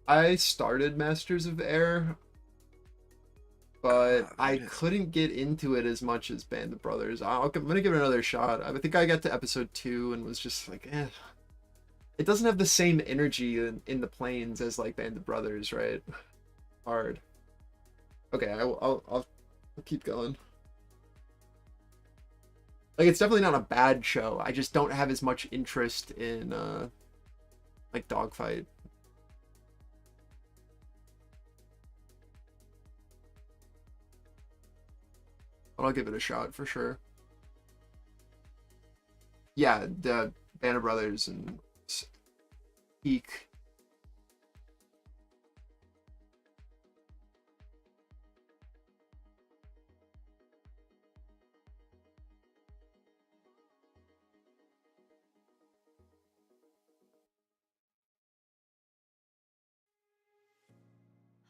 I started Masters of Air, but I couldn't get into it as much as Band of Brothers. I'm gonna give it another shot. I think I got to episode 2 and was just like, eh. It doesn't have the same energy in the planes as like Band of Brothers, right? Hard. Okay, I'll keep going. Like, it's definitely not a bad show. I just don't have as much interest in like Dogfight. But I'll give it a shot for sure. Yeah, the Band of Brothers and Peak.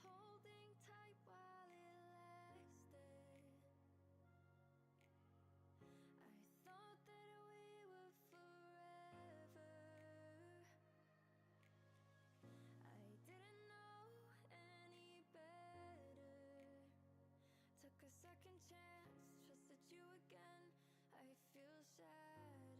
Holding tight while it lasted. I thought that we were forever. I didn't know any better. Took a second chance, trusted you again. I feel shattered.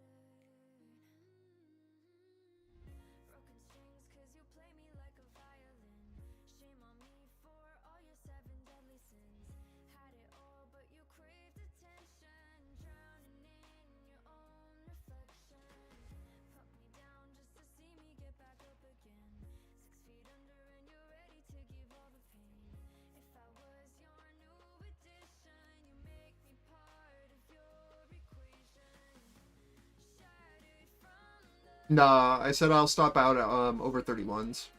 Broken strings 'cause you play me like a violin. Shame on me for all your 7 deadly sins. Had it all but you craved attention. Drowning in your own reflection. Put me down just to see me get back up again. 6 feet under and you're ready to give all the pain. If I was your new addition, you make me part of your equation. Shattered from the Nah, I said I'll stop out at over 31s.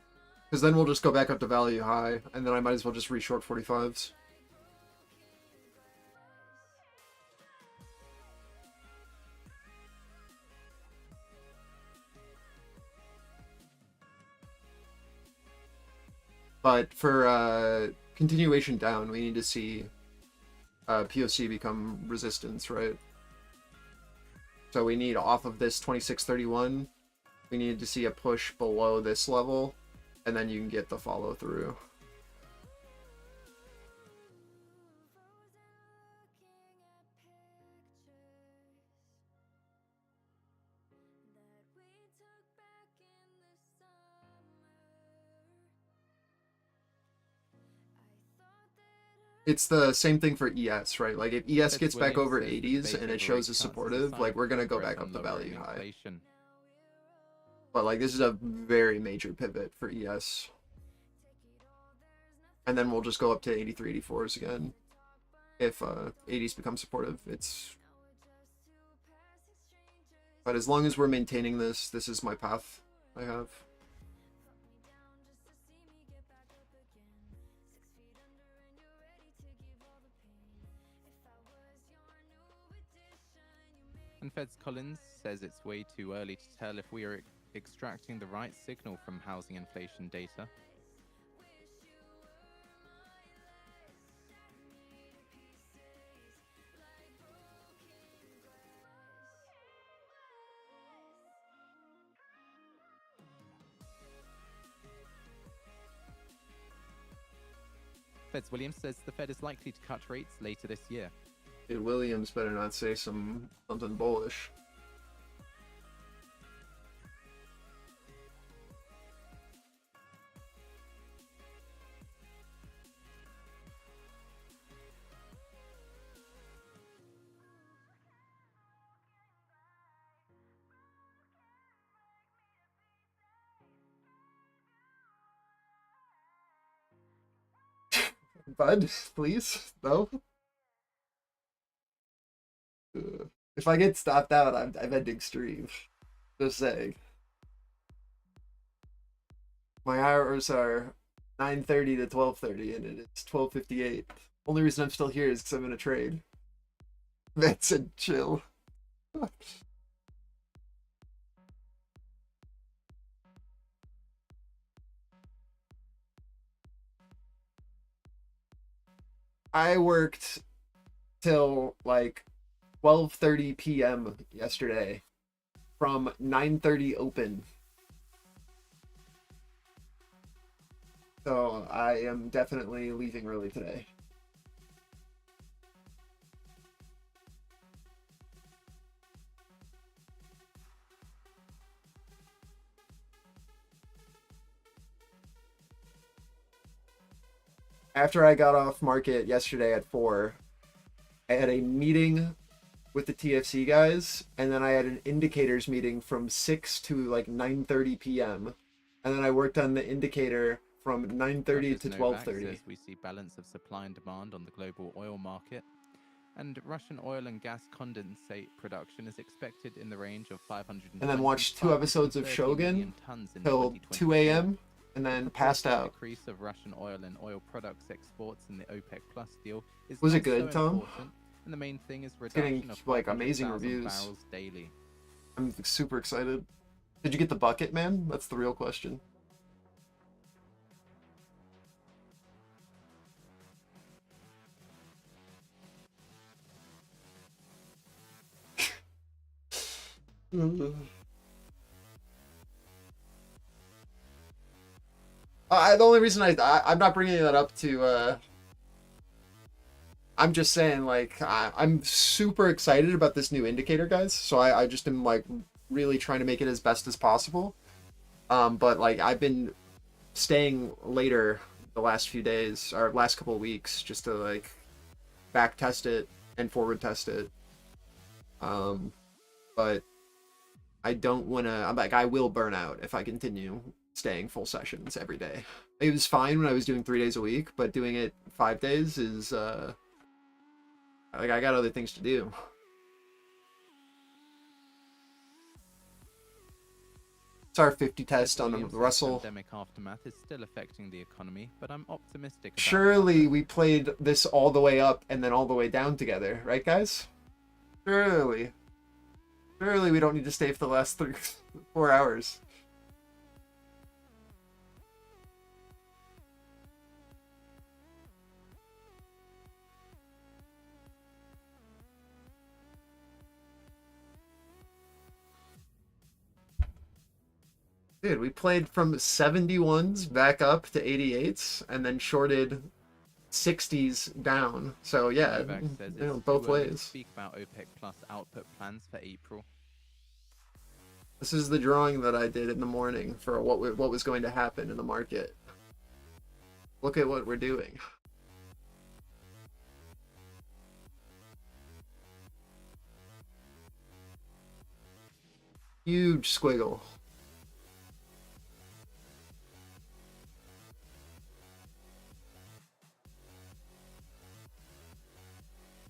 Because then we'll just go back up to value high, and then I might as well just re-short 45s. But for continuation down, we need to see POC become resistance, right? So we need off of this 2631, we need to see a push below this level, and then you can get the follow through. It's the same thing for ES, right? Like if ES gets back over 80s and it shows as supportive, like we're gonna go back up the value high. But like this is a very major pivot for ES. And then we'll just go up to 83, 84s again. If 80s become supportive, it's... But as long as we're maintaining this, this is my path I have. And Feds Collins says it's way too early to tell if we are extracting the right signal from housing inflation data. Feds Williams says the Fed is likely to cut rates later this year. Dude, Williams better not say something bullish. Bud, please? No? If I get stopped out, I'm ending stream. Just saying. My hours are 9:30 to 12:30, and it's 12:58. Only reason I'm still here is because I'm in a trade. That said, chill. I worked till like 12:30 p.m. yesterday from 9:30 open. So I am definitely leaving early today. After I got off market yesterday at 4, I had a meeting with the TFC guys, and then I had an indicators meeting from 6 to like 9:30 p.m. And then I worked on the indicator from 9:30 to 12:30. We see balance of supply and demand on the global oil market, and Russian oil and gas condensate production is expected in the range of 500. And then watched 2 episodes of Shogun till 2 a.m. and then passed out. The increase of Russian oil and oil products exports in the OPEC Plus deal is Was it good, Tom? And the main thing is getting like amazing reviews daily. I'm super excited. Did you get the bucket, man? That's the real question. The only reason I'm not bringing that up to I'm just saying, like, I'm super excited about this new indicator, guys. So I just am like really trying to make it as best as possible. But like I've been staying later the last few days or last couple of weeks just to like back test it and forward test it. But I don't want to. I'm like, I will burn out if I continue staying full sessions every day. It was fine when I was doing 3 days a week, but doing it 5 days is like I got other things to do. It's our 50 test on the Russell. Pandemic aftermath is still affecting the economy, but I'm optimistic. Surely we played this all the way up and then all the way down together, right, guys? Surely. Surely we don't need to stay for the last 4 hours. Dude, we played from 71s back up to 88s and then shorted 60s down. So yeah, Novak says you know, it's both too early to ways. speak about OPEC Plus output plans for April. This is the drawing that I did in the morning for what was going to happen in the market. Look at what we're doing. Huge squiggle.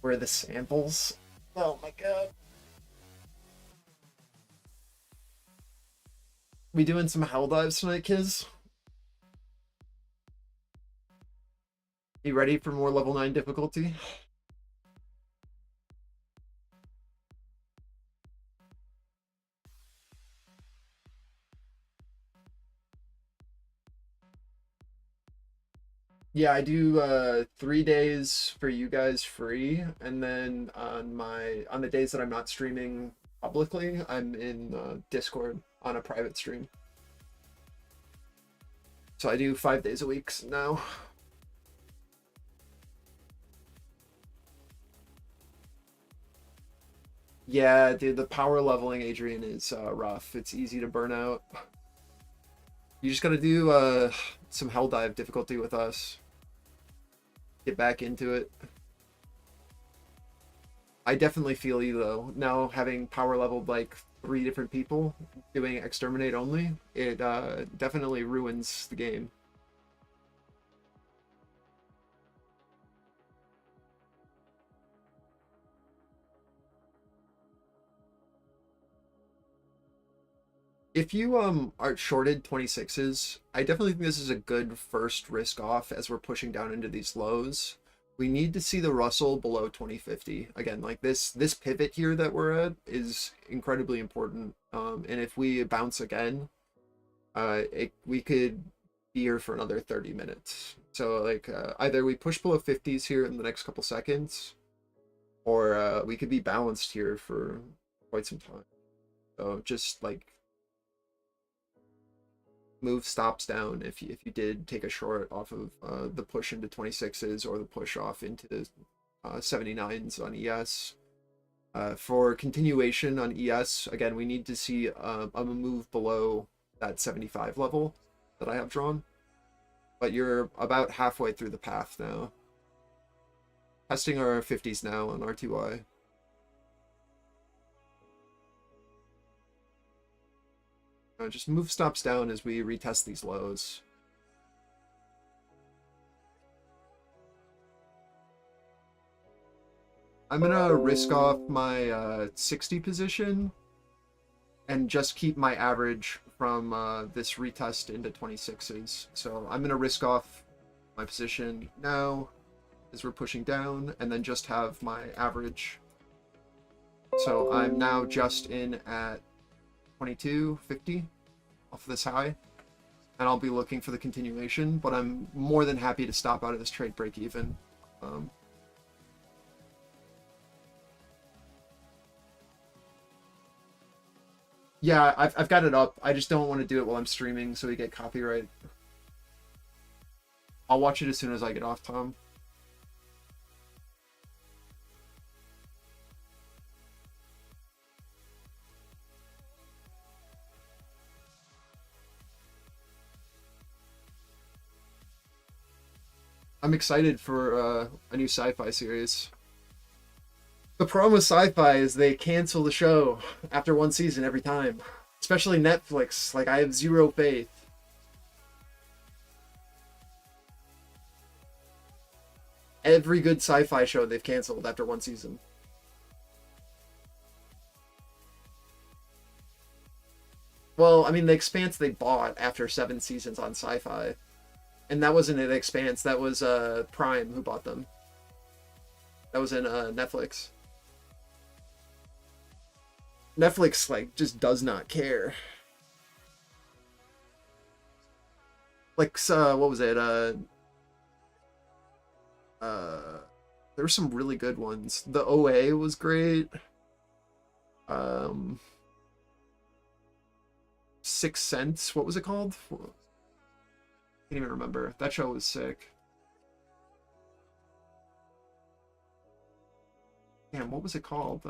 Where are the samples? Oh my god. We doing some hell dives tonight, kids? You ready for more level 9 difficulty? Yeah, I do 3 days for you guys free, and then on the days that I'm not streaming publicly, I'm in Discord on a private stream. So I do 5 days a week now. Yeah, dude, the power leveling, Adrian, is rough. It's easy to burn out. You just gotta do some hell dive difficulty with us. Get back into it. I definitely feel you though. Now having power leveled like 3 different people doing exterminate only, it definitely ruins the game. If you are shorted 26s, I definitely think this is a good first risk off as we're pushing down into these lows. We need to see the Russell below 2050. Again, like this pivot here that we're at is incredibly important. And if we bounce again, we could be here for another 30 minutes. So like either we push below 50s here in the next couple seconds, or we could be balanced here for quite some time. So just like move stops down if you did take a short off of the push into 26s or the push off into the 79s on ES. For continuation on ES, again, we need to see a move below that 75 level that I have drawn. But you're about halfway through the path now. Testing our 50s now on RTY. Just move stops down as we retest these lows. I'm gonna risk off my 60 position and just keep my average from this retest into 26s. So I'm gonna risk off my position now as we're pushing down, and then just have my average. So I'm now just in at 22.50 off this high, and I'll be looking for the continuation, but I'm more than happy to stop out of this trade break even. Yeah, I've got it up. I just don't want to do it while I'm streaming so we get copyright. I'll watch it as soon as I get off, Tom. I'm excited for a new sci-fi series. The problem with sci-fi is they cancel the show after one season every time. Especially Netflix. Like, I have zero faith. Every good sci-fi show they've canceled after one season. Well, I mean, The Expanse they bought after 7 seasons on Sci-Fi. And that wasn't an Expanse, that was Prime who bought them. That was in Netflix. Netflix, like, just does not care. Like, what was it? There were some really good ones. The OA was great. Sixth Sense. What was it called? Can't even remember. That show was sick. Damn, what was it called?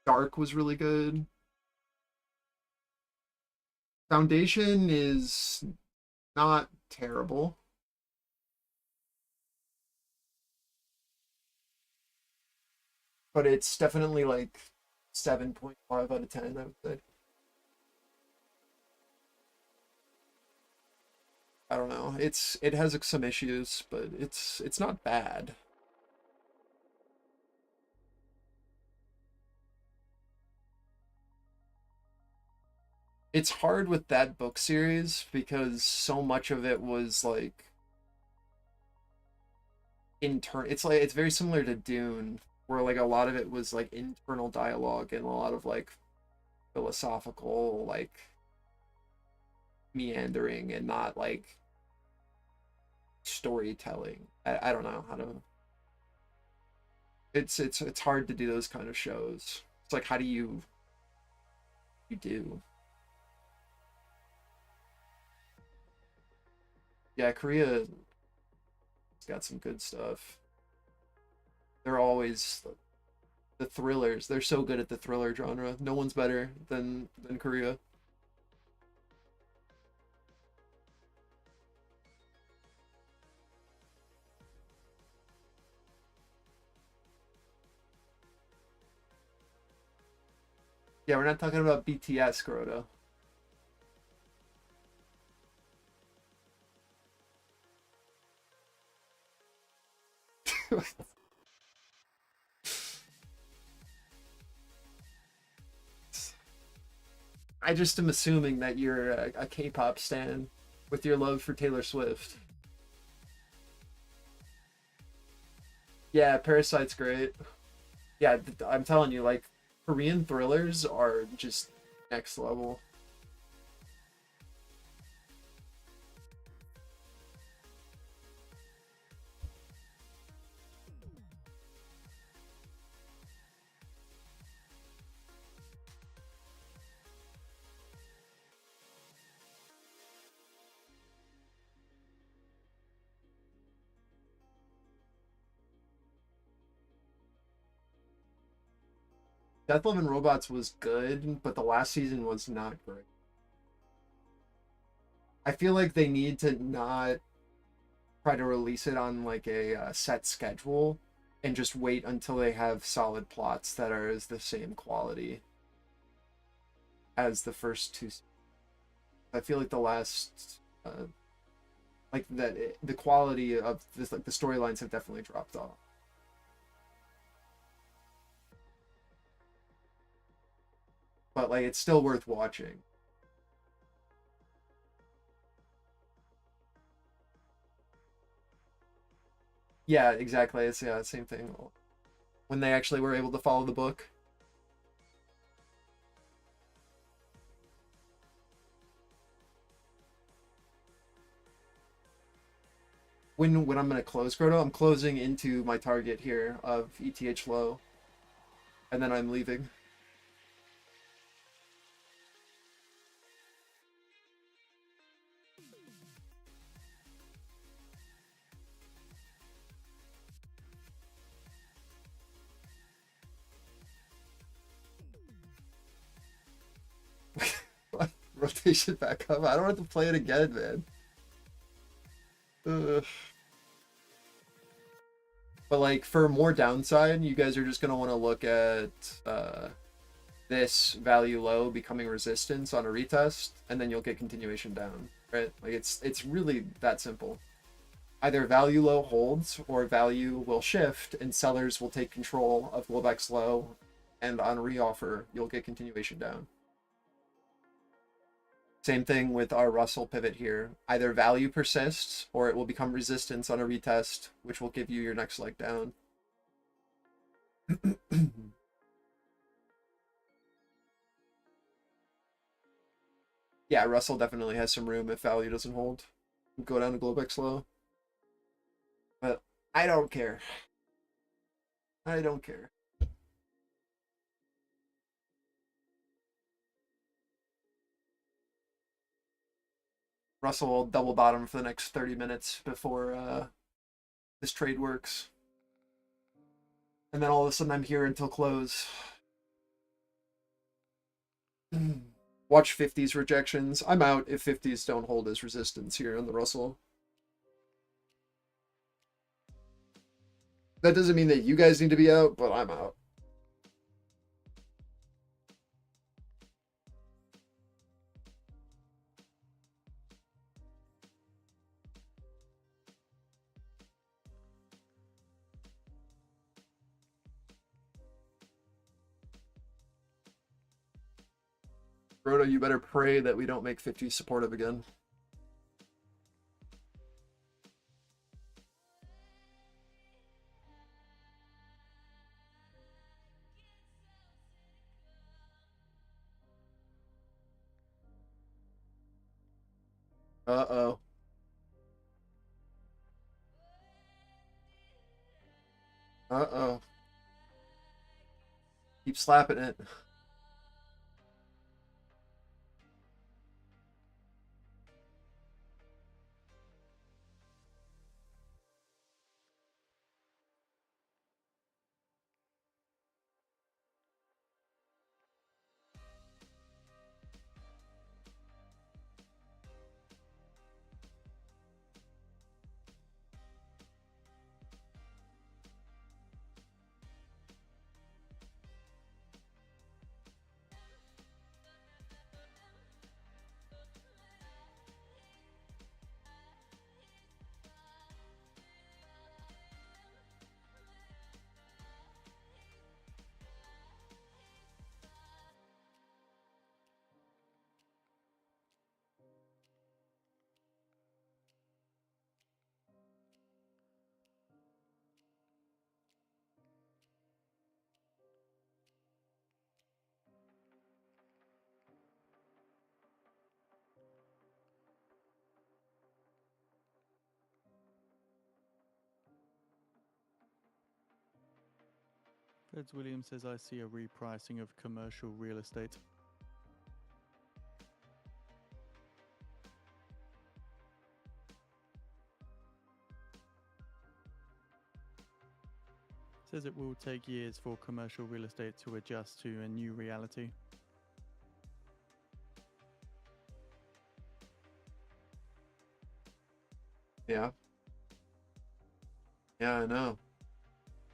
Dark was really good. Foundation is not terrible. But it's definitely like 7.5 out of 10, I would say. I don't know. It has some issues, but it's not bad. It's hard with that book series because so much of it was like it's very similar to Dune, where like a lot of it was like internal dialogue and a lot of like philosophical like meandering and not like storytelling. I don't know how to. It's hard to do those kind of shows. It's like how do you do? Yeah, Korea's got some good stuff. They're always the thrillers. They're so good at the thriller genre. No one's better than Korea. Yeah, we're not talking about BTS, Grotto. I just am assuming that you're a K-pop stan with your love for Taylor Swift. Yeah, Parasite's great. Yeah, I'm telling you, like, Korean thrillers are just next level. Death Love and Robots was good, but the last season was not great. I feel like they need to not try to release it on like a set schedule and just wait until they have solid plots that are as the same quality as the first two. I feel like the last like that the quality of this like the storylines have definitely dropped off. But like it's still worth watching. Yeah, exactly. It's yeah, same thing. When they actually were able to follow the book. When I'm gonna close Grotto, I'm closing into my target here of ETH low, and then I'm leaving. Rotation back up. I don't have to play it again, man. Ugh. But like for more downside, you guys are just gonna want to look at this value low becoming resistance on a retest, and then you'll get continuation down, right? Like it's really that simple. Either value low holds or value will shift, and sellers will take control of Globex low, and on reoffer you'll get continuation down. Same thing with our Russell pivot here. Either value persists or it will become resistance on a retest, which will give you your next leg down. Yeah, Russell definitely has some room if value doesn't hold. Go down to Globex low. But I don't care. I don't care. Russell will double bottom for the next 30 minutes before this trade works. And then all of a sudden I'm here until close. Watch 50s rejections. I'm out if 50s don't hold as resistance here on the Russell. That doesn't mean that you guys need to be out, but I'm out. Rhoda, you better pray that we don't make 50 supportive again. Uh-oh. Uh-oh. Keep slapping it. Feds Williams says, I see a repricing of commercial real estate. Says it will take years for commercial real estate to adjust to a new reality. Yeah. Yeah, I know.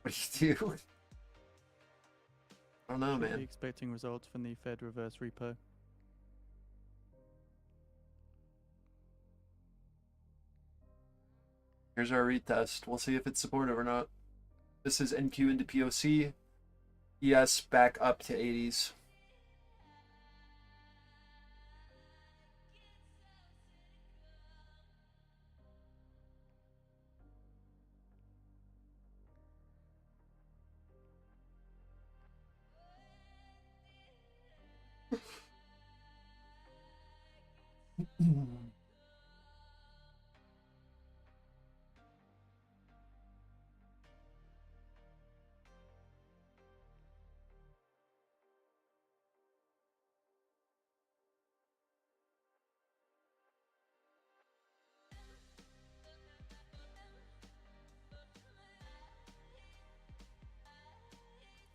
What do you do? I don't know, Shortly man. expecting results from the Fed reverse repo. Here's our retest. We'll see if it's supportive or not. This is NQ into POC. ES back up to 80s.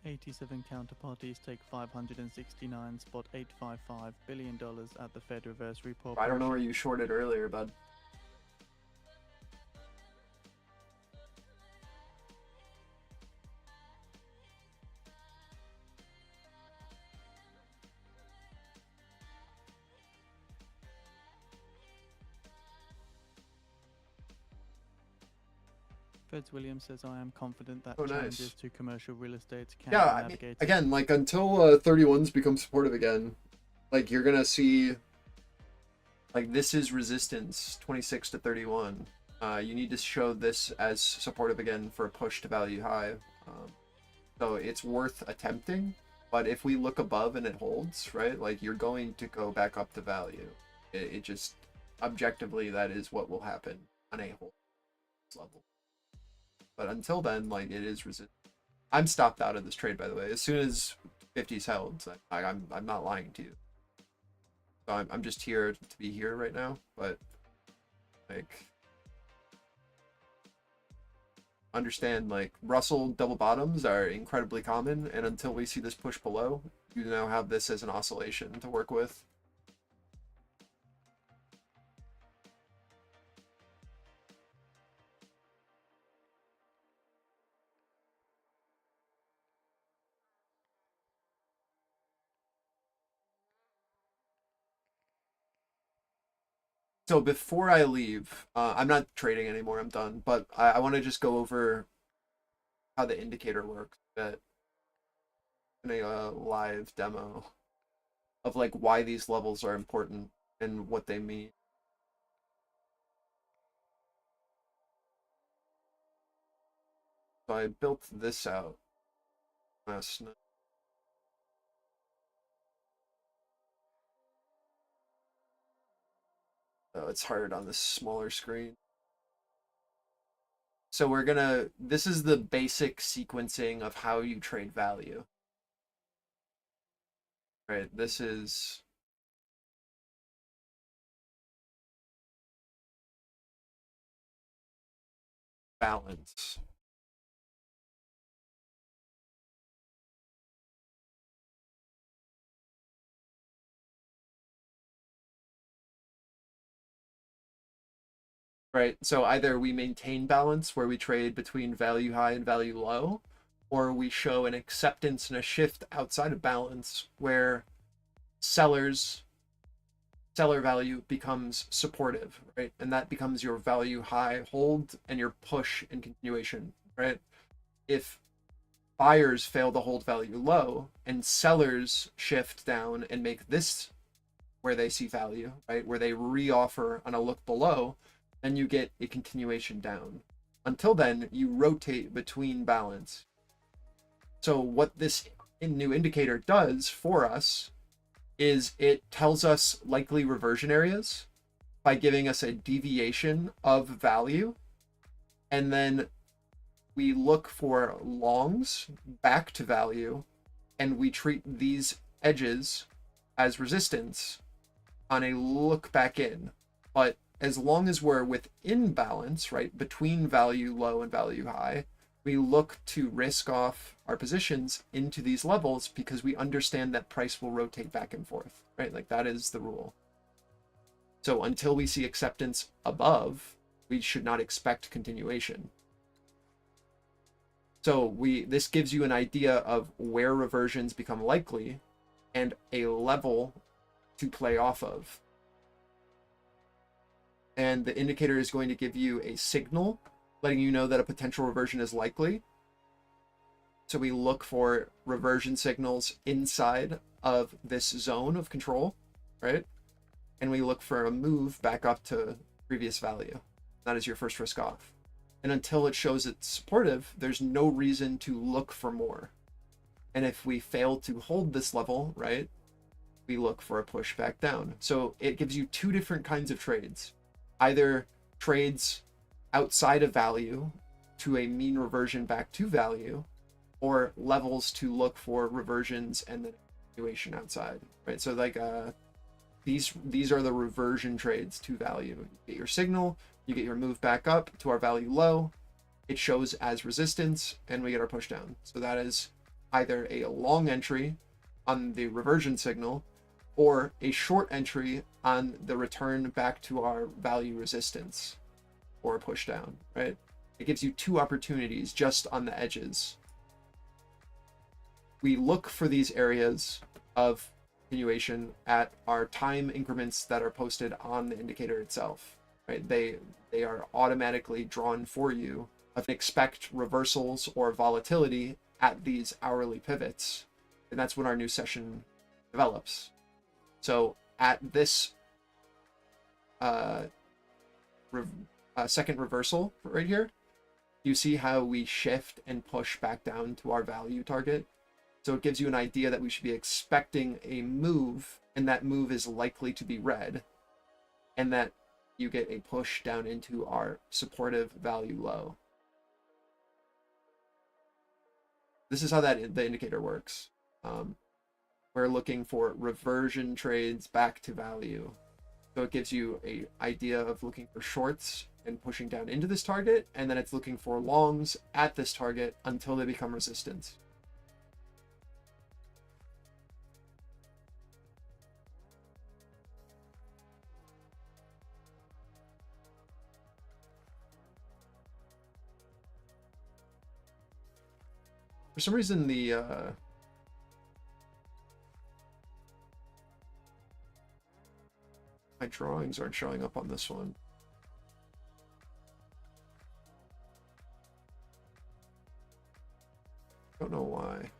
$87 counterparties take $569.855 billion at the Fed reverse repo. I don't know where you shorted earlier, bud. Feds Williams says, I am confident that Oh, nice. challenges to commercial real estate can Yeah, be I mean, navigated. again, like until 31s become supportive again, like you're gonna see, like this is resistance 26 to 31. You need to show this as supportive again for a push to value high. So it's worth attempting, but if we look above and it holds, right, like you're going to go back up to value. It just, objectively, that is what will happen on a hold level. But until then, like it is resist. I'm stopped out of this trade, by the way. As soon as 50's held, I'm not lying to you. So I'm just here to be here right now. But Like, understand, like, Russell double bottoms are incredibly common, and until we see this push below, you now have this as an oscillation to work with. So before I leave, I'm not trading anymore, I'm done, but I want to just go over how the indicator works a bit in a live demo of like why these levels are important and what they mean. So I built this out last night. Oh, it's hard on this smaller screen. So this is the basic sequencing of how you trade value. Right, this is balance. Right, so either we maintain balance where we trade between value high and value low, or we show an acceptance and a shift outside of balance where seller value becomes supportive, right? And that becomes your value high hold and your push and continuation, right? If buyers fail to hold value low and sellers shift down and make this where they see value, right? Where they reoffer on a look below, then you get a continuation down. Until then, you rotate between balance. So what this new indicator does for us is it tells us likely reversion areas by giving us a deviation of value. And then we look for longs back to value, and we treat these edges as resistance on a look back in. But as long as we're within balance, right, between value low and value high, we look to risk off our positions into these levels because we understand that price will rotate back and forth, right? Like that is the rule. So until we see acceptance above, we should not expect continuation. So this gives you an idea of where reversions become likely and a level to play off of. And the indicator is going to give you a signal letting you know that a potential reversion is likely. So we look for reversion signals inside of this zone of control, right? And we look for a move back up to previous value. That is your first risk off. And until it shows it's supportive, there's no reason to look for more. And if we fail to hold this level, right, we look for a push back down. So it gives you two different kinds of trades. Either trades outside of value to a mean reversion back to value, or levels to look for reversions and then continuation outside, right? So like these are the reversion trades to value. You get your signal, you get your move back up to our value low, it shows as resistance, and we get our push down. So that is either a long entry on the reversion signal or a short entry on the return back to our value resistance or push down, right? It gives you two opportunities just on the edges. We look for these areas of continuation at our time increments that are posted on the indicator itself, right? They are automatically drawn for you. Expect reversals or volatility at these hourly pivots, and that's when our new session develops. So at this second reversal right here, you see how we shift and push back down to our value target. So it gives you an idea that we should be expecting a move, and that move is likely to be red, and that you get a push down into our supportive value low. This is how the indicator works. We're looking for reversion trades back to value. So it gives you a idea of looking for shorts and pushing down into this target, and then it's looking for longs at this target until they become resistance. For some reason, my drawings aren't showing up on this one. Don't know why.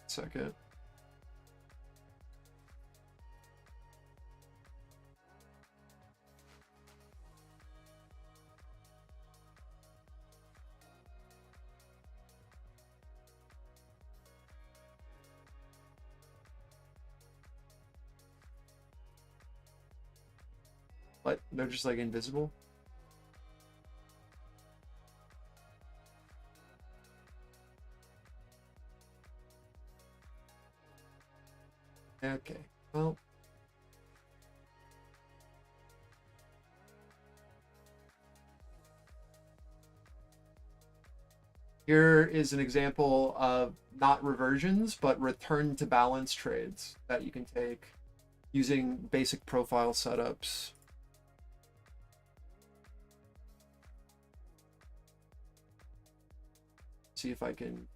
Second. What? They're just like invisible? Okay, well. Here is an example of not reversions, but return to balance trades that you can take using basic profile setups. See if I can.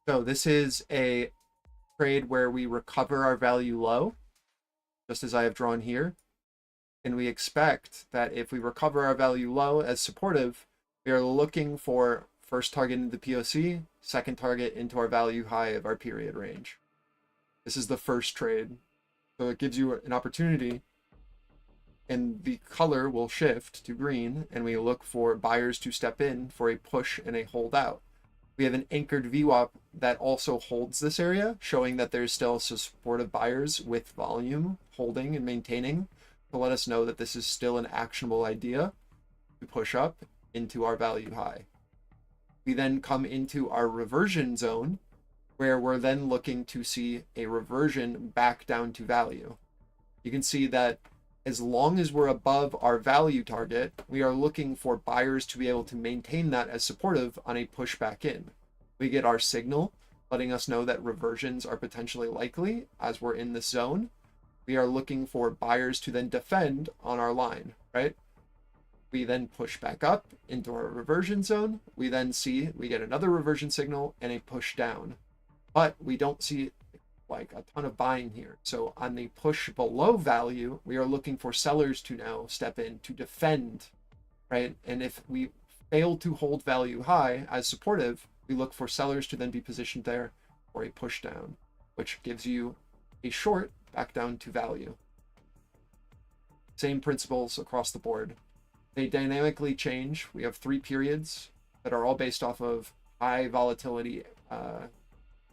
So this is a trade where we recover our value low, just as I have drawn here. And we expect that if we recover our value low as supportive, we are looking for first target into the POC, second target into our value high of our period range. This is the first trade. So it gives you an opportunity, and the color will shift to green, and we look for buyers to step in for a push and a hold out. We have an anchored VWAP that also holds this area, showing that there's still supportive buyers with volume holding and maintaining to let us know that this is still an actionable idea to push up into our value high. We then come into our reversion zone, where we're then looking to see a reversion back down to value. You can see that as long as we're above our value target, we are looking for buyers to be able to maintain that as supportive on a push back in. We get our signal letting us know that reversions are potentially likely as we're in this zone. We are looking for buyers to then defend on our line, right? We then push back up into our reversion zone. We then see we get another reversion signal and a push down, but we don't see like a ton of buying here. So on the push below value, we are looking for sellers to now step in to defend, right? And if we fail to hold value high as supportive, we look for sellers to then be positioned there for a push down, which gives you a short back down to value. Same principles across the board. They dynamically change. We have 3 periods that are all based off of high volatility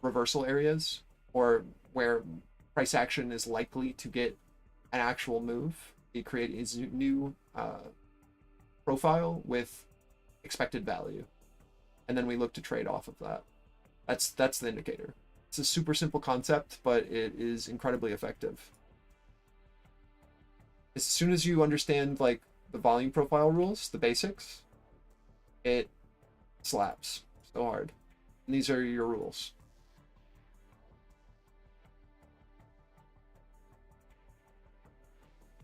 reversal areas, or where price action is likely to get an actual move. We create a new profile with expected value, and then we look to trade off of that. That's the indicator. It's a super simple concept, but it is incredibly effective. As soon as you understand like the volume profile rules, the basics, it slaps so hard. And these are your rules.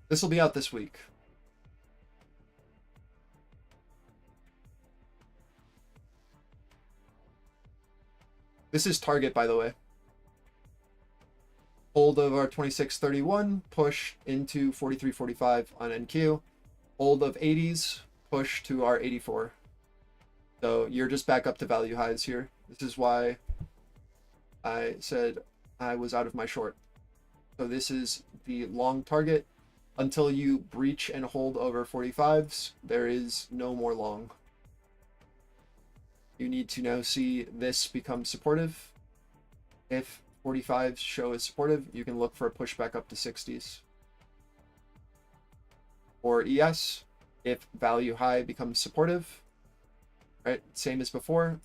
This will be out this week. This is target, by the way. Hold of our 2631, push into 4345 on NQ. Hold of 80s, push to our 84. So you're just back up to value highs here. This is why I said I was out of my short. So this is the long target. Until you breach and hold over 45s, there is no more long. You need to now see this become supportive. If 45s show as supportive, you can look for a pushback up to 60s. Or ES, if value high becomes supportive, right? Same as before.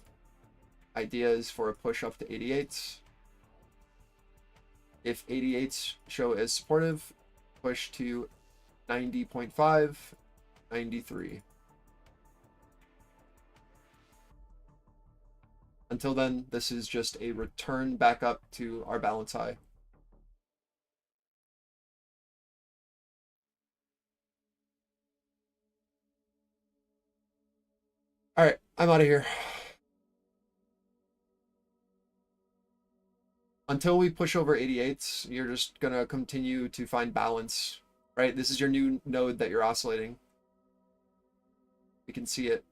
Idea is for a push up to 88s. If 88s show as supportive, push to 90.5, 93. Until then, this is just a return back up to our balance high. All right, I'm out of here. Until we push over 88s, you're just going to continue to find balance, right? This is your new node that you're oscillating. You can see it.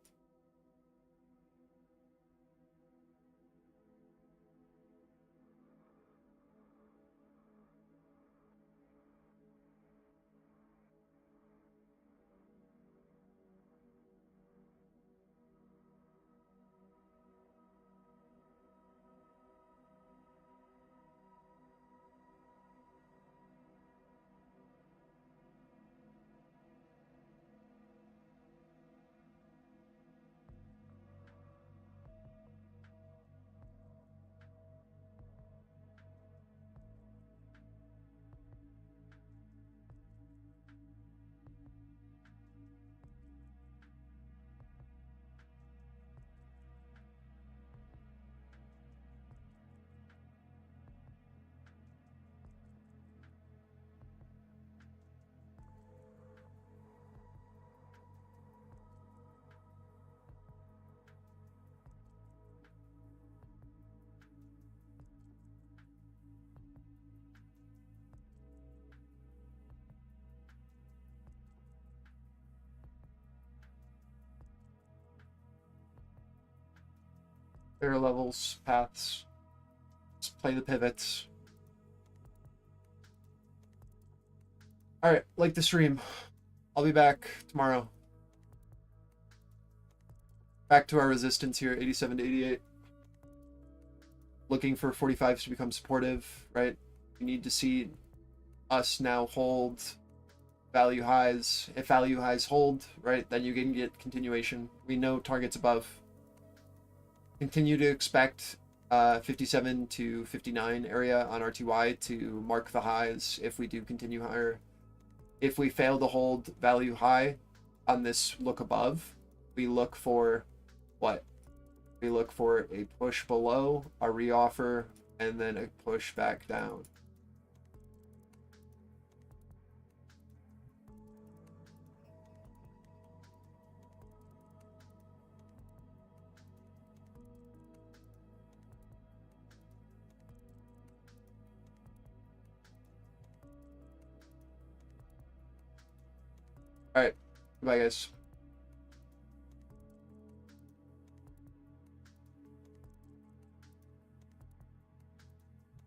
There are levels, paths. Just play the pivots. All right, like the stream. I'll be back tomorrow. Back to our resistance here, 87 to 88. Looking for 45s to become supportive, right? We need to see us now hold value highs. If value highs hold, right, then you can get continuation. We know targets above. Continue to expect 57 to 59 area on RTY to mark the highs if we do continue higher. If we fail to hold value high on this look above, we look for what? We look for a push below, a reoffer, and then a push back down. All right. Goodbye, guys.